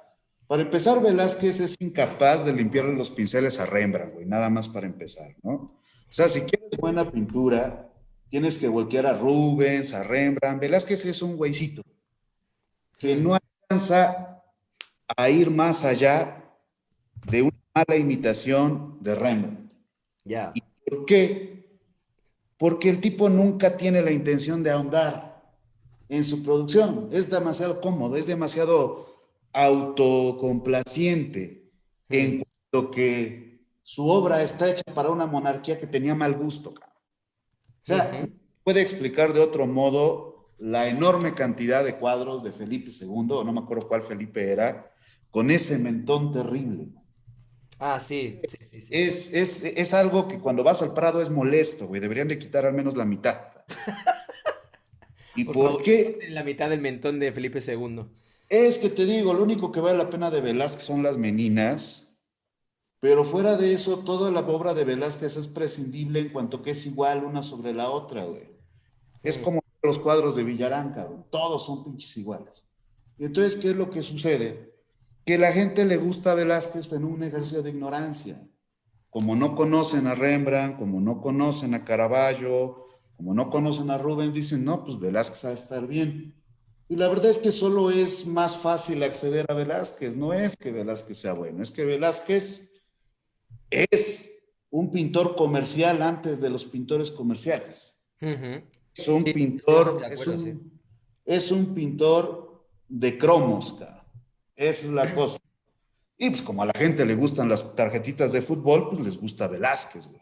A: Para empezar, Velázquez es incapaz de limpiarle los pinceles a Rembrandt, güey, nada más para empezar, ¿no? O sea, si quieres buena pintura, tienes que voltear a Rubens, a Rembrandt. Velázquez es un güeycito que no
B: Hmm,
A: alcanza a ir más allá de una mala imitación de Rembrandt.
B: ya,
A: ¿Por qué? Porque el tipo nunca tiene la intención de ahondar en su producción. Es demasiado cómodo, es demasiado autocomplaciente
B: hmm,
A: en cuanto que su obra está hecha para una monarquía que tenía mal gusto. O sea, no
B: ujú.
A: puede explicar de otro modo la enorme cantidad de cuadros de Felipe II, o no me acuerdo cuál Felipe era, con ese mentón terrible.
B: Ah, sí, sí, sí, sí.
A: Es algo que cuando vas al Prado es molesto, güey. Deberían de quitar al menos la mitad. ¿Y
B: Por
A: por
B: favor,
A: qué?
B: quiten la mitad del mentón de Felipe II.
A: Es que te digo, lo único que vale la pena de Velázquez son las meninas, pero fuera de eso, toda la obra de Velázquez es prescindible en cuanto que es igual una sobre la otra, güey. Es
B: Hmm,
A: como los cuadros de Villarán, cabrón. Todos son pinches iguales. Y entonces, ¿qué es lo que sucede? Que la gente le gusta a Velázquez en un ejercicio de ignorancia. Como no conocen a Rembrandt, como no conocen a Caravaggio, como no conocen a Rubens, dicen, no, pues Velázquez va a estar bien. Y la verdad es que solo es más fácil acceder a Velázquez, no es que Velázquez sea bueno, es que Velázquez es un pintor comercial antes de los pintores comerciales.
B: ujú.
A: Es un
B: Sí, estoy bastante
A: pintor,
B: de
A: es
B: acuerdo, sí.
A: un, es un pintor de cromos, cara. Esa es la cosa. Y pues como a la gente le gustan las tarjetitas de fútbol, pues les gusta Velázquez, güey.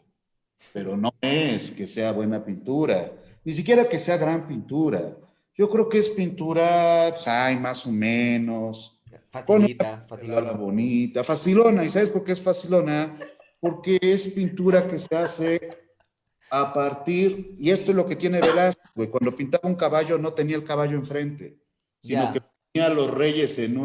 A: Pero no es que sea buena pintura, ni siquiera que sea gran pintura. Yo creo que es pintura, pues, hay más o menos, con una
B: Facilita,
A: pincelada
B: facilona.
A: bonita, facilona. ¿Y sabes por qué es facilona? Porque es pintura que se hace a partir, y esto es lo que tiene Velázquez, güey, cuando pintaba un caballo no tenía el caballo enfrente, sino que
B: Ya.
A: ponía a los reyes en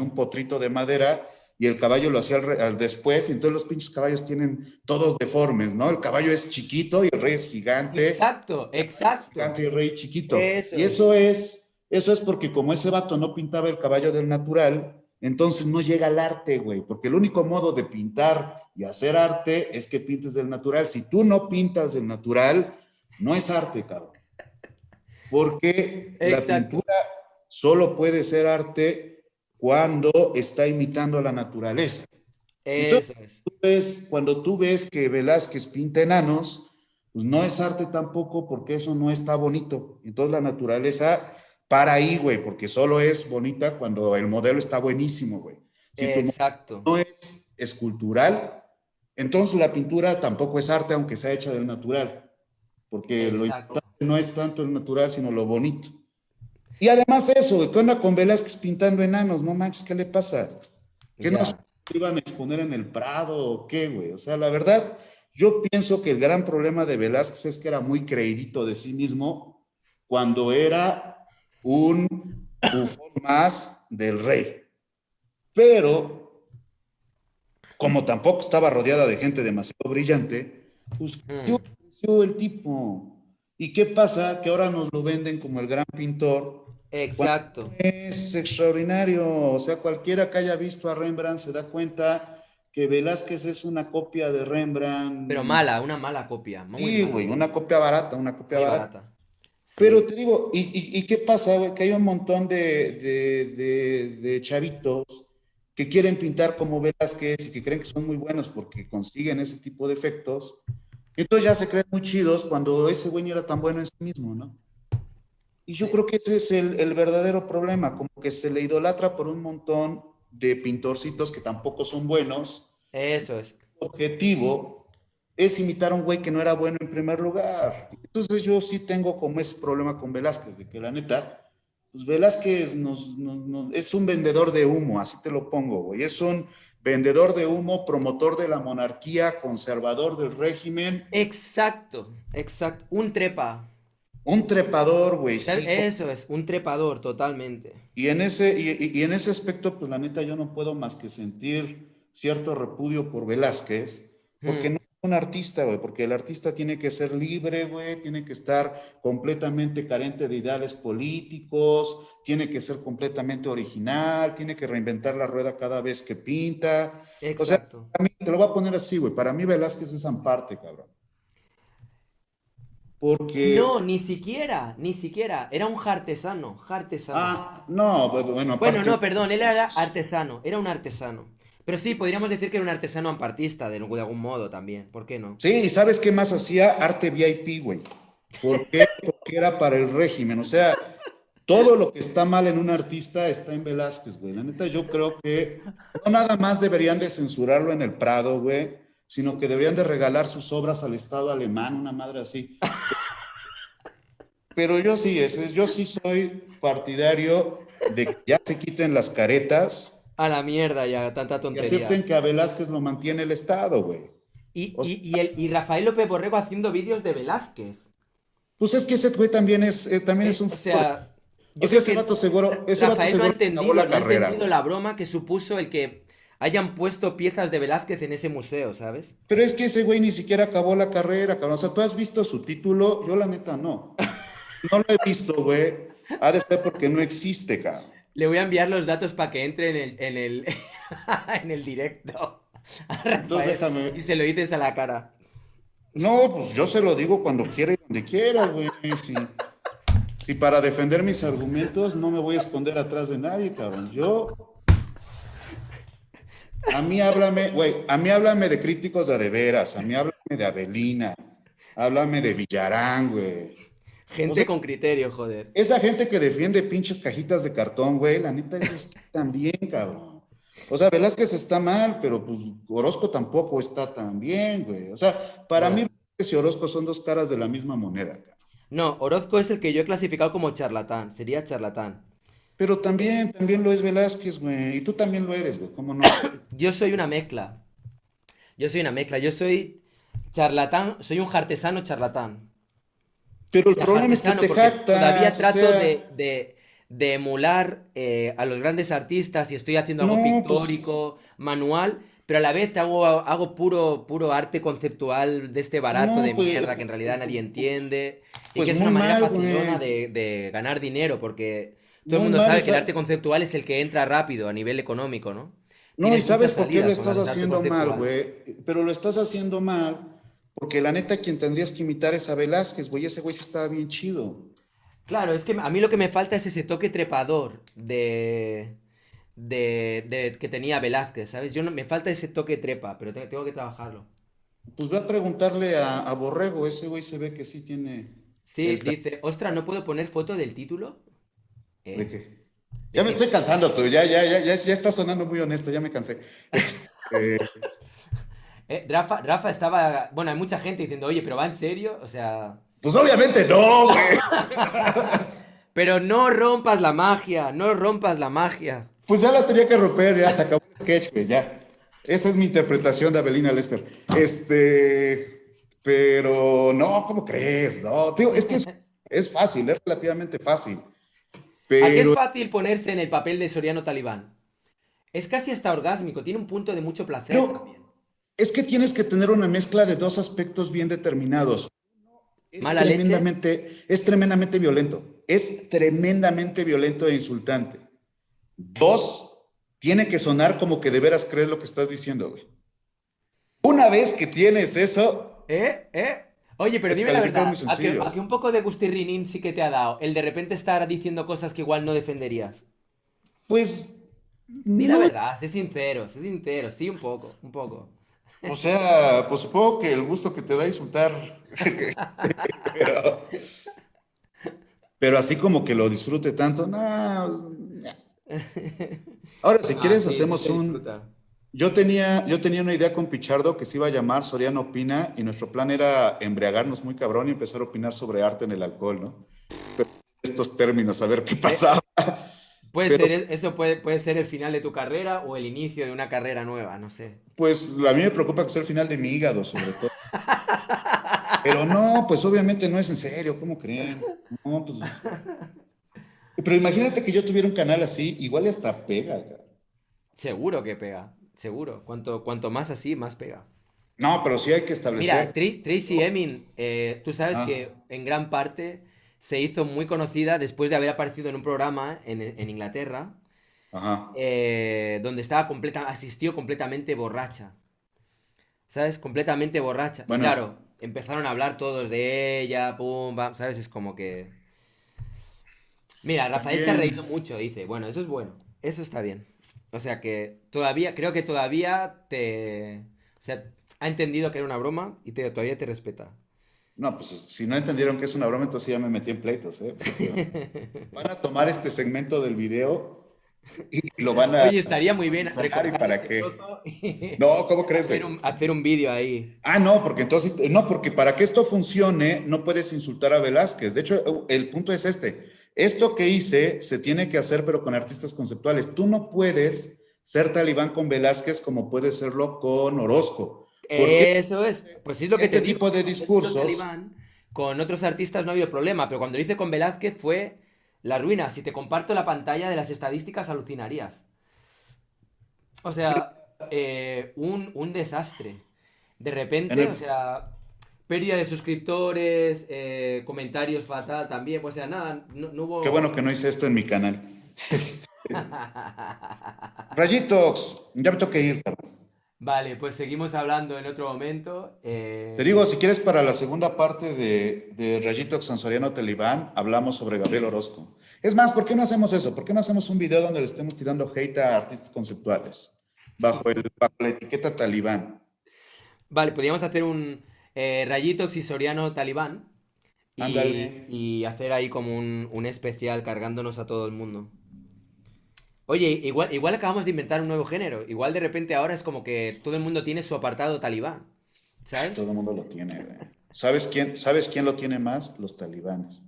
A: un potrito de madera y el caballo lo hacía después, y entonces los pinches caballos tienen todos deformes, ¿no? El caballo es chiquito y el rey es gigante,
B: Exacto, exacto.
A: gigante y el rey chiquito.
B: Eso
A: Y
B: es.
A: eso es porque como ese vato no pintaba el caballo del natural, entonces no llega al arte, güey, porque el único modo de pintar y hacer arte es que pintes del natural. Si tú no pintas del natural, no es arte, cabrón. Porque la
B: Exacto.
A: pintura solo puede ser arte cuando está imitando a la naturaleza. Entonces,
B: Eso es.
A: cuando tú ves que Velázquez pinta enanos, pues no es arte tampoco porque eso no está bonito. Entonces la naturaleza para ahí, güey, porque solo es bonita cuando el modelo está buenísimo, güey. Si tu modelo
B: Exacto.
A: no es escultural, entonces la pintura tampoco es arte aunque sea hecha del natural, porque lo
B: Exacto.
A: importante no es tanto el natural, sino lo bonito. Y además eso, güey, ¿qué onda con Velázquez pintando enanos? No manches, ¿qué le pasa? ¿Qué no
B: Ya.
A: iban a exponer en el Prado o qué, güey? O sea, la verdad, yo pienso que el gran problema de Velázquez es que era muy creidito de sí mismo cuando era un bufón más del rey. Pero, como tampoco estaba rodeada de gente demasiado brillante, pues
B: Mm.
A: creció el tipo. ¿Y qué pasa? Que ahora nos lo venden como el gran pintor cuando
B: Exacto.
A: es extraordinario. O sea, cualquiera que haya visto a Rembrandt se da cuenta que Velázquez es una copia de
B: Pero
A: Rembrandt.
B: mala, una mala copia. Muy
A: Sí,
B: mala.
A: güey, una copia barata, una copia
B: Muy
A: barata.
B: barata.
A: Pero
B: Sí.
A: te digo, ¿y qué pasa, güey? Que hay un montón de chavitos que quieren pintar como Velázquez y que creen que son muy buenos porque consiguen ese tipo de efectos. Y entonces ya se creen muy chidos cuando ese güey no era tan bueno en sí mismo, ¿no? Y yo
B: Sí.
A: creo que ese es el verdadero problema, como que se le idolatra por un montón de pintorcitos que tampoco son buenos.
B: Eso es.
A: El objetivo es imitar a un güey que no era bueno en primer lugar. Entonces yo sí tengo como ese problema con Velázquez, de que la neta, pues Velázquez es un vendedor de humo, así te lo pongo, güey. Es un vendedor de humo, promotor de la monarquía, conservador del régimen,
B: Exacto. Exacto. Un trepa.
A: un trepador, güey,
B: ¿Sabes?
A: sí.
B: Eso es. Un trepador, totalmente.
A: Y en ese aspecto, pues la neta, yo no puedo más que sentir cierto repudio por Velázquez, porque no
B: Mm.
A: es un artista, güey, porque el artista tiene que ser libre, güey, tiene que estar completamente carente de ideales políticos, tiene que ser completamente original, tiene que reinventar la rueda cada vez que pinta. O sea,
B: Exacto.
A: para mí, te lo voy a poner así, güey, para mí Velázquez es Amparte, cabrón, porque,
B: No, ni siquiera, ni siquiera. Era un artesano, artesano.
A: no, bueno,
B: Bueno,
A: aparte,
B: no, perdón, él era artesano, era un artesano. Pero sí, podríamos decir que era un artesano ampartista, de algún modo también. ¿Por qué no?
A: sí, ¿y sabes qué más hacía? Arte VIP, güey. ¿Por qué? Porque era para el régimen. O sea, todo lo que está mal en un artista está en Velázquez, güey. La neta, yo creo que no nada más deberían de censurarlo en el Prado, güey, sino que deberían de regalar sus obras al Estado alemán, una madre así. Pero yo sí soy partidario de que ya se quiten las caretas
B: A la mierda ya, tanta
A: y
B: tontería.
A: acepten que a Velázquez lo mantiene el Estado, güey.
B: Y,
A: O sea,
B: y, y, el, y Rafael López Borrego haciendo vídeos de Velázquez.
A: pues es que ese güey también es un
B: O
A: fútbol.
B: sea,
A: O
B: yo
A: sea,
B: creo que
A: ese vato
B: Rafael no ha
A: seguro acabó
B: entendido,
A: la
B: no ha
A: carrera,
B: entendido
A: güey.
B: la broma que supuso el que hayan puesto piezas de Velázquez en ese museo, ¿sabes?
A: Pero es que ese güey ni siquiera acabó la carrera, cabrón. O sea, ¿tú has visto su título? Yo la neta no. No lo he visto, güey. Ha de ser porque no existe, cabrón.
B: Le voy a enviar los datos para que entre en el directo a
A: Entonces
B: Rafael y
A: déjame.
B: se lo dices a la cara.
A: No, pues yo se lo digo cuando quiera y donde quiera, güey. Si para defender mis argumentos no me voy a esconder atrás de nadie, cabrón. A mí háblame, güey, a mí háblame de críticos de veras, a mí háblame de Avelina, háblame de Villarán, güey. O
B: Gente
A: sea,
B: con criterio, joder.
A: esa gente que defiende pinches cajitas de cartón, güey, la neta, esos también, cabrón. O sea, Velázquez está mal, pero pues Orozco tampoco está tan bien, güey. O sea, para mí
B: Ya.
A: Velázquez y Orozco son dos caras de la misma moneda, cabrón.
B: No, Orozco es el que yo he clasificado como charlatán. Sería charlatán.
A: Pero también lo es Velázquez, güey. Y tú también lo eres, güey, ¿cómo no?
B: Yo soy una mezcla. Yo soy una mezcla. Yo soy charlatán. Soy un artesano charlatán.
A: Pero
B: O
A: el
B: sea,
A: problema es que
B: artesano
A: te
B: porque todavía
A: jactas, o
B: trato
A: sea,
B: de emular a los grandes artistas y estoy haciendo algo
A: No, pues,
B: pictórico, manual, pero a la vez hago puro arte conceptual de este barato
A: no,
B: de mierda que en realidad nadie entiende y que
A: pues
B: es
A: muy
B: una manera
A: mal,
B: facilona
A: güey.
B: de ganar dinero, porque todo el
A: Muy
B: mundo
A: mal,
B: sabe que el arte conceptual es el que entra rápido a nivel económico, ¿no?
A: no, ¿y
B: Tienes muchas
A: sabes por qué lo
B: salidas cuando
A: estás
B: haces arte
A: haciendo mal,
B: conceptual.
A: güey? Pero lo estás haciendo mal porque la neta quien tendrías que imitar es a Velázquez, güey. Ese güey sí estaba bien chido.
B: Claro, es que a mí lo que me falta es ese toque trepador que tenía Velázquez, ¿sabes? Yo no, me falta ese toque trepa, pero tengo que trabajarlo.
A: Pues voy a preguntarle a Borrego, ese güey se ve que sí tiene
B: Sí,
A: el
B: dice, ostras, ¿no puedo poner foto del título?
A: ¿De
B: ¿Eh?
A: qué?
B: Es
A: Ya me
B: que,
A: estoy cansando tú, ya está sonando muy honesto, ya me cansé.
B: Rafa estaba, bueno, hay mucha gente diciendo, oye, pero ¿va en serio? O sea,
A: Pues obviamente no, güey.
B: pero no rompas la magia, no rompas la magia.
A: Pues ya la tenía que romper, ya se acabó el sketch, güey, ya. Esa es mi interpretación de Abelina Lesper. Pero no, ¿cómo crees? No, tío, es que es fácil, es relativamente fácil.
B: ¿A qué es
A: Pero
B: fácil ponerse en el papel de Soriano Talibán? Es casi hasta orgásmico, tiene un punto de mucho placer
A: Pero
B: también.
A: es que tienes que tener una mezcla de dos aspectos bien determinados.
B: Mala leche,
A: Es tremendamente violento. Es tremendamente violento e insultante. Dos, tiene que sonar como que de veras crees lo que estás diciendo, güey. Una vez que tienes eso,
B: ¿eh? ¿Eh? Oye, pero dime la
A: descalificar muy
B: verdad, ¿a que
A: sencillo.
B: un poco de gustirrinín sí que te ha dado? El de repente estar diciendo cosas que igual no defenderías.
A: Pues
B: Di la
A: no,
B: verdad, sé sincero, sí, un poco, un poco.
A: o sea, pues supongo que el gusto que te da insultar, pero, pero así como que lo disfrute tanto, no. Ahora, si
B: Ah,
A: quieres,
B: sí, sí
A: hacemos
B: se
A: un.
B: disfruta.
A: Yo tenía una idea con Pichardo que se iba a llamar Soriano Opina y nuestro plan era embriagarnos muy cabrón y empezar a opinar sobre arte en el alcohol, ¿no? Estos términos, a ver qué
B: Eh,
A: pasaba.
B: puede
A: Pero
B: ser, eso puede ser el final de tu carrera o el inicio de una carrera nueva, no sé.
A: pues a mí me preocupa que sea el final de mi hígado, sobre todo. Pero no, pues obviamente no es en serio, ¿cómo creen? No, pues. Pero imagínate que yo tuviera un canal así, igual y hasta pega, cara.
B: Seguro que pega, seguro. Cuanto más así, más pega.
A: No, pero sí hay que
B: Mira,
A: establecer.
B: Tracy Emin, tú sabes
A: Ah,
B: que en gran parte se hizo muy conocida después de haber aparecido en un programa en Inglaterra,
A: ajá.
B: donde asistió completamente borracha, ¿sabes? Completamente borracha. Y
A: Bueno,
B: claro, empezaron a hablar todos de ella, pum, pam, ¿sabes? Es como que... Mira, Rafael se ha reído
A: también.
B: mucho, dice, bueno, eso es bueno, eso está bien. O sea que todavía, creo que todavía O sea, ha entendido que era una broma y todavía te respeta.
A: No, pues si no entendieron que es una broma, entonces ya me metí en pleitos, ¿eh? Porque van a tomar este segmento del video y lo van a
B: Oye, estaría muy bien
A: analizar y
B: recortar
A: para
B: este
A: qué.
B: trozo y
A: No, ¿cómo crees,
B: hacer
A: güey?
B: un vídeo ahí.
A: Ah, no, porque entonces, no, porque para que esto funcione, no puedes insultar a Velázquez. De hecho, el punto es este. Esto que hice se tiene que hacer, pero con artistas conceptuales. Tú no puedes ser talibán con Velázquez como puedes serlo con Orozco. Porque
B: Eso es, pues sí es lo que te
A: este
B: digo.
A: tipo de
B: Cuando he sido
A: discursos,
B: talibán, con otros artistas no ha habido problema, pero cuando lo hice con Velázquez fue la ruina. Si te comparto la pantalla de las estadísticas, alucinarías. O sea, un desastre. De
A: en
B: repente, o
A: el,
B: sea, pérdida de suscriptores, comentarios fatal también. O sea, nada, no
A: qué bueno
B: hubo.
A: que no hice esto en mi canal. Rayitos, ya me tengo que ir, cabrón.
B: Vale, pues seguimos hablando en otro momento.
A: Te digo, si quieres para la segunda parte de Rayitos Sansoriano Telibán, hablamos sobre Gabriel Orozco. Es más, ¿por qué no hacemos eso? ¿Por qué no hacemos un video donde le estemos tirando hate a artistas conceptuales? Bajo la etiqueta talibán.
B: Vale, podríamos hacer un Rayitox y Soriano Talibán
A: Ándale.
B: y hacer ahí como un especial cargándonos a todo el mundo. Oye, igual acabamos de inventar un nuevo género. Igual de repente ahora es como que todo el mundo tiene su apartado talibán, ¿sabes?
A: Todo el mundo lo tiene, güey. ¿Sabes quién lo tiene más? Los talibanes.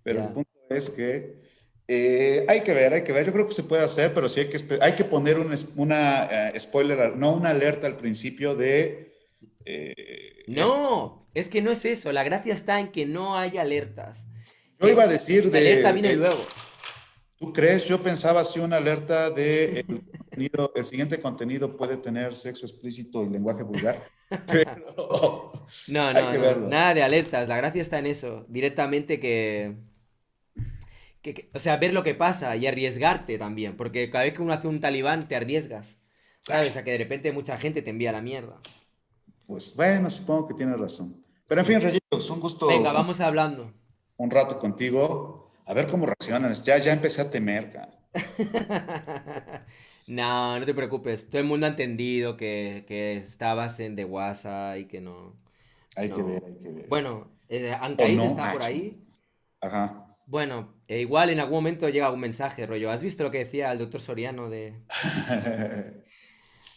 A: Pero el
B: Ya.
A: punto es que hay que ver, hay que ver. Yo creo que se puede hacer, pero sí hay que poner una spoiler, no una alerta al principio de esto.
B: No, es que no es eso. La gracia está en que no haya alertas.
A: Yo iba a
B: Que
A: decir
B: la alerta
A: de,
B: viene
A: de-
B: luego.
A: ¿Tú crees? Yo pensaba si una alerta de el siguiente contenido puede tener sexo explícito y lenguaje vulgar, pero
B: No,
A: hay
B: no,
A: que
B: no.
A: verlo.
B: Nada de alertas. La gracia está en eso. Directamente o sea, ver lo que pasa y arriesgarte también. Porque cada vez que uno hace un talibán, te arriesgas. ¿Sabes? A que de repente mucha gente te envía a la mierda.
A: Pues bueno, supongo que tienes razón. Pero en fin,
B: Sí.
A: Reyito, es un
B: Venga,
A: gusto
B: vamos hablando.
A: un rato contigo. A ver cómo reaccionan. Ya empecé a temer, cara.
B: No, no te preocupes. Todo el mundo ha entendido que estabas en The WhatsApp y que no.
A: Hay que ver,
B: No.
A: hay que ver.
B: Bueno,
A: ¿O
B: Ancaíz
A: no?
B: está
A: Ah,
B: por
A: ching.
B: ahí.
A: Ajá.
B: Bueno, igual en algún momento llega algún mensaje, rollo. ¿Has visto lo que decía el doctor Soriano de...?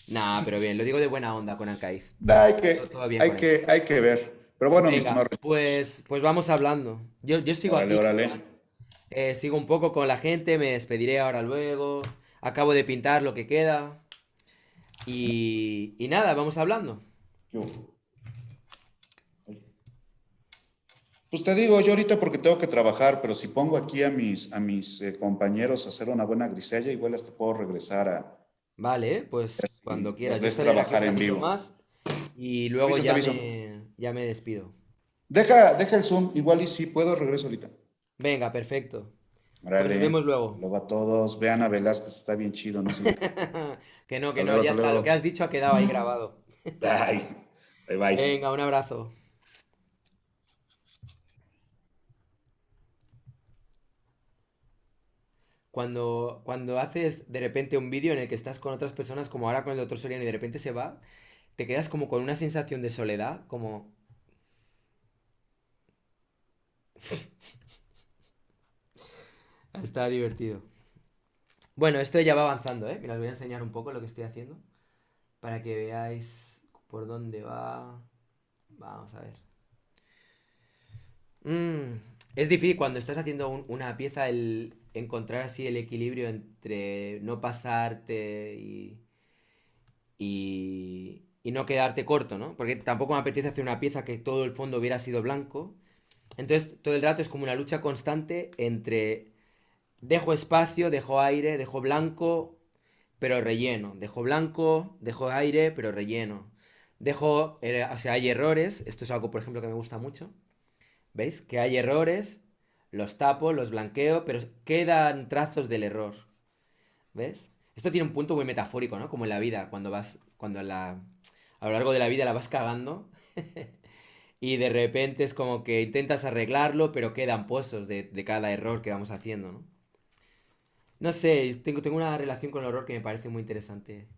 B: Nah, pero bien, lo digo de buena onda con Ancaíz.
A: Hay
B: Todo
A: que,
B: bien
A: hay
B: con él.
A: que, hay que ver. Pero bueno, mi estimado
B: Venga,
A: Reyito,
B: pues vamos hablando. Yo sigo
A: órale,
B: aquí,
A: órale.
B: sigo un poco con la gente, me despediré ahora luego. Acabo de pintar lo que queda. Y nada, vamos hablando.
A: Yo. Pues te digo, yo ahorita porque tengo que trabajar, pero si pongo aquí a mis compañeros a hacer una buena grisella, igual hasta puedo regresar a
B: Vale, pues
A: y
B: cuando
A: los
B: quieras. Yo
A: ves
B: estaré aquí un
A: trabajar en
B: ratito
A: vivo.
B: más y
A: Te
B: luego
A: aviso, te aviso.
B: ya me despido.
A: Deja el Zoom, igual y si puedo, regreso ahorita.
B: Venga, perfecto. Pues nos
A: Órale,
B: vemos luego.
A: luego a todos. Vean a Velázquez, está bien chido, no se lo pierdan.
B: Que
A: Hasta
B: no,
A: luego,
B: ya
A: hasta
B: está. Lo que has
A: luego.
B: dicho ha quedado ahí grabado.
A: Ay, bye bye.
B: Venga, un abrazo. Cuando haces de repente un vídeo en el que estás con otras personas, como ahora con el doctor Soriano, y de repente se va, te quedas como con una sensación de soledad, como... Está divertido. Bueno, esto ya va avanzando, ¿eh? Mira, os voy a enseñar un poco lo que estoy haciendo para que veáis por dónde va. Vamos a ver. Mm, es difícil cuando estás haciendo una pieza el encontrar así el equilibrio entre no pasarte y no quedarte corto, ¿no? Porque tampoco me apetece hacer una pieza que todo el fondo hubiera sido blanco. Entonces, todo el rato es como una lucha constante entre dejo espacio, dejo aire, dejo blanco, pero relleno. Dejo blanco, dejo aire, pero relleno. O sea, hay errores. Esto es algo, por ejemplo, que me gusta mucho. ¿Veis? Que hay errores, los tapo, los blanqueo, pero quedan trazos del error. ¿Ves? Esto tiene un punto muy metafórico, ¿no? Como en la vida, a lo largo de la vida la vas cagando y de repente es como que intentas arreglarlo, pero quedan pozos de cada error que vamos haciendo, ¿no? No sé, tengo una relación con el horror que me parece muy interesante.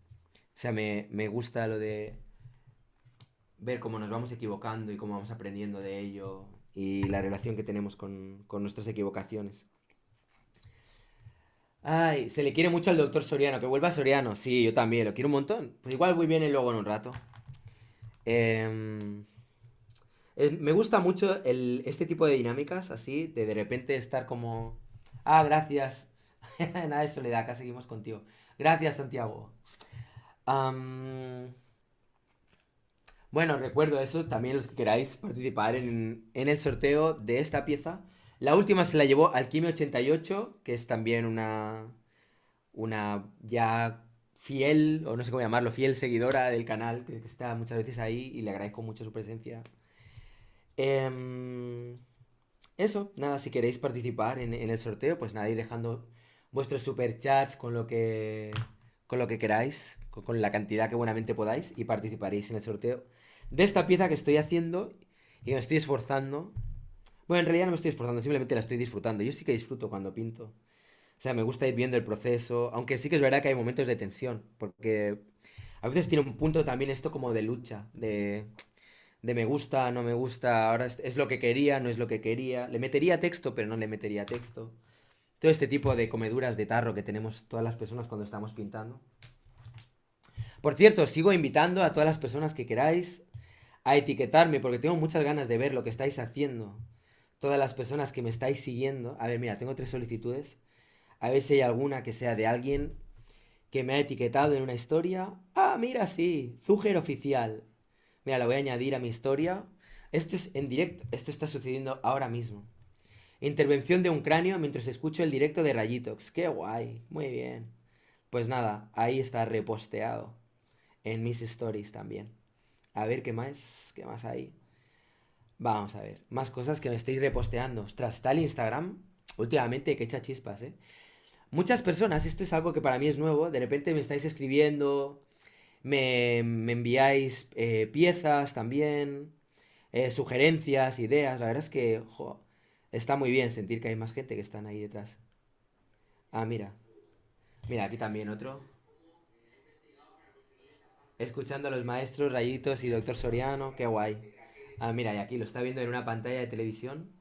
B: O sea, me gusta lo de ver cómo nos vamos equivocando y cómo vamos aprendiendo de ello y la relación que tenemos con nuestras equivocaciones. Ay, se le quiere mucho al doctor Soriano, que vuelva Soriano. Sí, yo también, lo quiero un montón. Pues igual muy bien y luego en un rato. Em, Me gusta mucho este tipo de dinámicas, así, de repente estar como... Ah, gracias. Nada de soledad, acá seguimos contigo. Gracias, Santiago. Am, Bueno, recuerdo eso, también los que queráis participar en el sorteo de esta pieza. La última se la llevó Alquimia88, que es también una ya fiel, o no sé cómo llamarlo, fiel seguidora del canal, que está muchas veces ahí y le agradezco mucho su presencia. Em, Eso, nada, si queréis participar en el sorteo, pues nada, ir dejando vuestros superchats con lo que queráis, con la cantidad que buenamente podáis y participaréis en el sorteo de esta pieza que estoy haciendo y me estoy esforzando. Bueno, en realidad no me estoy esforzando, simplemente la estoy disfrutando. Yo sí que disfruto cuando pinto. O sea, me gusta ir viendo el proceso, aunque sí que es verdad que hay momentos de tensión, porque a veces tiene un punto también esto como de lucha, de me gusta, no me gusta, ahora es lo que quería, no es lo que quería. Le metería texto, pero no le metería texto. Todo este tipo de comeduras de tarro que tenemos todas las personas cuando estamos pintando. Por cierto, sigo invitando a todas las personas que queráis a etiquetarme porque tengo muchas ganas de ver lo que estáis haciendo. Todas las personas que me estáis siguiendo. A ver, mira, tengo 3 solicitudes. A ver si hay alguna que sea de alguien que me ha etiquetado en una historia. Ah, mira, sí, Zuger oficial. Mira, la voy a añadir a mi historia. Esto es en directo, esto está sucediendo ahora mismo. Intervención de un cráneo mientras escucho el directo de Rayitox. ¡Qué guay! Muy bien. Pues nada, ahí está reposteado. En mis stories también. A ver qué más hay. Vamos a ver. Más cosas que me estáis reposteando. Ostras, está el Instagram. Últimamente que echa chispas, ¿eh? Muchas personas, esto es algo que para mí es nuevo. De repente me estáis escribiendo. Me enviáis piezas también. Sugerencias, ideas. La verdad es que está muy bien sentir que hay más gente que están ahí detrás. Ah, mira. Mira, aquí también otro. Escuchando a los maestros Rayitos y Doctor Soriano. Qué guay. Ah, mira, y aquí lo está viendo en una pantalla de televisión.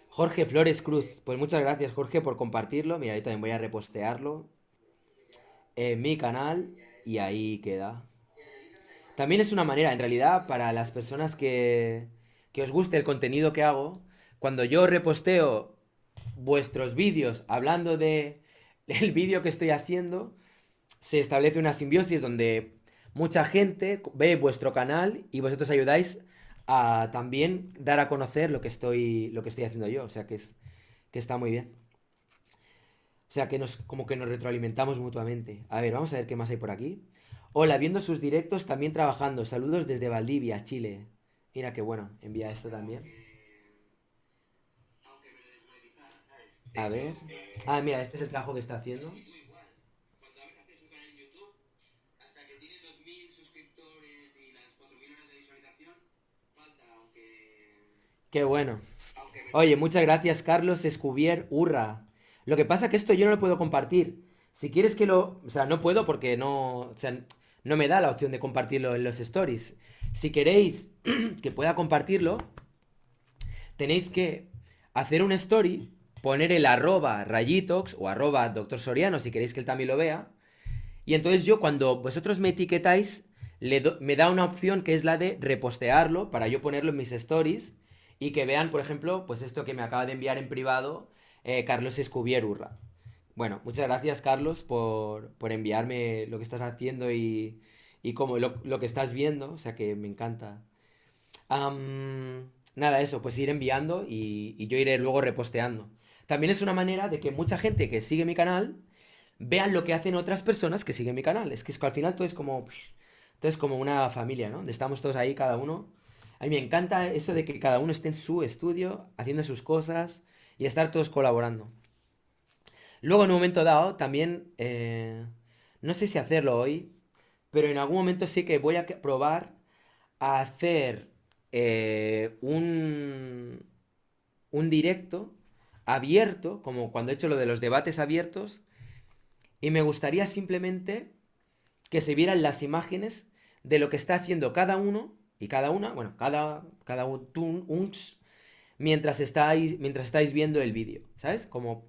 B: Jorge Flores Cruz. Pues muchas gracias, Jorge, por compartirlo. Mira, yo también voy a repostearlo en mi canal y ahí queda. También es una manera, en realidad, para las personas que os guste el contenido que hago, cuando yo reposteo vuestros vídeos hablando de el vídeo que estoy haciendo, se establece una simbiosis donde mucha gente ve vuestro canal y vosotros ayudáis a también dar a conocer lo que estoy haciendo yo. O sea que está muy bien. O sea que como que nos retroalimentamos mutuamente. A ver, vamos a ver qué más hay por aquí. Hola, viendo sus directos, también trabajando. Saludos desde Valdivia, Chile. Mira qué bueno, envía esto también. A ver. Ah, mira, este es el trabajo que está haciendo. Qué bueno. Oye, muchas gracias, Carlos Escubier Urra. Lo que pasa que esto yo no lo puedo compartir. Si quieres que lo... O sea, no puedo porque no... O sea, no me da la opción de compartirlo en los stories. Si queréis que pueda compartirlo, tenéis que hacer un story, poner el arroba rayitox o arroba doctor Soriano si queréis que él también lo vea. Y entonces yo cuando vosotros me etiquetáis, me da una opción que es la de repostearlo para yo ponerlo en mis stories y que vean, por ejemplo, pues esto que me acaba de enviar en privado Carlos Escubierurra. Bueno, muchas gracias Carlos por enviarme lo que estás haciendo y como lo que estás viendo, o sea que me encanta. Nada, eso, pues ir enviando y yo iré luego reposteando. También es una manera de que mucha gente que sigue mi canal vean lo que hacen otras personas que siguen mi canal. Es que al final todo es como una familia, ¿no? Donde estamos todos ahí, cada uno. A mí me encanta eso de que cada uno esté en su estudio, haciendo sus cosas y estar todos colaborando. Luego, en un momento dado, también, no sé si hacerlo hoy, pero en algún momento sí que voy a probar a hacer un directo abierto, como cuando he hecho lo de los debates abiertos, y me gustaría simplemente que se vieran las imágenes de lo que está haciendo cada uno y cada una, bueno, uns, mientras estáis viendo el vídeo, ¿sabes? Como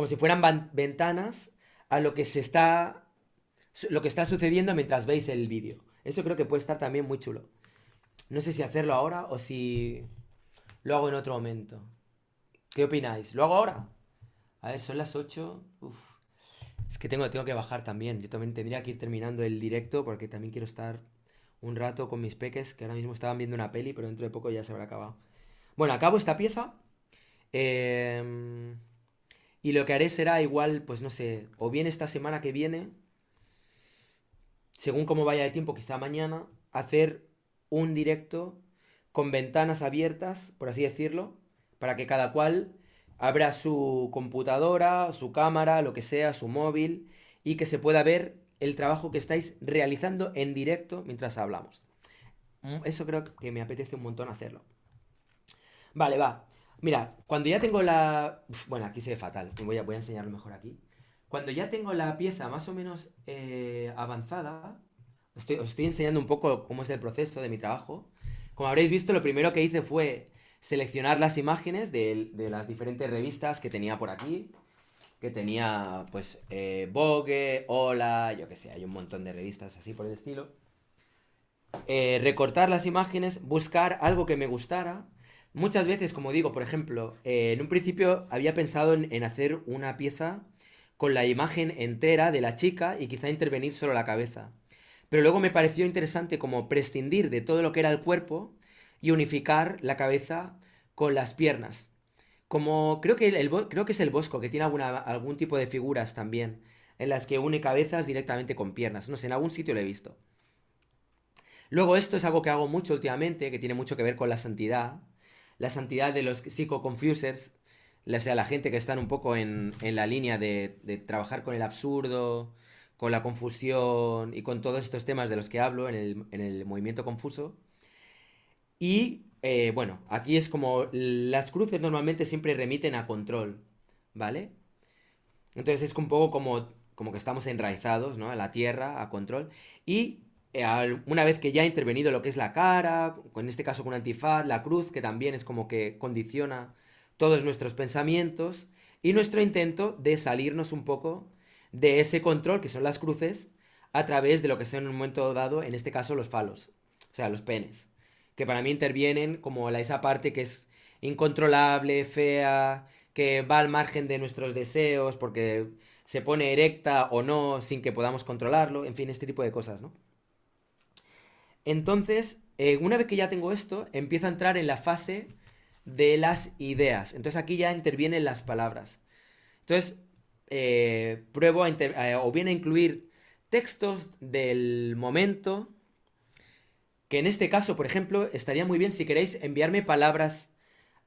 B: si fueran ventanas a lo que está sucediendo mientras veis el vídeo. Eso creo que puede estar también muy chulo. No sé si hacerlo ahora o si lo hago en otro momento. ¿Qué opináis? ¿Lo hago ahora? A ver, son las 8. Uf. Es que tengo que bajar también. Yo también tendría que ir terminando el directo porque también quiero estar un rato con mis peques que ahora mismo estaban viendo una peli, pero dentro de poco ya se habrá acabado. Bueno, acabo esta pieza. Y lo que haré será igual, pues no sé, o bien esta semana que viene, según cómo vaya de tiempo, quizá mañana, hacer un directo con ventanas abiertas, por así decirlo, para que cada cual abra su computadora, su cámara, lo que sea, su móvil, y que se pueda ver el trabajo que estáis realizando en directo mientras hablamos. Eso creo que me apetece un montón hacerlo. Vale, va. Mira, cuando ya tengo la... Bueno, aquí se ve fatal. Voy a enseñarlo mejor aquí. Cuando ya tengo la pieza más o menos avanzada, os estoy enseñando un poco cómo es el proceso de mi trabajo. Como habréis visto, lo primero que hice fue seleccionar las imágenes de las diferentes revistas que tenía por aquí. Que tenía, pues, Vogue, Hola, yo qué sé, hay un montón de revistas así por el estilo. Recortar las imágenes, buscar algo que me gustara. Muchas veces, como digo, por ejemplo, en un principio había pensado en hacer una pieza con la imagen entera de la chica y quizá intervenir solo la cabeza. Pero luego me pareció interesante como prescindir de todo lo que era el cuerpo y unificar la cabeza con las piernas. Como creo que creo que es el Bosco, que tiene algún tipo de figuras también, en las que une cabezas directamente con piernas. No sé, en algún sitio lo he visto. Luego esto es algo que hago mucho últimamente, que tiene mucho que ver con la santidad de los psico-confusers, o sea, la gente que están un poco en la línea de trabajar con el absurdo, con la confusión y con todos estos temas de los que hablo en el movimiento confuso. Y bueno, aquí es como las cruces normalmente siempre remiten a control, ¿vale? Entonces es un poco como que estamos enraizados, ¿no? A la tierra, a control. Y una vez que ya ha intervenido lo que es la cara, en este caso con antifaz, la cruz, que también es como que condiciona todos nuestros pensamientos, y nuestro intento de salirnos un poco de ese control que son las cruces a través de lo que son en un momento dado, en este caso los falos, o sea, los penes, que para mí intervienen como esa parte que es incontrolable, fea, que va al margen de nuestros deseos porque se pone erecta o no sin que podamos controlarlo, en fin, este tipo de cosas, ¿no? Entonces, una vez que ya tengo esto, empiezo a entrar en la fase de las ideas. Entonces aquí ya intervienen las palabras. Entonces, pruebo o bien a incluir textos del momento, que en este caso, por ejemplo, estaría muy bien si queréis enviarme palabras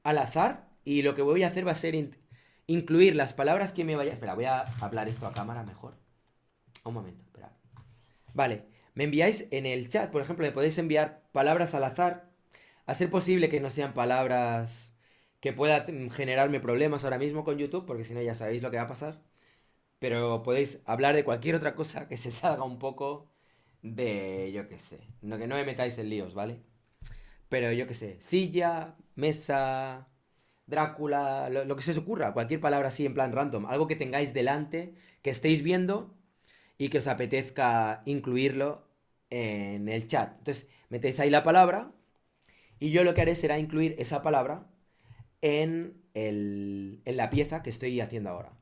B: al azar y lo que voy a hacer va a ser incluir las palabras que me vaya... Espera, voy a hablar esto a cámara mejor. Un momento, espera. Vale, me enviáis en el chat, por ejemplo, me podéis enviar palabras al azar, a ser posible que no sean palabras que puedan generarme problemas ahora mismo con YouTube, porque si no ya sabéis lo que va a pasar. Pero podéis hablar de cualquier otra cosa que se salga un poco de, yo qué sé, no, que no me metáis en líos, ¿vale? Pero yo qué sé, silla, mesa, Drácula, lo que se os ocurra, cualquier palabra así en plan random, algo que tengáis delante, que estéis viendo y que os apetezca incluirlo en el chat. Entonces, metéis ahí la palabra y yo lo que haré será incluir esa palabra en la pieza que estoy haciendo ahora.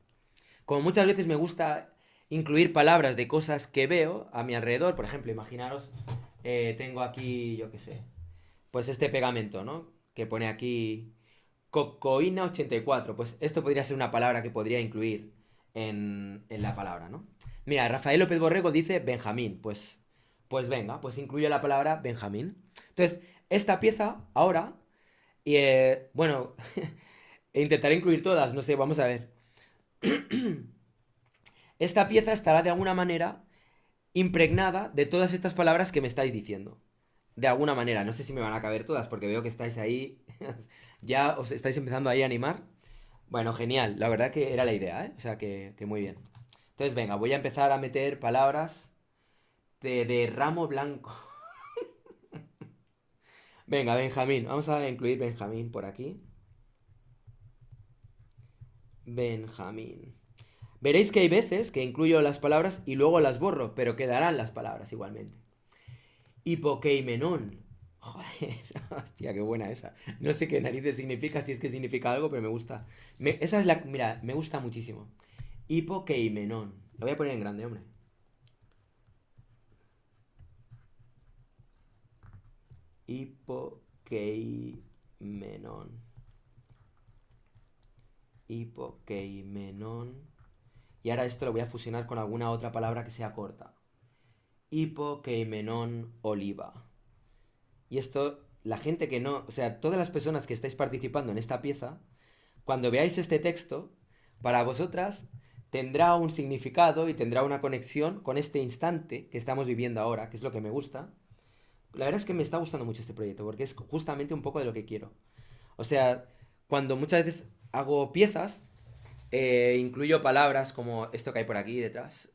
B: Como muchas veces me gusta incluir palabras de cosas que veo a mi alrededor, por ejemplo, imaginaros, tengo aquí, yo qué sé, pues este pegamento, ¿no? Que pone aquí cocoína 84. Pues esto podría ser una palabra que podría incluir en la palabra, ¿no? Mira, Rafael López Borrego dice Benjamín. Pues venga, pues incluyo la palabra Benjamín. Entonces, esta pieza ahora, bueno, intentaré incluir todas, no sé, vamos a ver. Esta pieza estará de alguna manera impregnada de todas estas palabras que me estáis diciendo. De alguna manera, no sé si me van a caber todas, porque veo que estáis ahí, ya os estáis empezando ahí a animar. Bueno, genial, la verdad que era la idea, ¿eh? O sea que muy bien. Entonces, venga, voy a empezar a meter palabras de ramo blanco. Venga, Benjamín, vamos a incluir Benjamín por aquí. Benjamín. Veréis que hay veces que incluyo las palabras y luego las borro, pero quedarán las palabras igualmente. Hipokeimenon. Joder, hostia, qué buena esa. No sé qué narices significa, si es que significa algo, pero me gusta. Esa es la... Mira, me gusta muchísimo. Hipokeimenon. Lo voy a poner en grande, hombre. Hipokeimenon. Hipokeimenon. Y ahora esto lo voy a fusionar con alguna otra palabra que sea corta. Hipokeimenon oliva. Y esto, la gente que no, o sea, todas las personas que estáis participando en esta pieza, cuando veáis este texto, para vosotras tendrá un significado y tendrá una conexión con este instante que estamos viviendo ahora, que es lo que me gusta. La verdad es que me está gustando mucho este proyecto, porque es justamente un poco de lo que quiero. O sea, cuando muchas veces hago piezas, incluyo palabras como esto que hay por aquí detrás.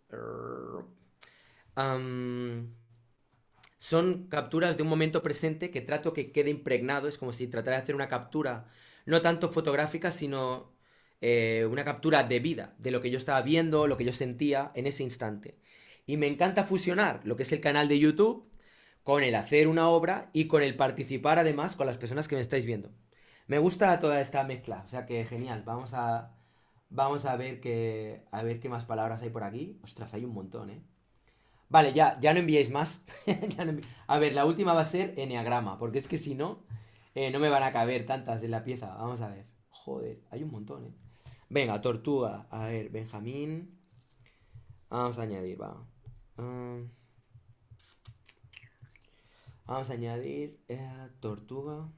B: Am, Son capturas de un momento presente que trato que quede impregnado. Es como si tratara de hacer una captura, no tanto fotográfica, sino una captura de vida, de lo que yo estaba viendo, lo que yo sentía en ese instante. Y me encanta fusionar lo que es el canal de YouTube con el hacer una obra y con el participar además con las personas que me estáis viendo. Me gusta toda esta mezcla, o sea que genial. Vamos a ver qué más palabras hay por aquí. Ostras, hay un montón, ¿eh? Vale, ya no enviéis más. A ver, la última va a ser eneagrama, porque es que si no, no me van a caber tantas en la pieza. Vamos a ver. Joder, hay un montón, ¿eh? Venga, tortuga. A ver, Benjamín. Vamos a añadir, va. Ah, vamos a añadir tortuga.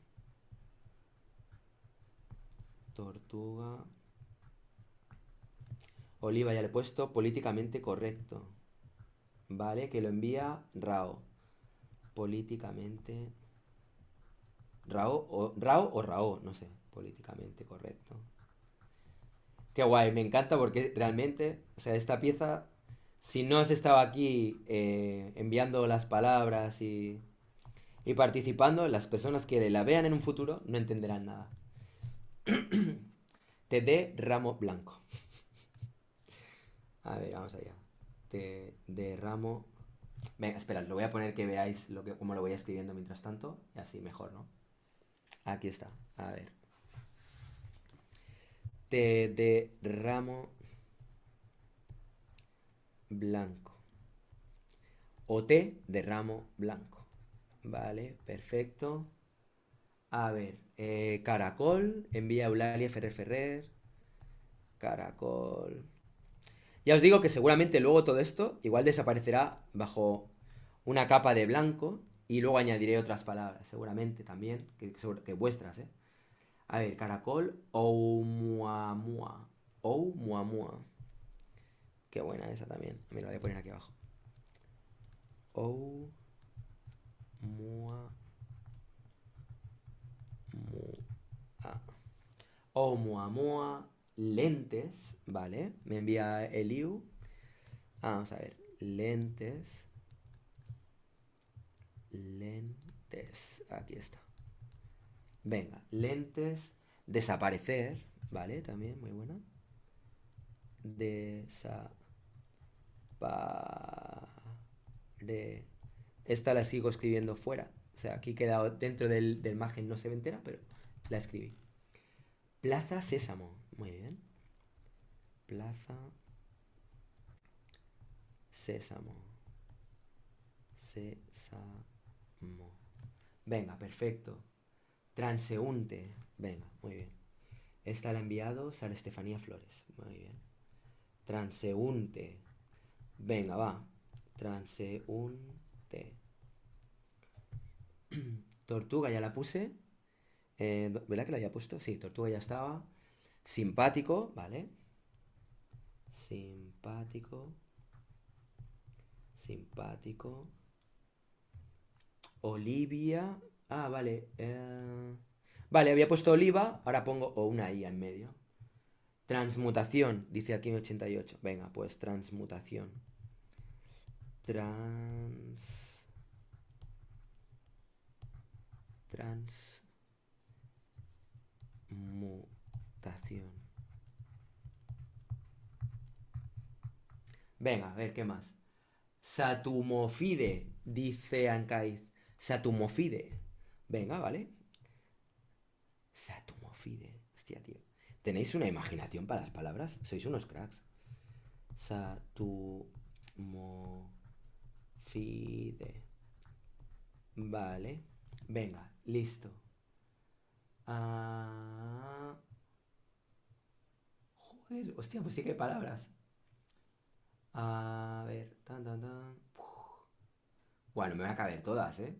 B: Tortuga. Oliva ya le he puesto. Políticamente correcto. Vale, que lo envía Rao. Políticamente. Rao o Rao, no sé. Políticamente correcto. Qué guay, me encanta porque realmente, o sea, esta pieza, si no has estado aquí enviando las palabras y participando, las personas que la vean en un futuro no entenderán nada. Te de ramo blanco. A ver, vamos allá. Te de ramo. Venga, espera, lo voy a poner que veáis cómo lo voy escribiendo mientras tanto. Y así mejor, ¿no? Aquí está. A ver. Te de ramo blanco. O té de ramo blanco. Vale, perfecto. A ver, Caracol, envía Eulalia Ferrer Ferrer. Caracol. Ya os digo que seguramente luego todo esto igual desaparecerá bajo una capa de blanco y luego añadiré otras palabras, seguramente también, que vuestras, ¿eh? A ver, Caracol, Oumuamua. Oumuamua. Qué buena esa también. Me la voy a poner aquí abajo. Oumuamua. Oumuamua. Lentes, ¿vale? Me envía Eliu. Vamos a ver. Lentes. Lentes. Aquí está. Venga, lentes. Desaparecer, ¿vale? También, muy buena. Esta la sigo escribiendo fuera. O sea, aquí queda dentro del margen, no se ve entera, pero la escribí. Plaza Sésamo. Muy bien. Plaza Sésamo. Sésamo. Venga, perfecto. Transeúnte. Venga, muy bien. Esta la ha enviado Sara Estefanía Flores. Muy bien. Transeúnte. Venga, va. Transeúnte. Tortuga ya la puse. ¿Verdad que la había puesto? Sí, tortuga ya estaba. Simpático, ¿vale? Simpático. Simpático. Olivia. Ah, vale. Vale, había puesto oliva. Ahora pongo una I en medio. Transmutación, dice aquí en 88. Venga, pues transmutación. Transmutación. Venga, a ver, ¿qué más? Satumofide, dice Ankaiz. Satumofide. Venga, ¿vale? Satumofide. Hostia, tío. ¿Tenéis una imaginación para las palabras? Sois unos cracks. Satumofide. Vale. Venga, listo. Joder, hostia, pues sí que hay palabras. A ver, tan, tan, tan. Bueno, me voy a caber todas, ¿eh?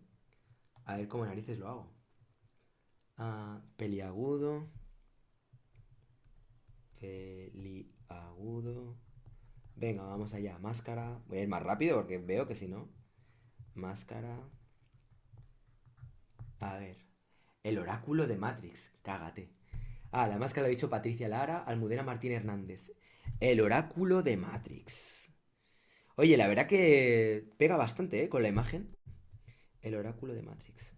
B: A ver cómo narices lo hago. Peliagudo. Peliagudo. Venga, vamos allá. Máscara. Voy a ir más rápido porque veo que si no. Máscara. A ver. El oráculo de Matrix. Cágate. La máscara lo ha dicho Patricia Lara, Almudena Martín Hernández. El oráculo de Matrix. Oye, la verdad que pega bastante, ¿eh? Con la imagen. El oráculo de Matrix.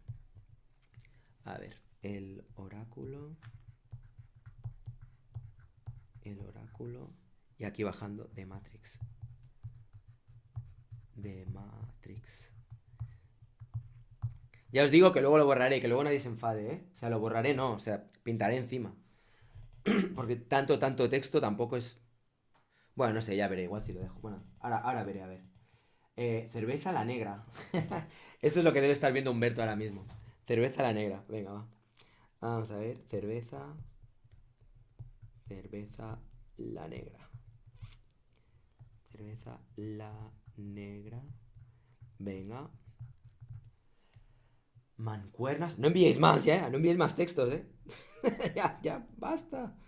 B: A ver. El oráculo. El oráculo. Y aquí bajando de Matrix. De Matrix. Ya os digo que luego lo borraré, que luego nadie se enfade, ¿eh? O sea, lo borraré no, o sea, pintaré encima. Porque tanto texto tampoco es... Bueno, no sé, ya veré, igual si lo dejo. Bueno, ahora veré, a ver. Cerveza la negra. Eso es lo que debe estar viendo Humberto ahora mismo. Cerveza la negra, venga, va. Vamos a ver, cerveza Cerveza la negra. Cerveza la negra. Venga. Mancuernas. No enviéis más, ya. No enviéis más textos, ya, basta.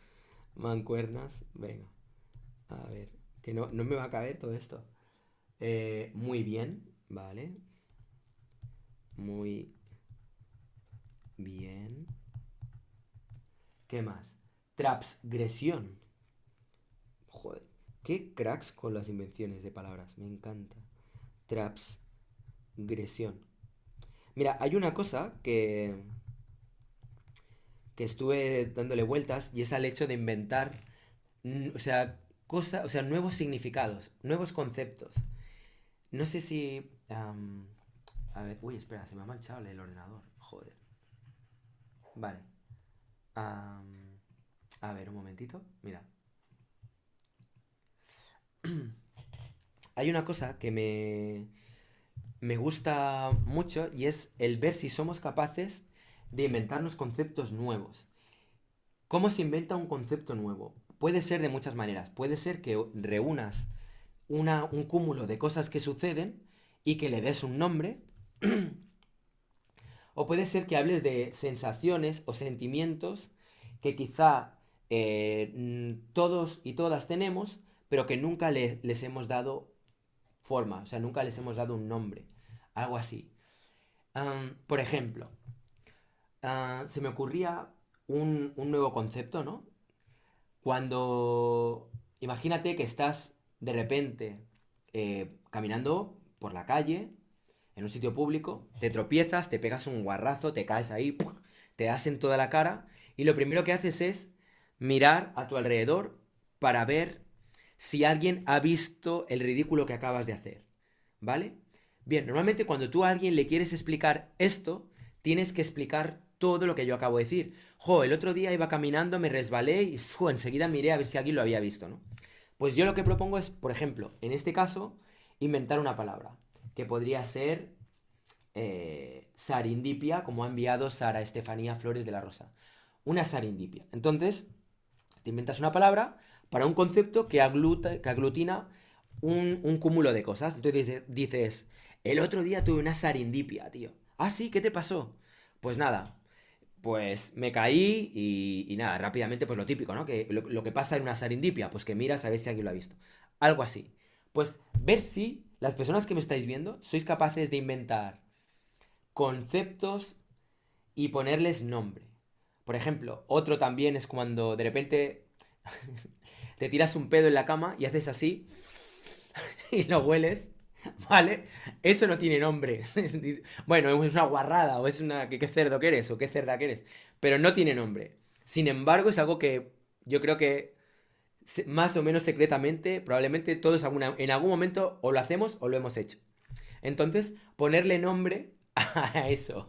B: Mancuernas. Venga. A ver. Que no me va a caber todo esto. Muy bien. Vale. Muy bien. ¿Qué más? Transgresión. Joder. Qué cracks con las invenciones de palabras. Me encanta. Transgresión. Mira, hay una cosa que estuve dándole vueltas y es al hecho de inventar, o sea, o sea, nuevos significados, nuevos conceptos. No sé si... a ver, uy, espera, se me ha manchado el ordenador. Joder. Vale. A ver, un momentito. Mira. Hay una cosa que me gusta mucho y es el ver si somos capaces de inventarnos conceptos nuevos. ¿Cómo se inventa un concepto nuevo? Puede ser de muchas maneras. Puede ser que reúnas un cúmulo de cosas que suceden y que le des un nombre. O puede ser que hables de sensaciones o sentimientos que quizá todos y todas tenemos, pero que nunca les hemos dado forma, o sea, nunca les hemos dado un nombre. Algo así. Por ejemplo, se me ocurría un nuevo concepto, ¿no? Cuando... Imagínate que estás de repente caminando por la calle, en un sitio público, te tropiezas, te pegas un guarrazo, te caes ahí, ¡puf! Te das en toda la cara y lo primero que haces es mirar a tu alrededor para ver si alguien ha visto el ridículo que acabas de hacer, ¿vale? Bien, normalmente cuando tú a alguien le quieres explicar esto, tienes que explicar todo lo que yo acabo de decir. Jo, el otro día iba caminando, me resbalé y enseguida miré a ver si alguien lo había visto, ¿no? Pues yo lo que propongo es, por ejemplo, en este caso, inventar una palabra, que podría ser sarindipia, como ha enviado Sara Estefanía Flores de la Rosa. Una sarindipia. Entonces, te inventas una palabra para un concepto que aglutina un cúmulo de cosas. Entonces dices, el otro día tuve una sarindipia, tío. Ah, sí, ¿qué te pasó? Pues nada, pues me caí y nada, rápidamente, pues lo típico, ¿no? Que lo que pasa en una sarindipia, pues que miras a ver si alguien lo ha visto. Algo así. Pues ver si las personas que me estáis viendo sois capaces de inventar conceptos y ponerles nombre. Por ejemplo, otro también es cuando de repente te tiras un pedo en la cama y haces así y lo hueles, ¿vale? Eso no tiene nombre. Bueno, es una guarrada o es una... ¿Qué cerdo que eres o qué cerda que eres? Pero no tiene nombre. Sin embargo, es algo que yo creo que más o menos secretamente, probablemente todos en algún momento o lo hacemos o lo hemos hecho. Entonces, ponerle nombre a eso.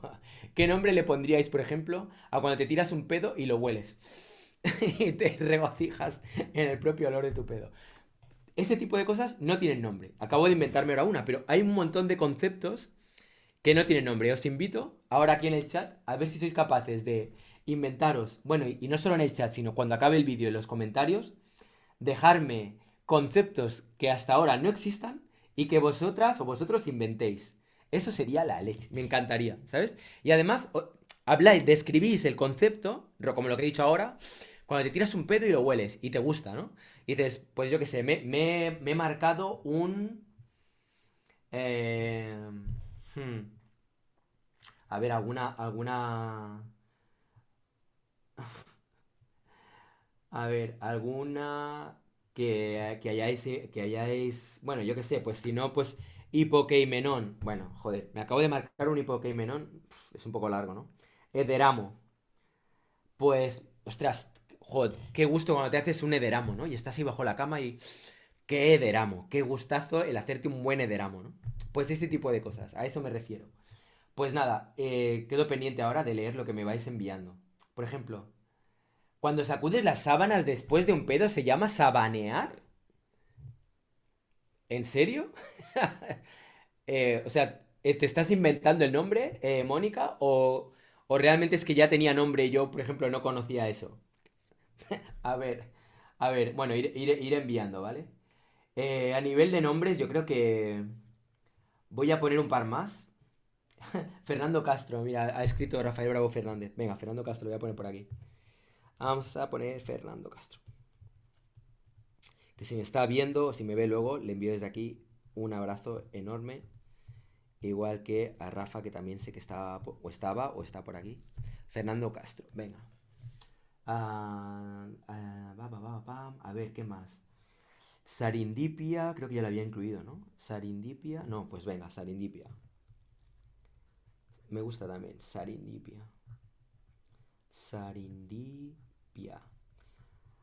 B: ¿Qué nombre le pondríais, por ejemplo, a cuando te tiras un pedo y lo hueles? Y te regocijas en el propio olor de tu pedo. Ese tipo de cosas no tienen nombre. Acabo de inventarme ahora una, pero hay un montón de conceptos que no tienen nombre. Os invito ahora aquí en el chat a ver si sois capaces de inventaros, bueno, y no solo en el chat, sino cuando acabe el vídeo en los comentarios, dejarme conceptos que hasta ahora no existan y que vosotras o vosotros inventéis. Eso sería la leche, me encantaría, ¿sabes? Y además, habláis, describís el concepto, como lo que he dicho ahora, cuando te tiras un pedo y lo hueles y te gusta, ¿no? Y dices, pues yo qué sé, me he marcado un... eh, hmm, a ver, alguna... A ver, alguna bueno, yo qué sé, pues si no, pues hipokeimenón. Bueno, joder, me acabo de marcar un hipokeimenón, es un poco largo, ¿no? Ederamo. Pues, ostras, joder, qué gusto cuando te haces un ederamo, ¿no? Y estás ahí bajo la cama y qué ederamo, qué gustazo el hacerte un buen ederamo, ¿no? Pues este tipo de cosas, a eso me refiero. Pues nada, quedo pendiente ahora de leer lo que me vais enviando. Por ejemplo, cuando sacudes las sábanas después de un pedo, ¿se llama sabanear? ¿En serio? O sea, ¿te estás inventando el nombre, Mónica? O realmente es que ya tenía nombre y yo, por ejemplo, no conocía eso? A ver. A ver, bueno, ir enviando, ¿vale? A nivel de nombres, yo creo que voy a poner un par más. Fernando Castro, mira, ha escrito Rafael Bravo Fernández. Venga, Fernando Castro, lo voy a poner por aquí. Vamos a poner Fernando Castro. Que si me está viendo o si me ve luego, le envío desde aquí un abrazo enorme. Igual que a Rafa, que también sé que estaba o está por aquí. Fernando Castro, venga. A ver, ¿qué más? Sarindipia, creo que ya la había incluido, ¿no? Sarindipia, no, pues venga, Sarindipia. Me gusta también, Sarindipia. Sarindipia.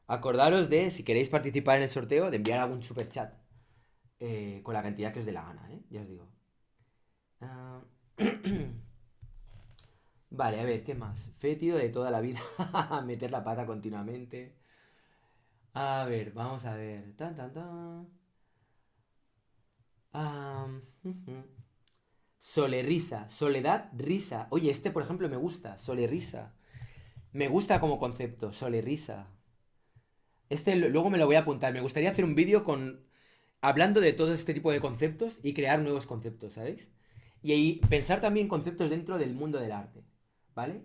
B: Acordaros de, si queréis participar en el sorteo, de enviar algún super chat con la cantidad que os dé la gana, ¿eh? Ya os digo. Ah, Vale, a ver, ¿qué más? Fétido de toda la vida. Meter la pata continuamente. A ver, vamos a ver. Tan, tan, tan. Ujú. Solerisa. Soledad risa. Oye, este, por ejemplo, me gusta. Solerisa. Me gusta como concepto. Solerisa. Este luego me lo voy a apuntar. Me gustaría hacer un vídeo con hablando de todo este tipo de conceptos y crear nuevos conceptos, ¿sabéis? Y ahí pensar también conceptos dentro del mundo del arte, ¿vale?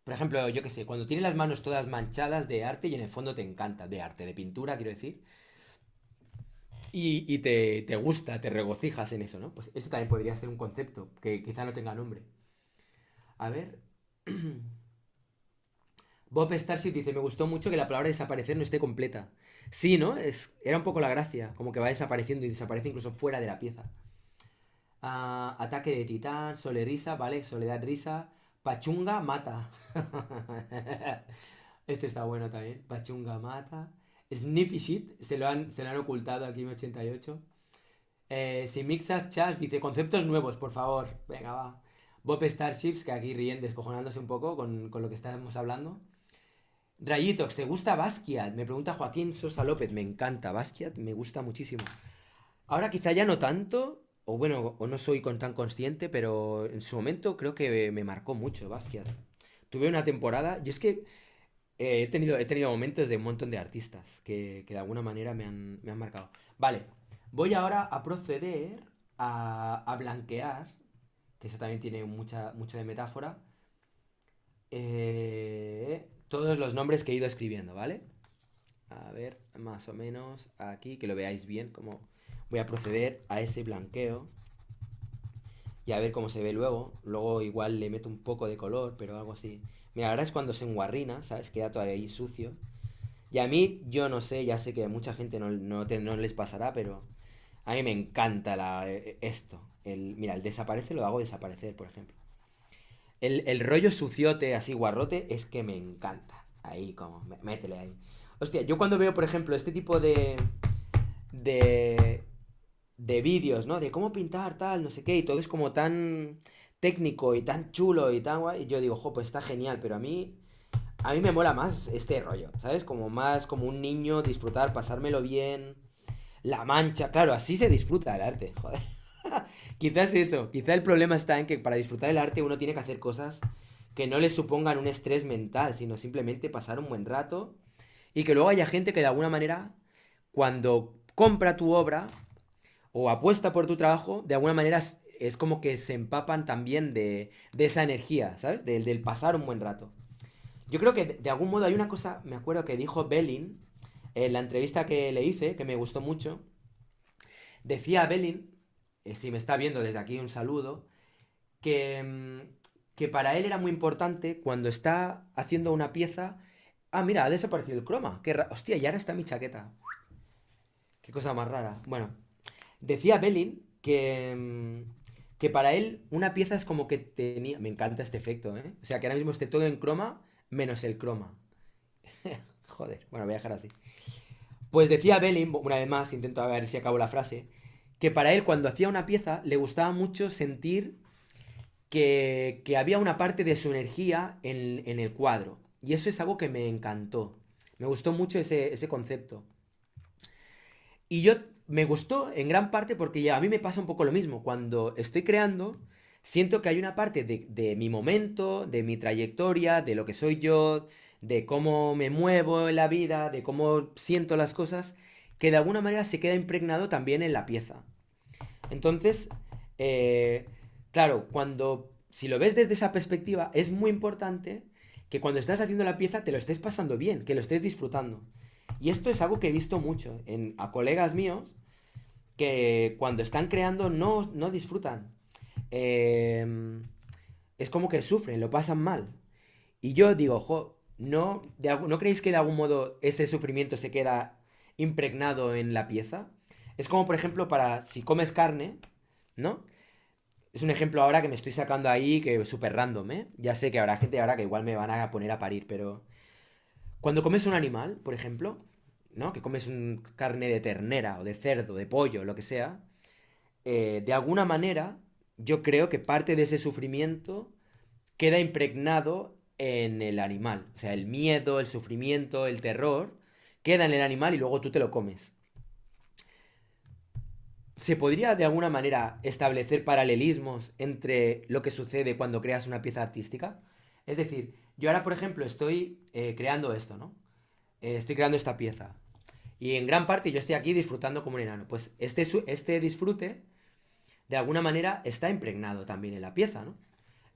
B: Por ejemplo, yo qué sé, cuando tienes las manos todas manchadas de arte y en el fondo te encanta, de arte, de pintura, quiero decir, y te gusta, te regocijas en eso, ¿no? Pues eso también podría ser un concepto que quizá no tenga nombre. A ver. Bob Starship dice, me gustó mucho que la palabra desaparecer no esté completa. Sí, ¿no? Era un poco la gracia, como que va desapareciendo y desaparece incluso fuera de la pieza. Ataque de titán, Solerisa, ¿vale? Soledad risa. Pachunga mata. Este está bueno también. Pachunga mata. Sniffy shit, se lo han ocultado aquí en 88. Si mixas chas, dice conceptos nuevos, por favor. Venga, va. Bob Starships, que aquí ríen descojonándose un poco con lo que estábamos hablando. Rayitox, ¿te gusta Basquiat? Me pregunta Joaquín Sosa López. Me encanta Basquiat, me gusta muchísimo. Ahora quizá ya no tanto, o bueno, o no soy tan consciente, pero en su momento creo que me marcó mucho Basquiat. Tuve una temporada, y es que he tenido momentos de un montón de artistas que de alguna manera me han marcado. Vale, voy ahora a proceder a blanquear, que eso también tiene mucho de metáfora, todos los nombres que he ido escribiendo, ¿vale? A ver, más o menos aquí, que lo veáis bien, cómo voy a proceder a ese blanqueo y a ver cómo se ve luego. Luego igual le meto un poco de color, pero algo así. Mira, ahora es cuando se enguarrina, ¿sabes? Queda todavía ahí sucio. Y a mí, yo no sé, ya sé que a mucha gente no les pasará, pero a mí me encanta esto. Mira, el desaparece lo hago desaparecer, por ejemplo. El rollo suciote, así guarrote, es que me encanta. Ahí, como, métele ahí. Hostia, yo cuando veo, por ejemplo, este tipo de, de vídeos, ¿no? De cómo pintar tal, no sé qué, y todo es como tan técnico y tan chulo y tan guay, y yo digo, jo, pues está genial, pero a mí me mola más este rollo, ¿sabes? Como más como un niño, disfrutar, pasármelo bien, la mancha, claro, así se disfruta el arte, joder. Quizás eso, quizá el problema está en que para disfrutar el arte uno tiene que hacer cosas que no le supongan un estrés mental, sino simplemente pasar un buen rato y que luego haya gente que de alguna manera, cuando compra tu obra o apuesta por tu trabajo, de alguna manera es como que se empapan también de esa energía, ¿sabes? Del pasar un buen rato. Yo creo que de algún modo hay una cosa, me acuerdo que dijo Belin en la entrevista que le hice, que me gustó mucho. Decía Belin, si me está viendo desde aquí un saludo, que, que para él era muy importante cuando está haciendo una pieza. Ah, mira, ha desaparecido el croma. Hostia, y ahora está mi chaqueta. Qué cosa más rara. Bueno, decía Belin que para él una pieza es como que tenía. Me encanta este efecto, ¿eh? O sea, que ahora mismo esté todo en croma menos el croma. Joder, bueno, voy a dejar así. Pues decía Belin, una vez más, intento a ver si acabo la frase, que para él cuando hacía una pieza le gustaba mucho sentir que había una parte de su energía en el cuadro. Y eso es algo que me encantó. Me gustó mucho ese concepto. Y me gustó en gran parte porque ya a mí me pasa un poco lo mismo. Cuando estoy creando, siento que hay una parte de mi momento, de mi trayectoria, de lo que soy yo, de cómo me muevo en la vida, de cómo siento las cosas, que de alguna manera se queda impregnado también en la pieza. Entonces, eh, claro, si lo ves desde esa perspectiva, es muy importante que cuando estás haciendo la pieza te lo estés pasando bien, que lo estés disfrutando. Y esto es algo que he visto mucho a colegas míos que cuando están creando no disfrutan. Eh, es como que sufren, lo pasan mal. Y yo digo, jo, ¿no creéis que de algún modo ese sufrimiento se queda impregnado en la pieza? Es como, por ejemplo, para si comes carne, ¿no? Es un ejemplo ahora que me estoy sacando ahí, que es súper random, ¿eh? Ya sé que habrá gente ahora que igual me van a poner a parir, pero cuando comes un animal, por ejemplo, ¿no? Que comes carne de ternera o de cerdo, de pollo, lo que sea, de alguna manera yo creo que parte de ese sufrimiento queda impregnado en el animal. O sea, el miedo, el sufrimiento, el terror, queda en el animal y luego tú te lo comes. ¿Se podría de alguna manera establecer paralelismos entre lo que sucede cuando creas una pieza artística? Es decir, yo ahora, por ejemplo, estoy creando esto, ¿no? Estoy creando esta pieza. Y en gran parte yo estoy aquí disfrutando como un enano. Pues este disfrute, de alguna manera, está impregnado también en la pieza, ¿no?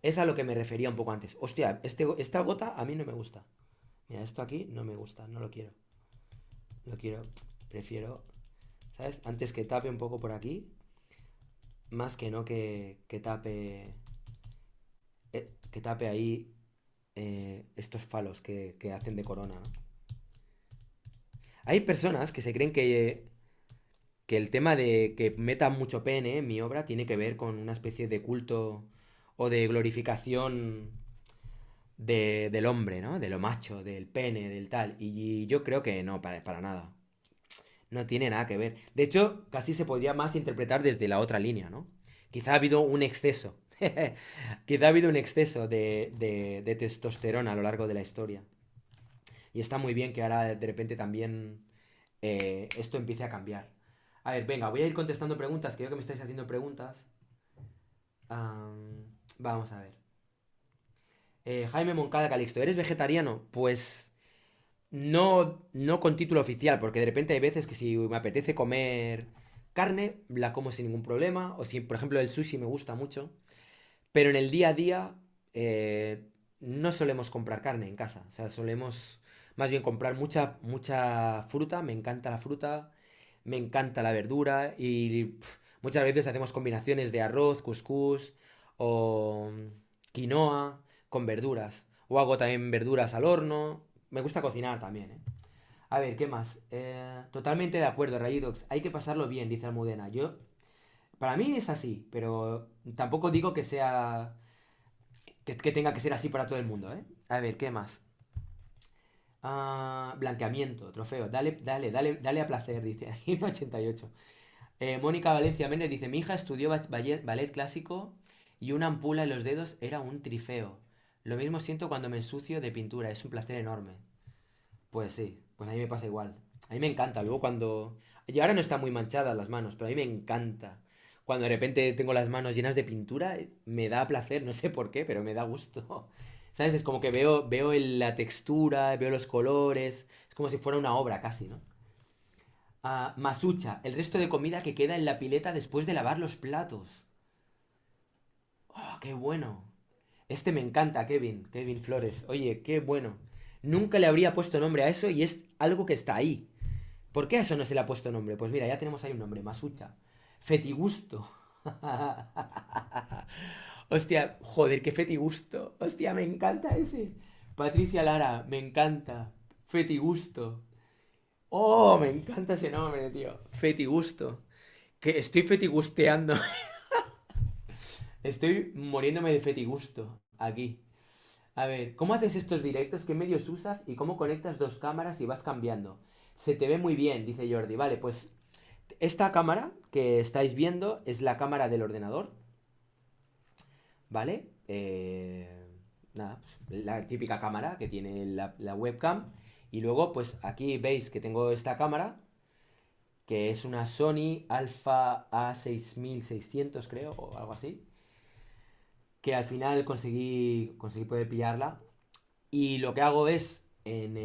B: Es a lo que me refería un poco antes. Hostia, esta gota a mí no me gusta. Mira, esto aquí no me gusta, no lo quiero. No quiero, prefiero, ¿sabes? Antes que tape un poco por aquí, más que no que que tape ahí estos falos que hacen de corona, ¿no? Hay personas que se creen que el tema de que meta mucho pene en mi obra tiene que ver con una especie de culto o de glorificación del hombre, ¿no? De lo macho, del pene, del tal. Y yo creo que no, para nada. No tiene nada que ver. De hecho, casi se podría más interpretar desde la otra línea, ¿no? Quizá ha habido un exceso. Quizá ha habido un exceso de testosterona a lo largo de la historia. Y está muy bien que ahora de repente también esto empiece a cambiar. A ver, venga, voy a ir contestando preguntas, que veo que me estáis haciendo preguntas. Vamos a ver. Jaime Moncada Calixto, ¿eres vegetariano? Pues no con título oficial, porque de repente hay veces que si me apetece comer carne, la como sin ningún problema, o si por ejemplo el sushi me gusta mucho, pero en el día a día no solemos comprar carne en casa, o sea, solemos más bien comprar mucha fruta, me encanta la fruta, me encanta la verdura y muchas veces hacemos combinaciones de arroz, couscous o quinoa con verduras. O hago también verduras al horno. Me gusta cocinar también, ¿eh? A ver, ¿qué más? Totalmente de acuerdo, Rayidox. Hay que pasarlo bien, dice Almudena. Para mí es así, pero tampoco digo que sea, que tenga que ser así para todo el mundo, ¿eh? A ver, ¿qué más? Blanqueamiento, trofeo. Dale a placer, dice. Ahí 88. Mónica Valencia Méndez dice: Mi hija estudió ballet clásico y una ampula en los dedos era un trifeo. Lo mismo siento cuando me ensucio de pintura, es un placer enorme. Pues sí, pues a mí me pasa igual. A mí me encanta. Luego cuando... Y ahora no están muy manchadas las manos, pero a mí me encanta. Cuando de repente tengo las manos llenas de pintura, me da placer, no sé por qué, pero me da gusto. ¿Sabes? Es como que veo la textura, veo los colores. Es como si fuera una obra casi, ¿no? Masucha, el resto de comida que queda en la pileta después de lavar los platos. ¡Oh, qué bueno! Este me encanta, Kevin Flores. Oye, qué bueno. Nunca le habría puesto nombre a eso y es algo que está ahí. ¿Por qué a eso no se le ha puesto nombre? Pues mira, ya tenemos ahí un nombre, Masucha. Fetigusto. Hostia, joder, qué fetigusto. Hostia, me encanta ese. Patricia Lara, me encanta. Fetigusto. Oh, me encanta ese nombre, tío. Fetigusto. Que estoy fetigusteando. Estoy muriéndome de fetigusto aquí. A ver, ¿cómo haces estos directos? ¿Qué medios usas? ¿Y cómo conectas dos cámaras y vas cambiando? Se te ve muy bien, dice Jordi. Vale, pues esta cámara que estáis viendo es la cámara del ordenador. ¿Vale? Nada, pues, la típica cámara que tiene la webcam. Y luego, pues aquí veis que tengo esta cámara, que es una Sony Alpha A6600, creo, o algo así. Que al final conseguí poder pillarla. Y lo que hago es en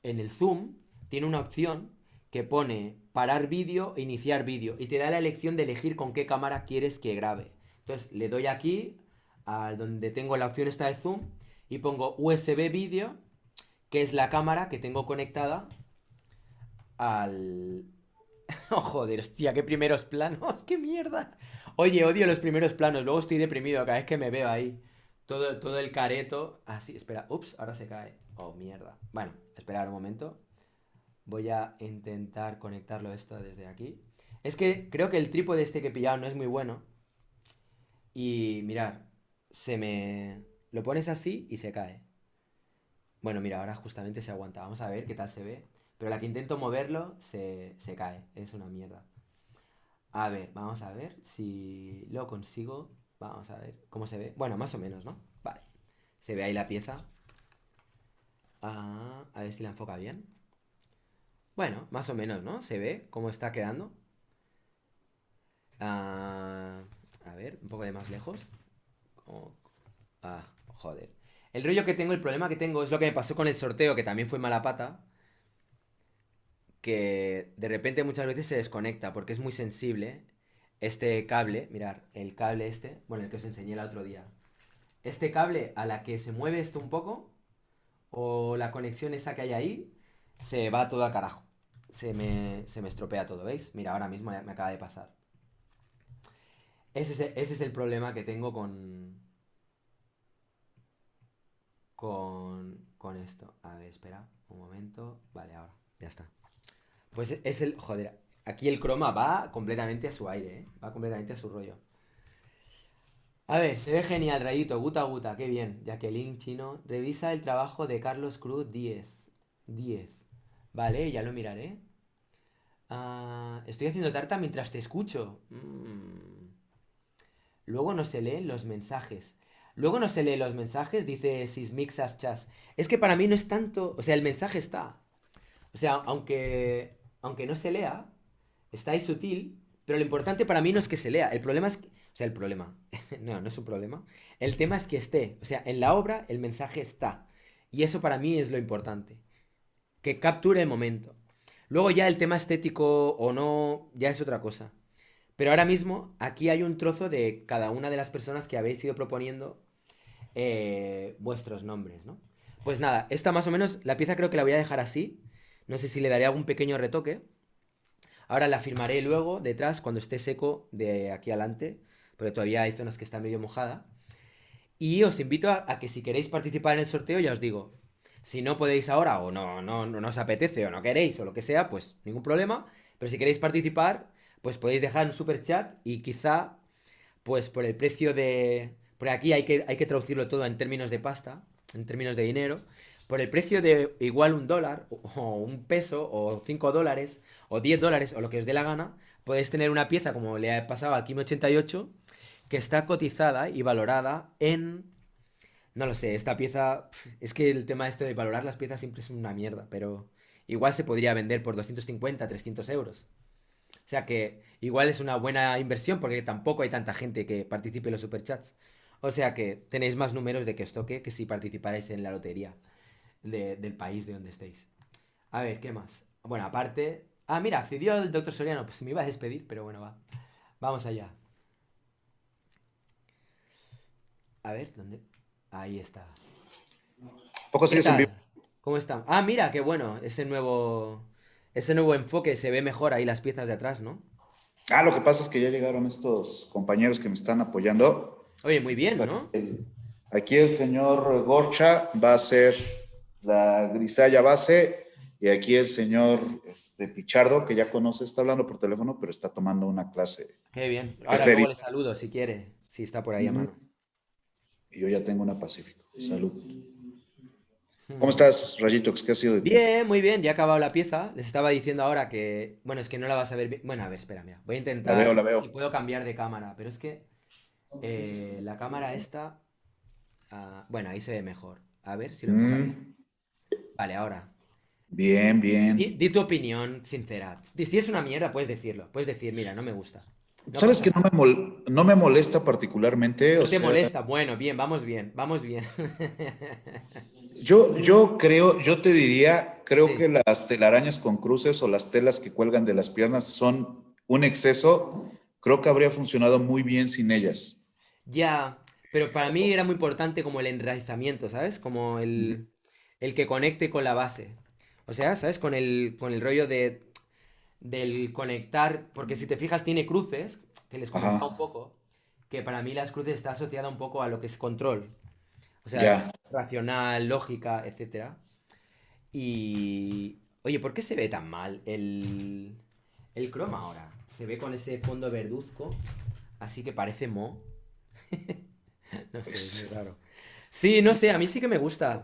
B: el Zoom tiene una opción que pone parar vídeo e iniciar vídeo y te da la elección de elegir con qué cámara quieres que grabe. Entonces le doy aquí a donde tengo la opción esta de Zoom y pongo USB vídeo, que es la cámara que tengo conectada al... Oh, joder, hostia, qué primeros planos, qué mierda. Oye, odio los primeros planos, luego estoy deprimido cada vez que me veo ahí. Todo el careto. Ah, sí, espera. Ups, ahora se cae. Oh, mierda. Bueno, esperar un momento. Voy a intentar conectarlo esto desde aquí. Es que creo que el trípode este que he pillado no es muy bueno. Y mirar, se me... Lo pones así y se cae. Bueno, mira, ahora justamente se aguanta. Vamos a ver qué tal se ve. Pero la que intento moverlo se cae. Es una mierda. A ver, vamos a ver si lo consigo. Vamos a ver cómo se ve. Bueno, más o menos, ¿no? Vale. Se ve ahí la pieza. Ah, a ver si la enfoca bien. Bueno, más o menos, ¿no? Se ve cómo está quedando. Ah, a ver, un poco de más lejos. Como- Ah, joder. El rollo que tengo, el problema que tengo es lo que me pasó con el sorteo, que también fue mala pata. Que de repente muchas veces se desconecta porque es muy sensible este cable, mirar, el cable este, bueno, el que os enseñé el otro día. Este cable a la que se mueve esto un poco, o la conexión esa que hay ahí, se va todo a carajo. Se me estropea todo, ¿veis? Mira, ahora mismo me acaba de pasar. Ese es el problema que tengo con esto. A ver, espera, un momento. Vale, ahora, ya está. Pues es el. Joder, aquí el croma va completamente a su aire, ¿eh? Va completamente a su rollo. A ver, se ve genial, Rayito. Guta guta, qué bien. Jacqueline Chino. Revisa el trabajo de Carlos Cruz 10. Vale, ya lo miraré. Ah, estoy haciendo tarta mientras te escucho. Luego no se leen los mensajes. Luego no se leen los mensajes, dice Sismixas Chas. Es que para mí no es tanto. O sea, el mensaje está. O sea, aunque no se lea, está ahí sutil, pero lo importante para mí no es que se lea. El problema es que, o sea, el problema, no, no es un problema. El tema es que esté. O sea, en la obra el mensaje está. Y eso para mí es lo importante. Que capture el momento. Luego ya el tema estético o no, ya es otra cosa. Pero ahora mismo aquí hay un trozo de cada una de las personas que habéis ido proponiendo vuestros nombres, ¿no? Pues nada, esta más o menos, la pieza creo que la voy a dejar así. No sé si le daré algún pequeño retoque. Ahora la firmaré luego, detrás, cuando esté seco de aquí adelante, porque todavía hay zonas que están medio mojada. Y os invito a que si queréis participar en el sorteo, ya os digo, si no podéis ahora o no os apetece o no queréis o lo que sea, pues ningún problema. Pero si queréis participar, pues podéis dejar un super chat y quizá, pues por el precio de... Por aquí hay que traducirlo todo en términos de pasta, en términos de dinero. Por el precio de igual $1 o $1 o $5 o $10 o lo que os dé la gana, podéis tener una pieza como le ha pasado al Kim 88 que está cotizada y valorada en... No lo sé, esta pieza... Es que el tema este de valorar las piezas siempre es una mierda, pero igual se podría vender por 250, 300 euros. O sea que igual es una buena inversión porque tampoco hay tanta gente que participe en los superchats. O sea que tenéis más números de que os toque que si participarais en la lotería del país de donde estéis. A ver, ¿qué más? Bueno, aparte... Ah, mira, accedió el doctor Soriano. Pues me iba a despedir, pero bueno, va. Vamos allá. A ver, ¿dónde? Ahí está.
A: ¿Poco
B: ¿Qué
A: sigues en vivo?
B: tal? ¿Cómo están? Ah, mira, qué bueno. Ese nuevo enfoque. Se ve mejor ahí las piezas de atrás, ¿no?
A: Ah, lo que pasa es que ya llegaron estos compañeros que me están apoyando.
B: Oye, muy bien, ¿no?
A: Aquí el señor Gorcha va a ser la grisalla base y aquí el señor Pichardo, que ya conoce, está hablando por teléfono, pero está tomando una clase
B: Qué bien.
A: de
B: Ahora luego
A: serie.
B: le saludo si quiere. Si está por ahí a mano.
A: Y yo ya tengo una Pacífico. Salud. ¿Cómo
B: Hmm.
A: estás, Rayito? ¿Qué ha sido de ti?
B: Bien, muy bien. Ya he acabado la pieza. Les estaba diciendo ahora que... Bueno, es que no la vas a ver bien. Bueno, a ver, espera, mira. Voy a
A: La veo,
B: intentar
A: la
B: si
A: veo.
B: puedo cambiar de cámara. Pero es que la cámara esta... bueno, ahí se ve mejor. A ver si lo enfoca bien.
A: Mm,
B: Vale, ahora.
A: bien,
B: Di
A: bien.
B: tu opinión sincera. Si es una mierda, puedes decirlo. Puedes decir, mira, no me gusta. No
A: ¿Sabes
B: pasa
A: que
B: nada.
A: no me molesta particularmente? O
B: No te
A: sea,
B: molesta. Bueno, bien, vamos bien, vamos bien.
A: yo creo, yo te diría, creo que
B: Sí,
A: las telarañas con cruces o las telas que cuelgan de las piernas son un exceso. Creo que habría funcionado muy bien sin ellas.
B: ya. Pero para mí era muy importante como el enraizamiento, ¿sabes? Como
A: Ujú.
B: el que conecte con la base. O sea, ¿sabes? Con el rollo del conectar. Porque si te fijas, tiene cruces, que les comentaba un
A: Ajá,
B: poco, que para mí las cruces está asociada un poco a lo que es control. O sea,
A: ya.
B: racional, lógica, etcétera. Y... Oye, ¿por qué se ve tan mal el croma ahora? Se ve con ese fondo verduzco, así que parece mo. No sé, es muy
A: Pues,
B: raro. Sí, no sé, a mí sí que me gusta.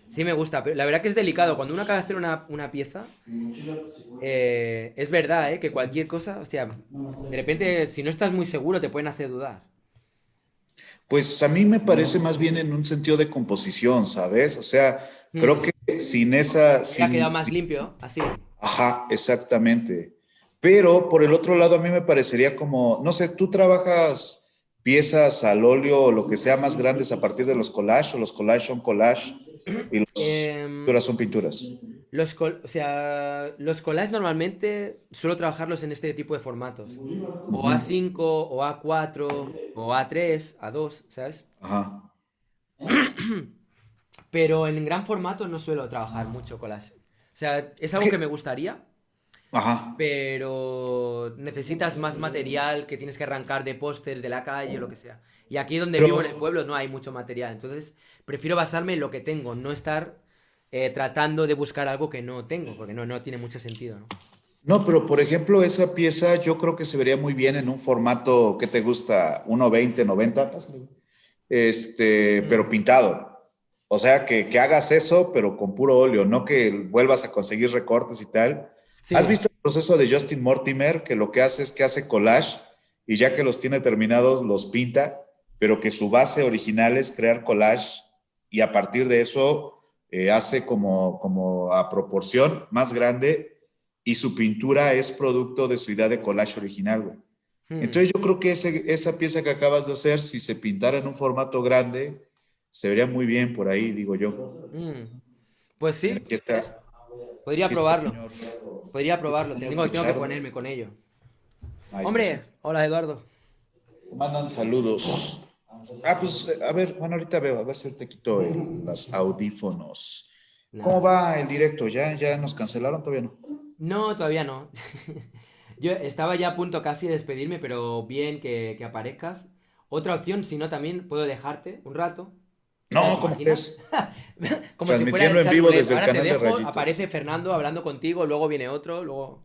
B: Sí me gusta, pero la verdad que es delicado. Cuando uno acaba de hacer una pieza, es verdad, ¿eh? Que cualquier cosa, hostia, de repente, si no estás muy seguro, te pueden hacer dudar.
A: pues a mí me parece más bien en un sentido de composición, ¿sabes? O sea, creo
B: Mm,
A: que sin esa,
B: hubiera quedado más limpio, así.
A: ajá, exactamente. Pero por el otro lado, a mí me parecería como, no sé, tú trabajas piezas al óleo o lo que sea más grandes a partir de los collages, o los collages son collage y las
B: Em,
A: pinturas son pinturas.
B: o sea, los collages normalmente suelo trabajarlos en este tipo de formatos. O
A: Ujú.
B: A5, o A4, o A3, A2, ¿sabes?
A: Ajá.
B: Pero en gran formato no suelo trabajar mucho collage. O sea, es
A: Es
B: algo que
A: que,
B: me gustaría,
A: ajá.
B: pero necesitas más material que tienes que arrancar de pósters de la calle o lo que sea. Y aquí donde
A: Pero,
B: vivo en el pueblo no hay mucho material, entonces prefiero basarme en lo que tengo, no estar tratando de buscar algo que no tengo, porque no tiene mucho sentido, ¿no?
A: no, pero por ejemplo, esa pieza yo creo que se vería muy bien en un formato, ¿qué te gusta? 1:20, 90, pásale. Pero
B: Mm,
A: pintado. O sea, que hagas eso, pero con puro óleo, no que vuelvas a conseguir recortes y tal. ¿Has
B: sí.
A: visto el proceso de Justin Mortimer, que lo que hace es que hace collage y ya que los tiene terminados, los pinta, pero que su base original es crear collage y a partir de eso hace como a proporción más grande y su pintura es producto de su idea de collage original, güey.
B: Mm,
A: Entonces yo creo que esa pieza que acabas de hacer, si se pintara en un formato grande, se vería muy bien por ahí, digo yo.
B: mm. Pues sí,
A: Mira,
B: puede ser. Podría
A: aquí está el
B: probarlo.
A: señor,
B: Podría
A: aquí está el
B: probarlo.
A: señor
B: Tengo que
A: Pichardo.
B: ponerme con ello.
A: Ahí está,
B: Hombre,
A: señor.
B: hola Eduardo.
A: Mandan saludos. Ah, pues a ver, bueno, ahorita veo, a ver si te quito los audífonos. ¿Cómo
B: Nada.
A: va el directo? ¿Ya nos cancelaron? Todavía no.
B: No, todavía no. Yo estaba ya a punto casi de despedirme, pero bien que aparezcas. Otra opción, si no, también puedo dejarte un rato. Mira,
A: No,
B: ¿te
A: ¿cómo
B: imaginas?
A: crees?
B: Como si fuera el
A: Transmitiendo en
B: chat
A: vivo
B: roulette.
A: desde el
B: Ahora te
A: canal de
B: dejo, aparece
A: Rayitos.
B: Fernando hablando contigo, luego viene otro, luego...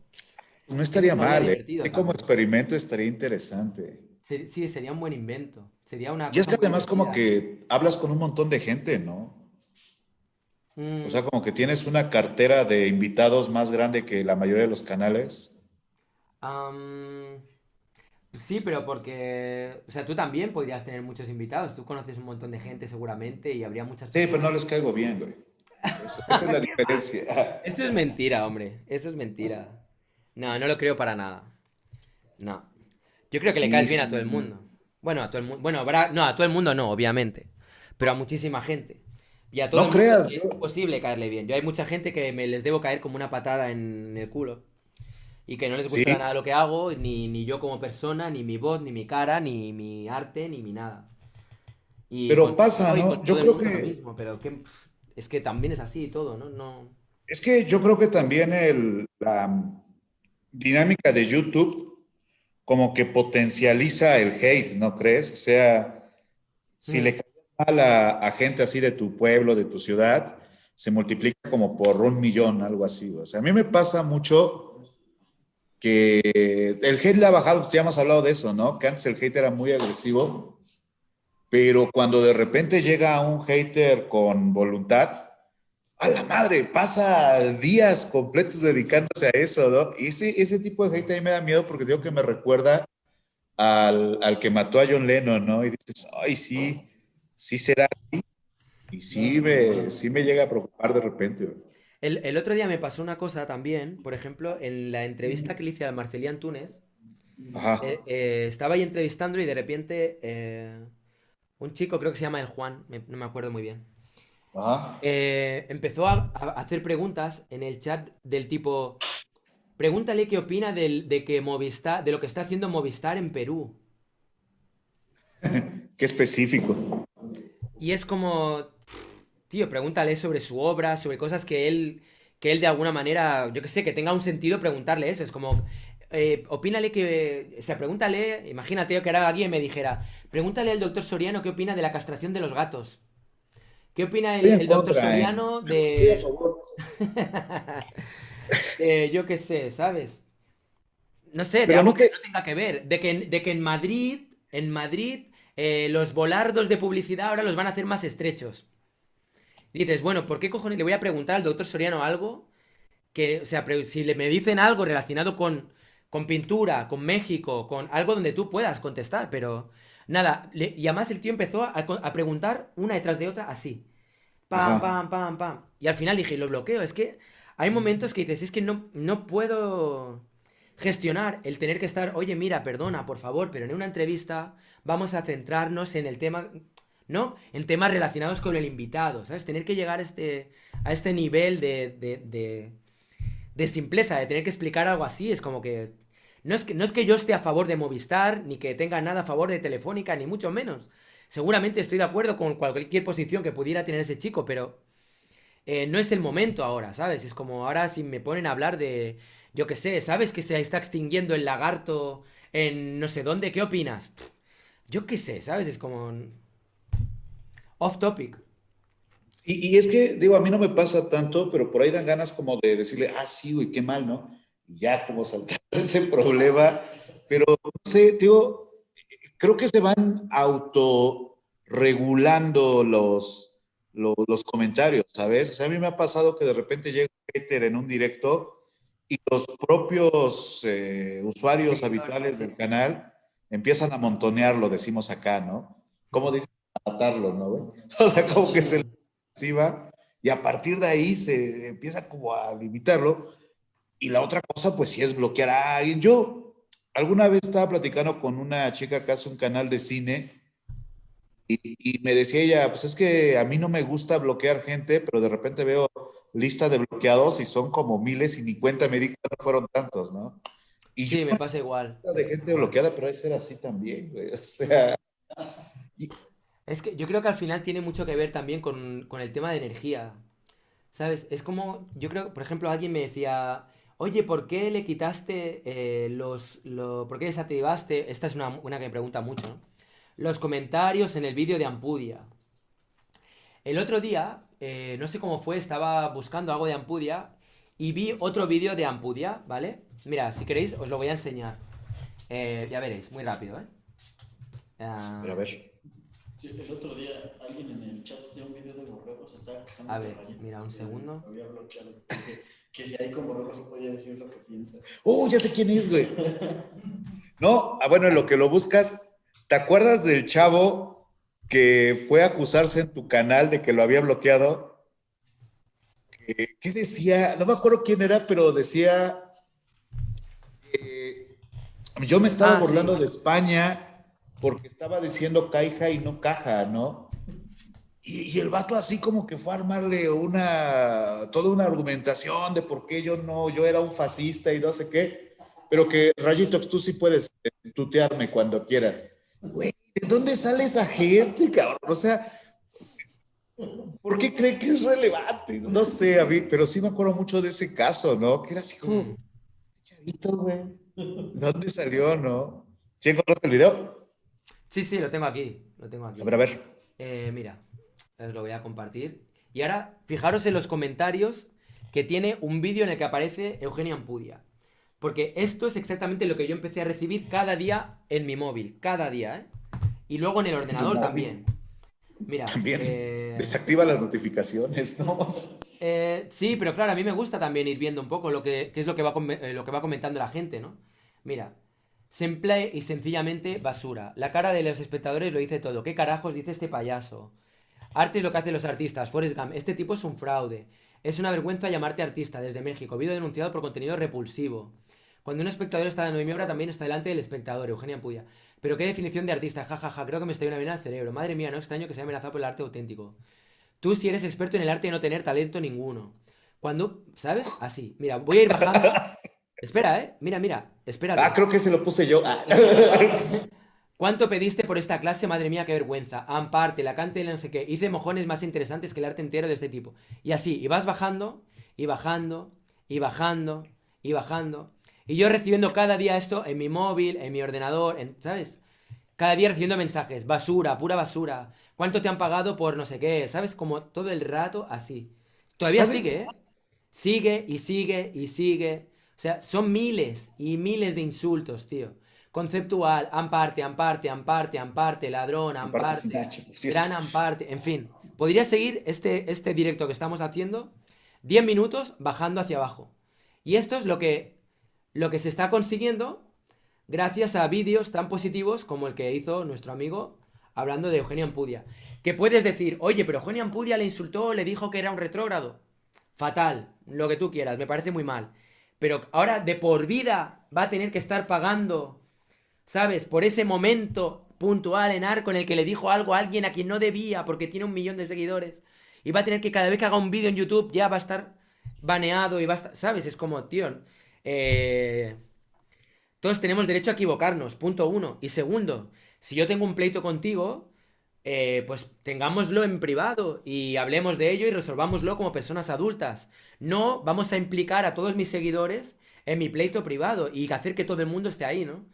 A: No
B: Eso
A: estaría
B: estaría
A: mal, ¿eh?
B: divertido
A: Y como
B: también.
A: experimento estaría interesante.
B: Sí, sería un buen invento. Sería una
A: Y es
B: cosa
A: que
B: muy
A: además como
B: divertida, ¿eh?
A: que hablas con un montón de gente, ¿no? O
B: Mm,
A: sea, como que tienes una cartera de invitados más grande que la mayoría de los canales.
B: am, sí, pero porque... O sea, tú también podrías tener muchos invitados. Tú conoces un montón de gente seguramente y habría muchas
A: Sí, pero no
B: personas.
A: les caigo bien, güey. Esa es la
B: ¿Qué va?
A: diferencia.
B: Eso es mentira, hombre. Eso es mentira. No, no lo creo para nada. No. Yo creo que le
A: Sí,
B: caes bien a todo el
A: sí.
B: mundo. Bueno, a todo el mundo. Bueno, no, a todo el mundo no, obviamente. Pero a muchísima gente. Y a todo
A: No
B: el mundo
A: creas,
B: sí es
A: yo.
B: imposible caerle bien. Yo hay mucha gente que me les debo caer como una patada en el culo. Y que no les
A: Sí,
B: gustará nada lo que hago, ni yo como persona, ni mi voz, ni mi cara, ni mi arte, ni mi nada. Y
A: pero pasa,
B: contigo y
A: ¿no?
B: con todo
A: Yo
B: el
A: creo
B: mundo lo
A: que,
B: mismo. Pero que, es que también es así y todo, ¿no? No.
A: es que yo creo que también la dinámica de YouTube como que potencializa el hate, ¿no crees? O sea, si le
B: Mm.
A: cae mal a gente así de tu pueblo, de tu ciudad, se multiplica como por 1 millón, algo así. O sea, a mí me pasa mucho que el hate le ha bajado, pues ya hemos hablado de eso, ¿no? Que antes el hate era muy agresivo, pero cuando de repente llega un hater con voluntad, a la madre, pasa días completos dedicándose a eso, ¿no? Y ese tipo de hate a mí me da miedo porque digo que me recuerda al que mató a John Lennon, ¿no? Y dices, ay, sí, sí será. Y sí me llega a preocupar de repente, güey.
B: El otro día me pasó una cosa también, por ejemplo, en la entrevista que le hice a Marcelián Túnez,
A: Ajá,
B: Estaba ahí entrevistándolo y de repente un chico, creo que se llama el Juan, no me acuerdo muy bien,
A: ajá.
B: empezó a hacer preguntas en el chat del tipo, pregúntale qué opina de que Movistar, de lo que está haciendo Movistar en Perú.
A: Qué específico.
B: Y es como, tío, pregúntale sobre su obra, sobre cosas que él de alguna manera, yo que sé, que tenga un sentido preguntarle eso. Es como, opínale que, o sea, pregúntale, imagínate que ahora alguien me dijera, pregúntale al doctor Soriano qué opina de la castración de los gatos. ¿Qué opina
A: Estoy en
B: el doctor
A: contra, ¿eh?
B: Soriano
A: Estoy a
B: de,
A: favor.
B: yo qué sé, ¿sabes? No sé, de
A: Pero
B: algo
A: no
B: que
A: te...
B: no tenga que ver. De que en Madrid, los volardos de publicidad ahora los van a hacer más estrechos. Y dices, bueno, ¿por qué cojones le voy a preguntar al doctor Soriano algo que, o sea, si me dicen algo relacionado con pintura, con México, con algo donde tú puedas contestar, pero nada, y además el tío empezó a preguntar una detrás de otra así, pam,
A: Ajá.
B: pam, pam, pam, y al final dije, lo bloqueo, es que hay momentos que dices, es que no puedo gestionar el tener que estar, oye, mira, perdona, por favor, pero en una entrevista vamos a centrarnos en el tema, ¿no? En temas relacionados con el invitado, ¿sabes? Tener que llegar a este nivel de simpleza, de tener que explicar algo así, es como que... No es que yo esté a favor de Movistar, ni que tenga nada a favor de Telefónica, ni mucho menos. Seguramente estoy de acuerdo con cualquier posición que pudiera tener ese chico, pero no es el momento ahora, ¿sabes? Es como ahora si me ponen a hablar de, yo qué sé, ¿sabes que se está extinguiendo el lagarto en no sé dónde? ¿Qué opinas? Yo qué sé, ¿sabes? Es como off topic.
A: Y es que, digo, a mí no me pasa tanto, pero por ahí dan ganas como de decirle, ah, sí, güey, qué mal, ¿no? Y ya como saltar ese problema. Pero, no sé, digo, creo que se van autorregulando los comentarios, ¿sabes? O sea, a mí me ha pasado que de repente llega un hater en un directo y los propios usuarios
B: Seguidores,
A: habituales del
B: sí.
A: canal empiezan a montonearlo, decimos acá, ¿no? Como dicen, a matarlo, ¿no, güey? O sea, como que se va y a partir de ahí se empieza como a limitarlo. Y la otra cosa, pues sí es bloquear a alguien. Yo alguna vez estaba platicando con una chica que hace un canal de cine y me decía ella, pues es que a mí no me gusta bloquear gente, pero de repente veo lista de bloqueados y son como miles y ni cuenta me di cuenta fueron tantos, ¿no? Y yo
B: Sí, me pasa igual,
A: de
B: me pasa
A: gente
B: igual.
A: bloqueada, pero hay que ser así también, güey. O sea, y-
B: Es que yo creo que al final tiene mucho que ver también con el tema de energía. ¿Sabes? Es como, yo creo, por ejemplo, alguien me decía, oye, ¿por qué le quitaste ¿por qué desactivaste? Esta es una que me pregunta mucho, ¿no? Los comentarios en el vídeo de Ampudia. El otro día, no sé cómo fue, estaba buscando algo de Ampudia y vi otro vídeo de Ampudia, ¿vale? Mira, si queréis, os lo voy a enseñar. Ya veréis, muy rápido, ¿eh?
A: pero a
B: Ah,
A: ver.
C: Sí, el otro día alguien en el chat de un video de borregos estaba quejando
B: a
C: que
B: ver,
C: Rayito
B: mira, un
C: se
B: segundo.
C: había bloqueado. Que si hay con borregos se podía decir lo que piensa.
A: Oh, ya sé quién es, güey. No, bueno, en lo que lo buscas, ¿te acuerdas del chavo que fue a acusarse en tu canal de que lo había bloqueado? ¿Qué decía? No me acuerdo quién era, pero decía, eh, yo me estaba
B: Ah, sí.
A: burlando de España porque estaba diciendo caja y no caja, ¿no? Y el vato así como que fue a armarle toda una argumentación de por qué yo no, yo era un fascista y no sé qué, pero que Rayitox, tú sí puedes tutearme cuando quieras. Güey, ¿de dónde sale esa gente, cabrón? O sea, ¿por qué cree que es relevante? No sé, a mí, pero sí me acuerdo mucho de ese caso, ¿no? Que era así
B: Mm.
A: como, chavito, güey. ¿Dónde salió, no? ¿Sí encontraste el video?
B: Sí, sí, lo tengo aquí. Lo tengo
A: A
B: aquí.
A: ver, a ver.
B: Mira, os lo voy a compartir. Y ahora, fijaros en los comentarios que tiene un vídeo en el que aparece Eugenia Ampudia. Porque esto es exactamente lo que yo empecé a recibir cada día en mi móvil. Cada día, ¿eh? Y luego en el
A: En tu
B: ordenador
A: móvil.
B: también. Mira,
A: También desactiva las notificaciones, ¿no?
B: sí, pero claro, a mí me gusta también ir viendo un poco qué es lo que va comentando la gente, ¿no? Mira, simple y sencillamente basura. La cara de los espectadores lo dice todo. ¿Qué carajos dice este payaso? Arte es lo que hacen los artistas. Forrest Gump, este tipo es un fraude. Es una vergüenza llamarte artista desde México. Video denunciado por contenido repulsivo. Cuando un espectador está delante de mi obra, también está delante del espectador, Eugenia Ampudia. Pero qué definición de artista, jajaja, creo que me estoy una vena al cerebro. Madre mía, no extraño que sea amenazado por el arte auténtico. Tú si eres experto en el arte de no tener talento ninguno. Cuando, ¿sabes? Así. Mira, voy a ir bajando. Espera, ¿eh? Mira, mira,
A: Ah,
B: espérate.
A: creo que se lo puse yo. Ah.
B: ¿Cuánto pediste por esta clase? Madre mía, qué vergüenza. Amparte, la cante, no sé qué. Hice mojones más interesantes que el arte entero de este tipo. Y así, y vas bajando, y bajando, y bajando, y bajando. Y yo recibiendo cada día esto en mi móvil, en mi ordenador, ¿sabes? Cada día recibiendo mensajes. Basura, pura basura. ¿Cuánto te han pagado por no sé qué? ¿Sabes? Como todo el rato así. Todavía
A: ¿Sabe?
B: sigue, ¿eh? Sigue y sigue y sigue. O sea, son miles y miles de insultos, tío. Conceptual, amparte, amparte, amparte, amparte, ladrón,
A: Aparte sin
B: amparte,
A: H, por cierto.
B: gran amparte, en fin. Podría seguir este directo que estamos haciendo 10 minutos bajando hacia abajo. Y esto es lo que se está consiguiendo gracias a vídeos tan positivos como el que hizo nuestro amigo hablando de Eugenia Ampudia. Que puedes decir, oye, pero Eugenia Ampudia le insultó, le dijo que era un retrógrado. Fatal, lo que tú quieras, me parece muy mal. Pero ahora de por vida va a tener que estar pagando, ¿sabes? Por ese momento puntual en Arco en el que le dijo algo a alguien a quien no debía porque tiene 1 millón de seguidores. Y va a tener que cada vez que haga un vídeo en YouTube ya va a estar baneado y va a estar, ¿sabes? Es como, tío, eh, todos tenemos derecho a equivocarnos, punto uno. Y segundo, si yo tengo un pleito contigo, pues tengámoslo en privado y hablemos de ello y resolvámoslo como personas adultas. No vamos a implicar a todos mis seguidores en mi pleito privado y hacer que todo el mundo esté ahí, ¿no?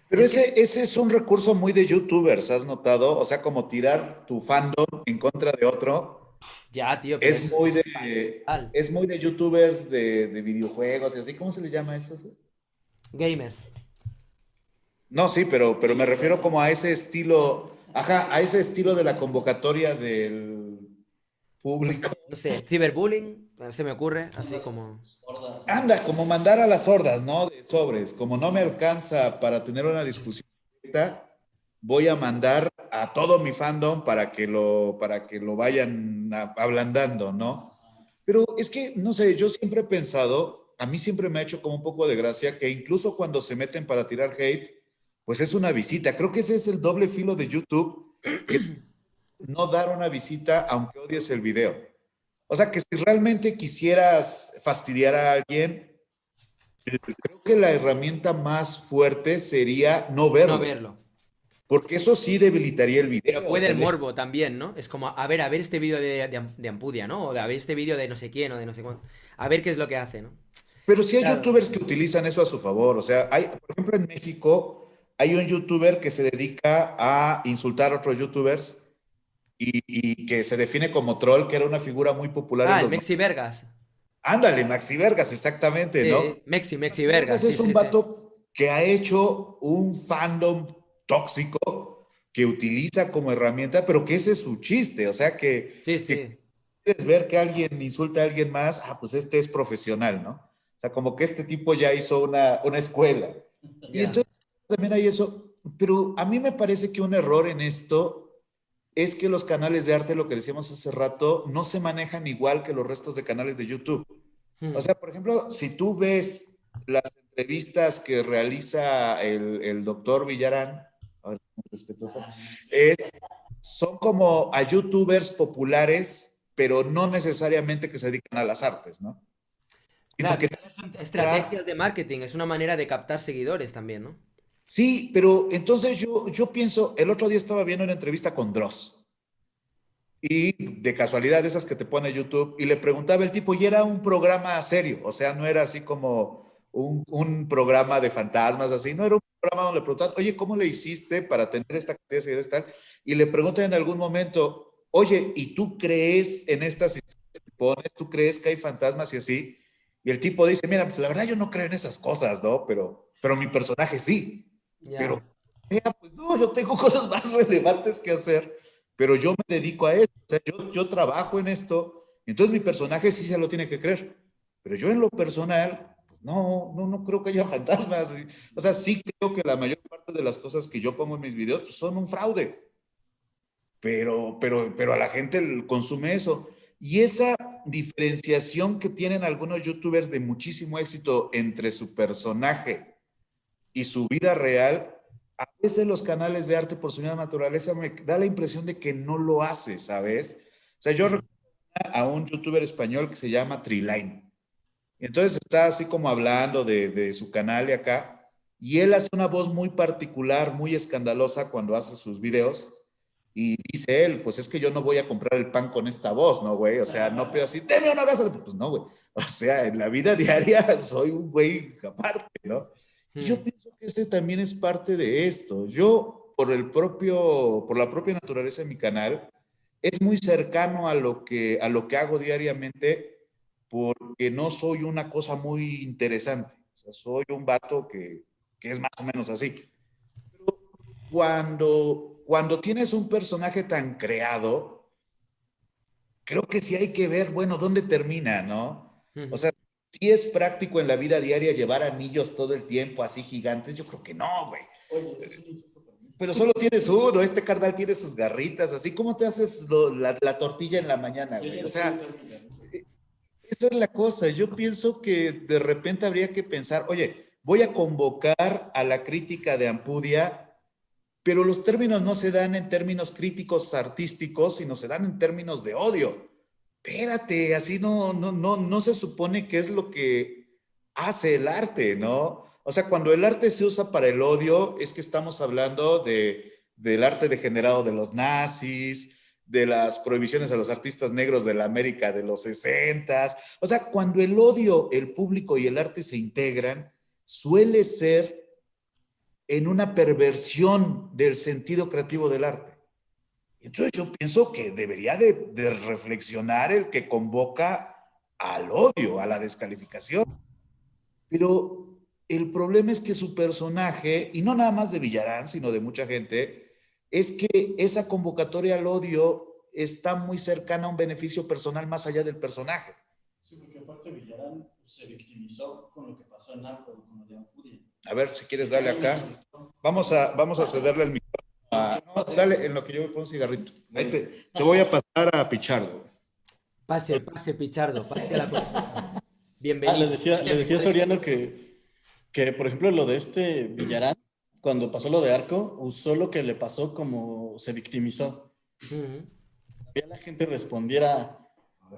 A: Pero
B: Es que,
A: ese es un recurso muy de YouTubers, ¿has notado? O sea, como tirar tu fandom en contra de otro.
B: ya, tío, pero
A: Es muy
B: es
A: de,
B: fatal.
A: es muy de YouTubers de videojuegos y así. ¿Cómo se le llama eso?
B: Gamers.
A: No, sí, pero me refiero como a ese estilo, ajá, a ese estilo de la convocatoria del
B: No,
A: público.
B: no sé, ciberbullying, se me ocurre, así como...
C: Hordas, ¿no?
A: Anda, como mandar a las hordas, ¿no? De sobres. Como no me alcanza para tener una discusión directa, voy a mandar a todo mi fandom para que lo vayan ablandando, ¿no? Pero es que, no sé, yo siempre he pensado, a mí siempre me ha hecho como un poco de gracia que incluso cuando se meten para tirar hate, pues es una visita. Creo que ese es el doble filo de YouTube, que no dar una visita aunque odies el video. O sea, que si realmente quisieras fastidiar a alguien, creo que la herramienta más fuerte sería no
B: No
A: verlo,
B: verlo.
A: porque eso sí debilitaría el
B: Pero
A: video.
B: puede el morbo también, ¿no? Es como, a ver este vídeo de Ampudia, ¿no? O de a ver este vídeo de no sé quién o de no sé cuánto. A ver qué es lo que hace, ¿no?
A: Pero sí hay
B: Claro.
A: youtubers que utilizan eso a su favor. O sea, hay, por ejemplo, en México hay un youtuber que se dedica a insultar a otros youtubers y que se define como troll, que era una figura muy popular en
B: Ah, el
A: los...
B: Mexi Vergas.
A: Ándale, Maxi Vergas, exactamente, ¿no?
B: Sí, Mexi
A: Maxi
B: Vergas,
A: Vergas
B: sí,
A: es un
B: sí, sí.
A: vato que ha hecho un fandom tóxico que utiliza como herramienta, pero que ese es su chiste, o sea,
B: Sí,
A: que
B: sí.
A: quieres ver que alguien insulta a alguien más, ah, pues este es profesional, ¿no? O sea, como que este tipo ya hizo una escuela. Y
B: Ya.
A: entonces también hay eso, pero a mí me parece que un error en esto es que los canales de arte, lo que decíamos hace rato, no se manejan igual que los restos de canales de YouTube. O
B: Hmm.
A: sea, por ejemplo, si tú ves las entrevistas que realiza el doctor Villarán, a ver, muy respetuoso, es, son como a youtubers populares, pero no necesariamente que se dedican a las artes, ¿no? Sino
B: Claro,
A: que
B: pero eso son
A: tra-
B: estrategias de marketing, es una manera de captar seguidores también, ¿no?
A: sí, pero entonces yo pienso, el otro día estaba viendo una entrevista con Dross. Y de casualidad, esas que te pone YouTube, y le preguntaba el tipo, y era un programa serio, o sea, no era así como un programa de fantasmas, así, no era un programa donde le preguntaban, oye, ¿cómo le hiciste para tener esta cantidad de seguidores tal? Y le preguntan en algún momento, oye, ¿y tú crees en estas historias que pones? ¿Tú crees que hay fantasmas y así? Y el tipo dice, mira, pues la verdad yo no creo en esas cosas, ¿no? Pero mi personaje sí. Pero
B: Ya.
A: pues no, yo tengo cosas más relevantes que hacer, pero yo me dedico a esto, o sea, yo trabajo en esto, entonces mi personaje sí se lo tiene que creer, pero yo en lo personal, pues no creo que haya fantasmas, o sea, sí creo que la mayor parte de las cosas que yo pongo en mis videos pues, son un fraude, pero a la gente consume eso, y esa diferenciación que tienen algunos youtubers de muchísimo éxito entre su personaje y su vida real, a veces los canales de arte por su misma naturaleza me da la impresión de que no lo hace, ¿sabes? O sea, yo recuerdo a un youtuber español que se llama Triline. Entonces está así como hablando de su canal y acá, y él hace una voz muy particular, muy escandalosa cuando hace sus videos, y dice él, pues es que yo no voy a comprar el pan con esta voz, ¿no, güey? O sea, no pido así, deme una gasa, pues no, güey. O sea, en la vida diaria soy un güey aparte, ¿no? Y yo
B: Mm,
A: pienso que ese también es parte de esto. Yo, por la propia naturaleza de mi canal, es muy cercano a lo que hago diariamente porque no soy una cosa muy interesante. O sea, soy un vato que es más o menos así. Cuando tienes un personaje tan creado, creo que sí hay que ver, bueno, dónde termina, ¿no? O
B: ujú.
A: sea, si es práctico en la vida diaria llevar anillos todo el tiempo así gigantes, yo creo que no, güey.
C: Oye, eso es un insulto para mí.
A: Pero solo tienes uno, este carnal tiene sus garritas, así como te haces la tortilla en la mañana,
C: Yo
A: güey.
C: ya
A: O
C: dejé de
A: sea,
C: usar mi garrita.
A: esa es la cosa. Yo pienso que de repente habría que pensar, oye, voy a convocar a la crítica de Ampudia, pero los términos no se dan en términos críticos artísticos, sino se dan en términos de odio. Espérate, así no se supone que es lo que hace el arte, ¿no? O sea, cuando el arte se usa para el odio, es que estamos hablando del arte degenerado de los nazis, de las prohibiciones a los artistas negros de la América de los 60. O sea, cuando el odio, el público y el arte se integran, suele ser en una perversión del sentido creativo del arte. Entonces yo pienso que debería de reflexionar el que convoca al odio, a la descalificación. Pero el problema es que su personaje, y no nada más de Villarán, sino de mucha gente, es que esa convocatoria al odio está muy cercana a un beneficio personal más allá del personaje.
C: Sí, porque aparte Villarán se victimizó con lo que pasó en Narco, con lo de Ampudia.
A: A ver, si quieres,
C: Y que
A: dale
C: nadie
A: acá.
C: insultó.
A: Vamos a cederle el micrófono. No, dale en lo que yo me pongo un cigarrito. Ahí te voy a pasar a Pichardo.
B: Pase, pase, Pichardo, pase a la consulta.
C: Ah,
B: Bienvenido.
C: le decía a Soriano que, por ejemplo, lo de este Villarán, cuando pasó lo de Arco, usó lo que le pasó como se victimizó.
B: Ujú.
C: Todavía la gente respondiera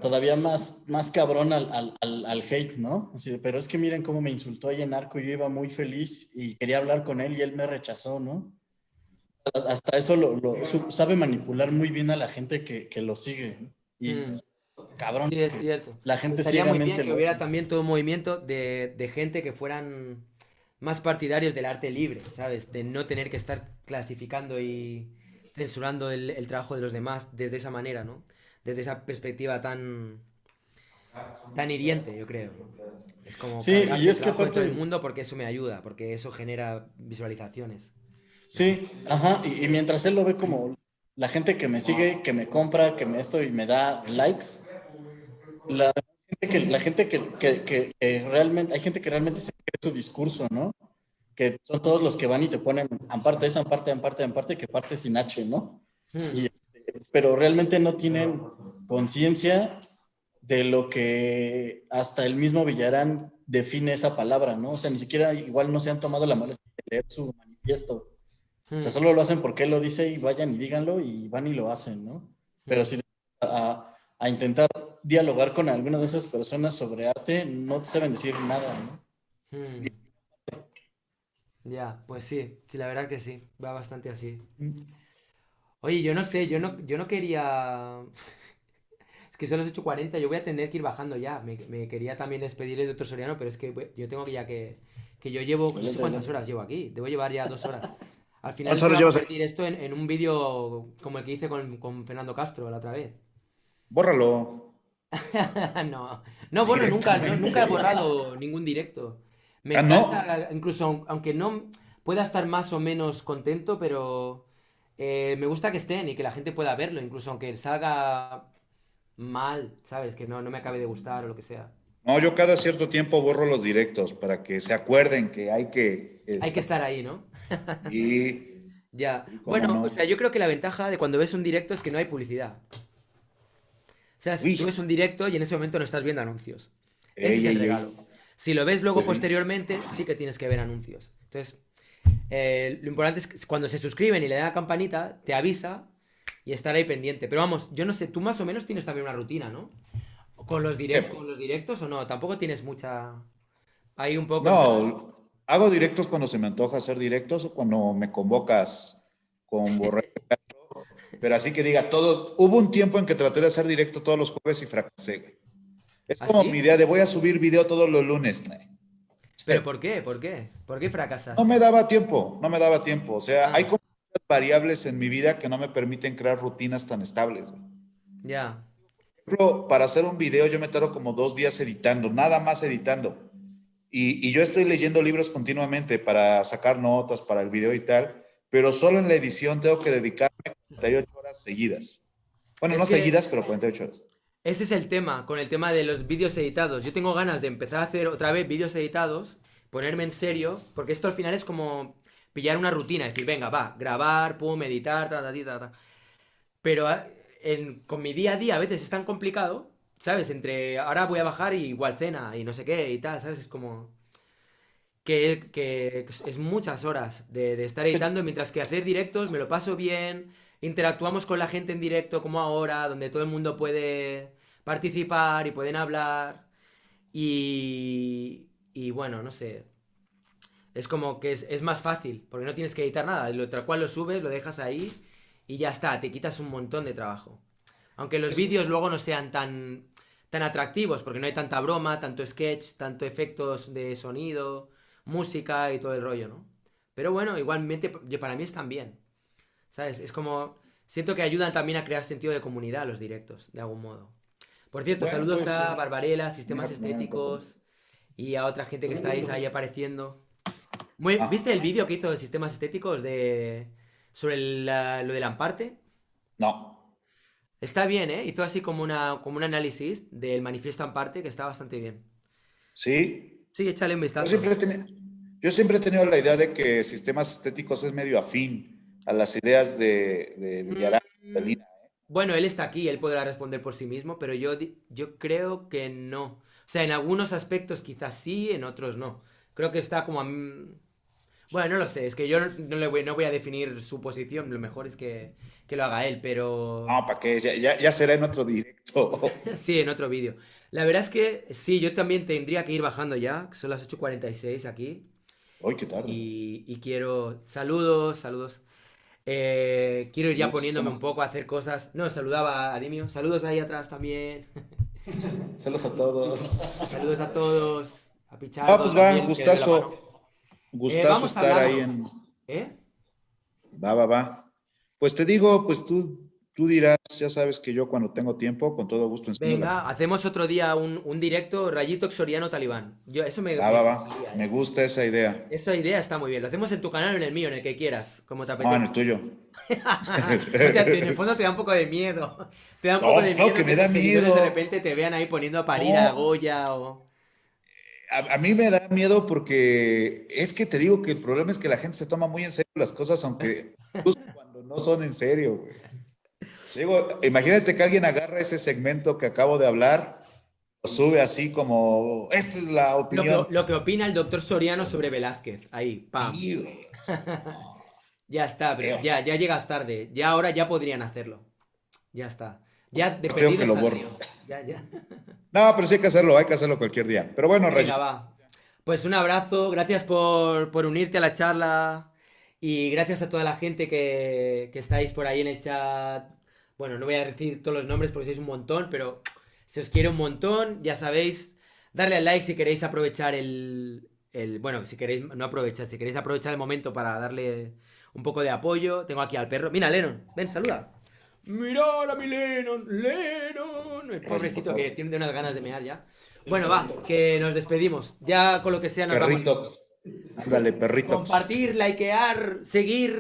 C: todavía más cabrón al hate, ¿no? Así de, pero es que miren cómo me insultó ahí en Arco, yo iba muy feliz y quería hablar con él y él me rechazó, ¿no? Hasta eso sabe manipular muy bien a la gente que lo sigue, ¿no? Y
B: Mm,
C: cabrón,
B: sí, es
C: que
B: cierto.
C: la gente
B: Estaría muy bien
C: ciegamente
B: que
C: lo
B: hubiera
C: hace.
B: también todo un movimiento de gente que fueran más partidarios del arte libre, ¿sabes? De no tener que estar clasificando y censurando el trabajo de los demás desde esa manera, ¿no? Desde esa perspectiva tan hiriente, yo creo. Es como
C: Sí, y
B: cargarse el
C: es que
B: trabajo de todo el
C: aparte,
B: mundo porque eso me ayuda, porque eso genera visualizaciones. No sé.
C: sí, ajá, y mientras él lo ve como la gente que me sigue, que me compra, que me esto y me da likes, la gente que realmente, hay gente que realmente se cree su discurso, ¿no? Que son todos los que van y te ponen aparte esa, aparte, que parte sin H, ¿no?
B: Mm,
C: Y, pero realmente no tienen conciencia de lo que hasta el mismo Villarán define esa palabra, ¿no? O sea, ni siquiera igual no se han tomado la molestia de leer su manifiesto. O sea,
B: mm,
C: solo lo hacen porque él lo dice y vayan y díganlo y van y lo hacen, ¿no? Pero
B: mm,
C: si a intentar dialogar con alguna de esas personas sobre arte, no te saben decir nada, ¿no?
B: mm. Ya, pues sí, sí, la verdad que sí, va bastante así. Oye, yo no sé, yo no quería... Es que solo he hecho 40, yo voy a tener que ir bajando ya. Me quería también despedir el doctor Soriano, pero es que yo tengo que ya que yo llevo, no sé
C: Adelante,
B: cuántas
C: adelante.
B: horas llevo aquí, debo llevar ya 2 horas. Al final
A: ¿Cuántas
B: se va
A: horas
B: a
A: llevas ahí?
B: convertir esto en un vídeo como el que hice con Fernando Castro la otra vez.
A: Bórralo
B: No, no borro nunca, nunca he
A: directamente.
B: borrado ningún directo. Me
A: Ah, no.
B: encanta, incluso aunque no pueda estar más o menos contento, pero me gusta que estén y que la gente pueda verlo, incluso aunque salga mal, ¿sabes? Que no me acabe de gustar o lo que sea.
A: No, yo cada cierto tiempo borro los directos para que se acuerden que hay que
B: Hay que
A: estar.
B: estar ahí, ¿no?
A: Y
B: Ya.
A: sí, cómo
B: Bueno, o
A: no.
B: sea, yo creo que la ventaja de cuando ves un directo es que no hay publicidad. sea, tú
A: Uy,
B: ves un directo y en ese momento no estás viendo anuncios. Ese es
A: ey,
B: el
A: ey, ey.
B: regalo. Si lo ves luego
A: Pues,
B: posteriormente, sí que tienes que ver anuncios. Entonces, lo importante es que cuando se suscriben y le dan a la campanita, te avisa y estar ahí pendiente. Pero vamos, yo no sé, tú más o menos tienes también una rutina, ¿no? Con los directos o no, tampoco tienes mucha... Ahí un poco en plan...
A: no, hago directos cuando se me antoja hacer directos o cuando me convocas con Borrego. Pero así que diga, todos, hubo un tiempo en que traté de hacer directo todos los jueves y fracasé, güey. Es como mi
B: ¿Así?
A: idea de voy a subir video todos los lunes, güey.
B: ¿Pero por qué? ¿Por qué? ¿Por qué
A: No me
B: fracasaste?
A: daba tiempo, no me daba tiempo. O sea, hay
B: Ah,
A: como muchas variables en mi vida que no me permiten crear rutinas tan estables, güey.
B: ya.
A: Por ejemplo, para hacer un video yo me tardo como 2 días editando, nada más editando. Y yo estoy leyendo libros continuamente para sacar notas para el video y tal, pero solo en la edición tengo que dedicarme 48 horas seguidas. Bueno,
B: Es
A: no
B: que
A: seguidas, pero 48 horas.
B: ese es el tema, con el tema de los vídeos editados. Yo tengo ganas de empezar a hacer otra vez vídeos editados, ponerme en serio, porque esto al final es como pillar una rutina, decir, venga, va, grabar, pum, editar, ta, ta, ti, ta, ta. Pero con mi día a día a veces es tan complicado, ¿sabes? Entre ahora voy a bajar y igual cena y no sé qué y tal, ¿sabes? Es como que es muchas horas de estar editando, mientras que hacer directos me lo paso bien, interactuamos con la gente en directo como ahora, donde todo el mundo puede participar y pueden hablar y bueno, no sé, es como que es más fácil, porque no tienes que editar nada, lo tal cual lo subes, lo dejas ahí y ya está, te quitas un montón de trabajo. Aunque los vídeos luego no sean tan atractivos, porque no hay tanta broma, tanto sketch, tanto efectos de sonido, música y todo el rollo, ¿no? Pero bueno, igualmente para mí están bien, ¿sabes? Es como... Siento que ayudan también a crear sentido de comunidad los directos, de algún modo. Por cierto,
A: Bueno,
B: saludos
A: pues
B: a Barbarella, Sistemas
A: mañana me toca.
B: Estéticos y a otra gente que estáis ahí apareciendo.
A: Ah,
B: ¿Viste el vídeo que hizo de Sistemas Estéticos sobre lo del Amparte?
A: no.
B: Está bien, ¿eh? Hizo así como un análisis del manifiesto Amparte que está bastante bien.
A: Sí.
B: Sí, échale un
A: Yo
B: vistazo.
A: siempre he tenido, yo siempre he tenido la idea de que sistemas estéticos es medio afín a las ideas de Villarán.
B: Mm, bueno, él está aquí, él podrá responder por sí mismo, pero yo creo que no. O sea, en algunos aspectos quizás sí, en otros no. Creo que está como bueno, no lo sé, es que yo no voy a definir su posición, lo mejor es que lo haga él, pero...
A: No, ¿para qué? Ya será en otro directo.
B: Sí, en otro vídeo. La verdad es que sí, yo también tendría que ir bajando ya, que son las 8:46 aquí.
A: Uy, qué tarde.
B: Y quiero... Saludos, saludos. Quiero ir ya
A: Saludos,
B: poniéndome un
A: sistemas.
B: poco a hacer cosas. No, saludaba a Dimio. Saludos ahí atrás también.
A: Saludos a todos.
B: Saludos a todos. A
A: Ah,
B: Pichardo
A: pues va,
B: también, que es de la mano.
A: gustazo. Gustazo
B: Vamos
A: estar ahí
B: hablando.
A: en.
B: ¿Eh?
A: Va, va, va. Pues te digo, pues tú dirás, ya sabes que yo cuando tengo tiempo, con todo gusto enciendo la.
B: Venga, hacemos otro día un directo Rayito Xoriano Talibán. Eso
A: Va,
B: me
A: va, va.
B: molía,
A: Me
B: ¿eh?
A: gusta esa idea.
B: Esa idea está muy bien. Lo hacemos en tu canal o en el mío, en el que quieras, como te
A: No, en el
B: apetezca.
A: tuyo.
B: En el fondo te da un poco de miedo. Te da un poco
A: No,
B: de
A: pues claro
B: miedo
A: que
B: que
A: me da
B: tus seguidores de
A: miedo.
B: repente te vean ahí poniendo a parir a
A: No,
B: Goya o...
A: a mí me da miedo porque es que te digo que el problema es que la gente se toma muy en serio las cosas, aunque incluso cuando no son en serio, güey. Digo, imagínate que alguien agarra ese segmento que acabo de hablar, lo sube así como, esta es la opinión.
B: Lo que opina el doctor Soriano sobre Velázquez. Ahí, pam.
A: Sí, güey. Pues, no,
B: Ya está, pero
A: feo.
B: ya llegas tarde. Ya ahora ya podrían hacerlo. Ya está. Ya de
A: Yo creo que
B: pedido
A: lo borro.
B: saldría. Ya.
A: No, pero sí hay que hacerlo cualquier día. Pero bueno,
B: Venga,
A: Rayito,
B: va. Pues un abrazo, gracias por unirte a la charla y gracias a toda la gente que estáis por ahí en el chat. Bueno, no voy a decir todos los nombres porque sois un montón, pero se os quiere un montón. Ya sabéis, darle al like si queréis aprovechar bueno, si queréis, no aprovechar, si queréis aprovechar el momento para darle un poco de apoyo. Tengo aquí al perro. Mira, Lennon, ven, saluda. Mira a mi Lennon, Lennon. El
A: Rayito,
B: pobrecito
A: por
B: que
A: favor.
B: tiene unas ganas de mear ya. Bueno, va, que nos despedimos. Ya con lo que sea nos vamos.
A: Perrito. Ándale, perrito.
B: Compartir, likear, seguir.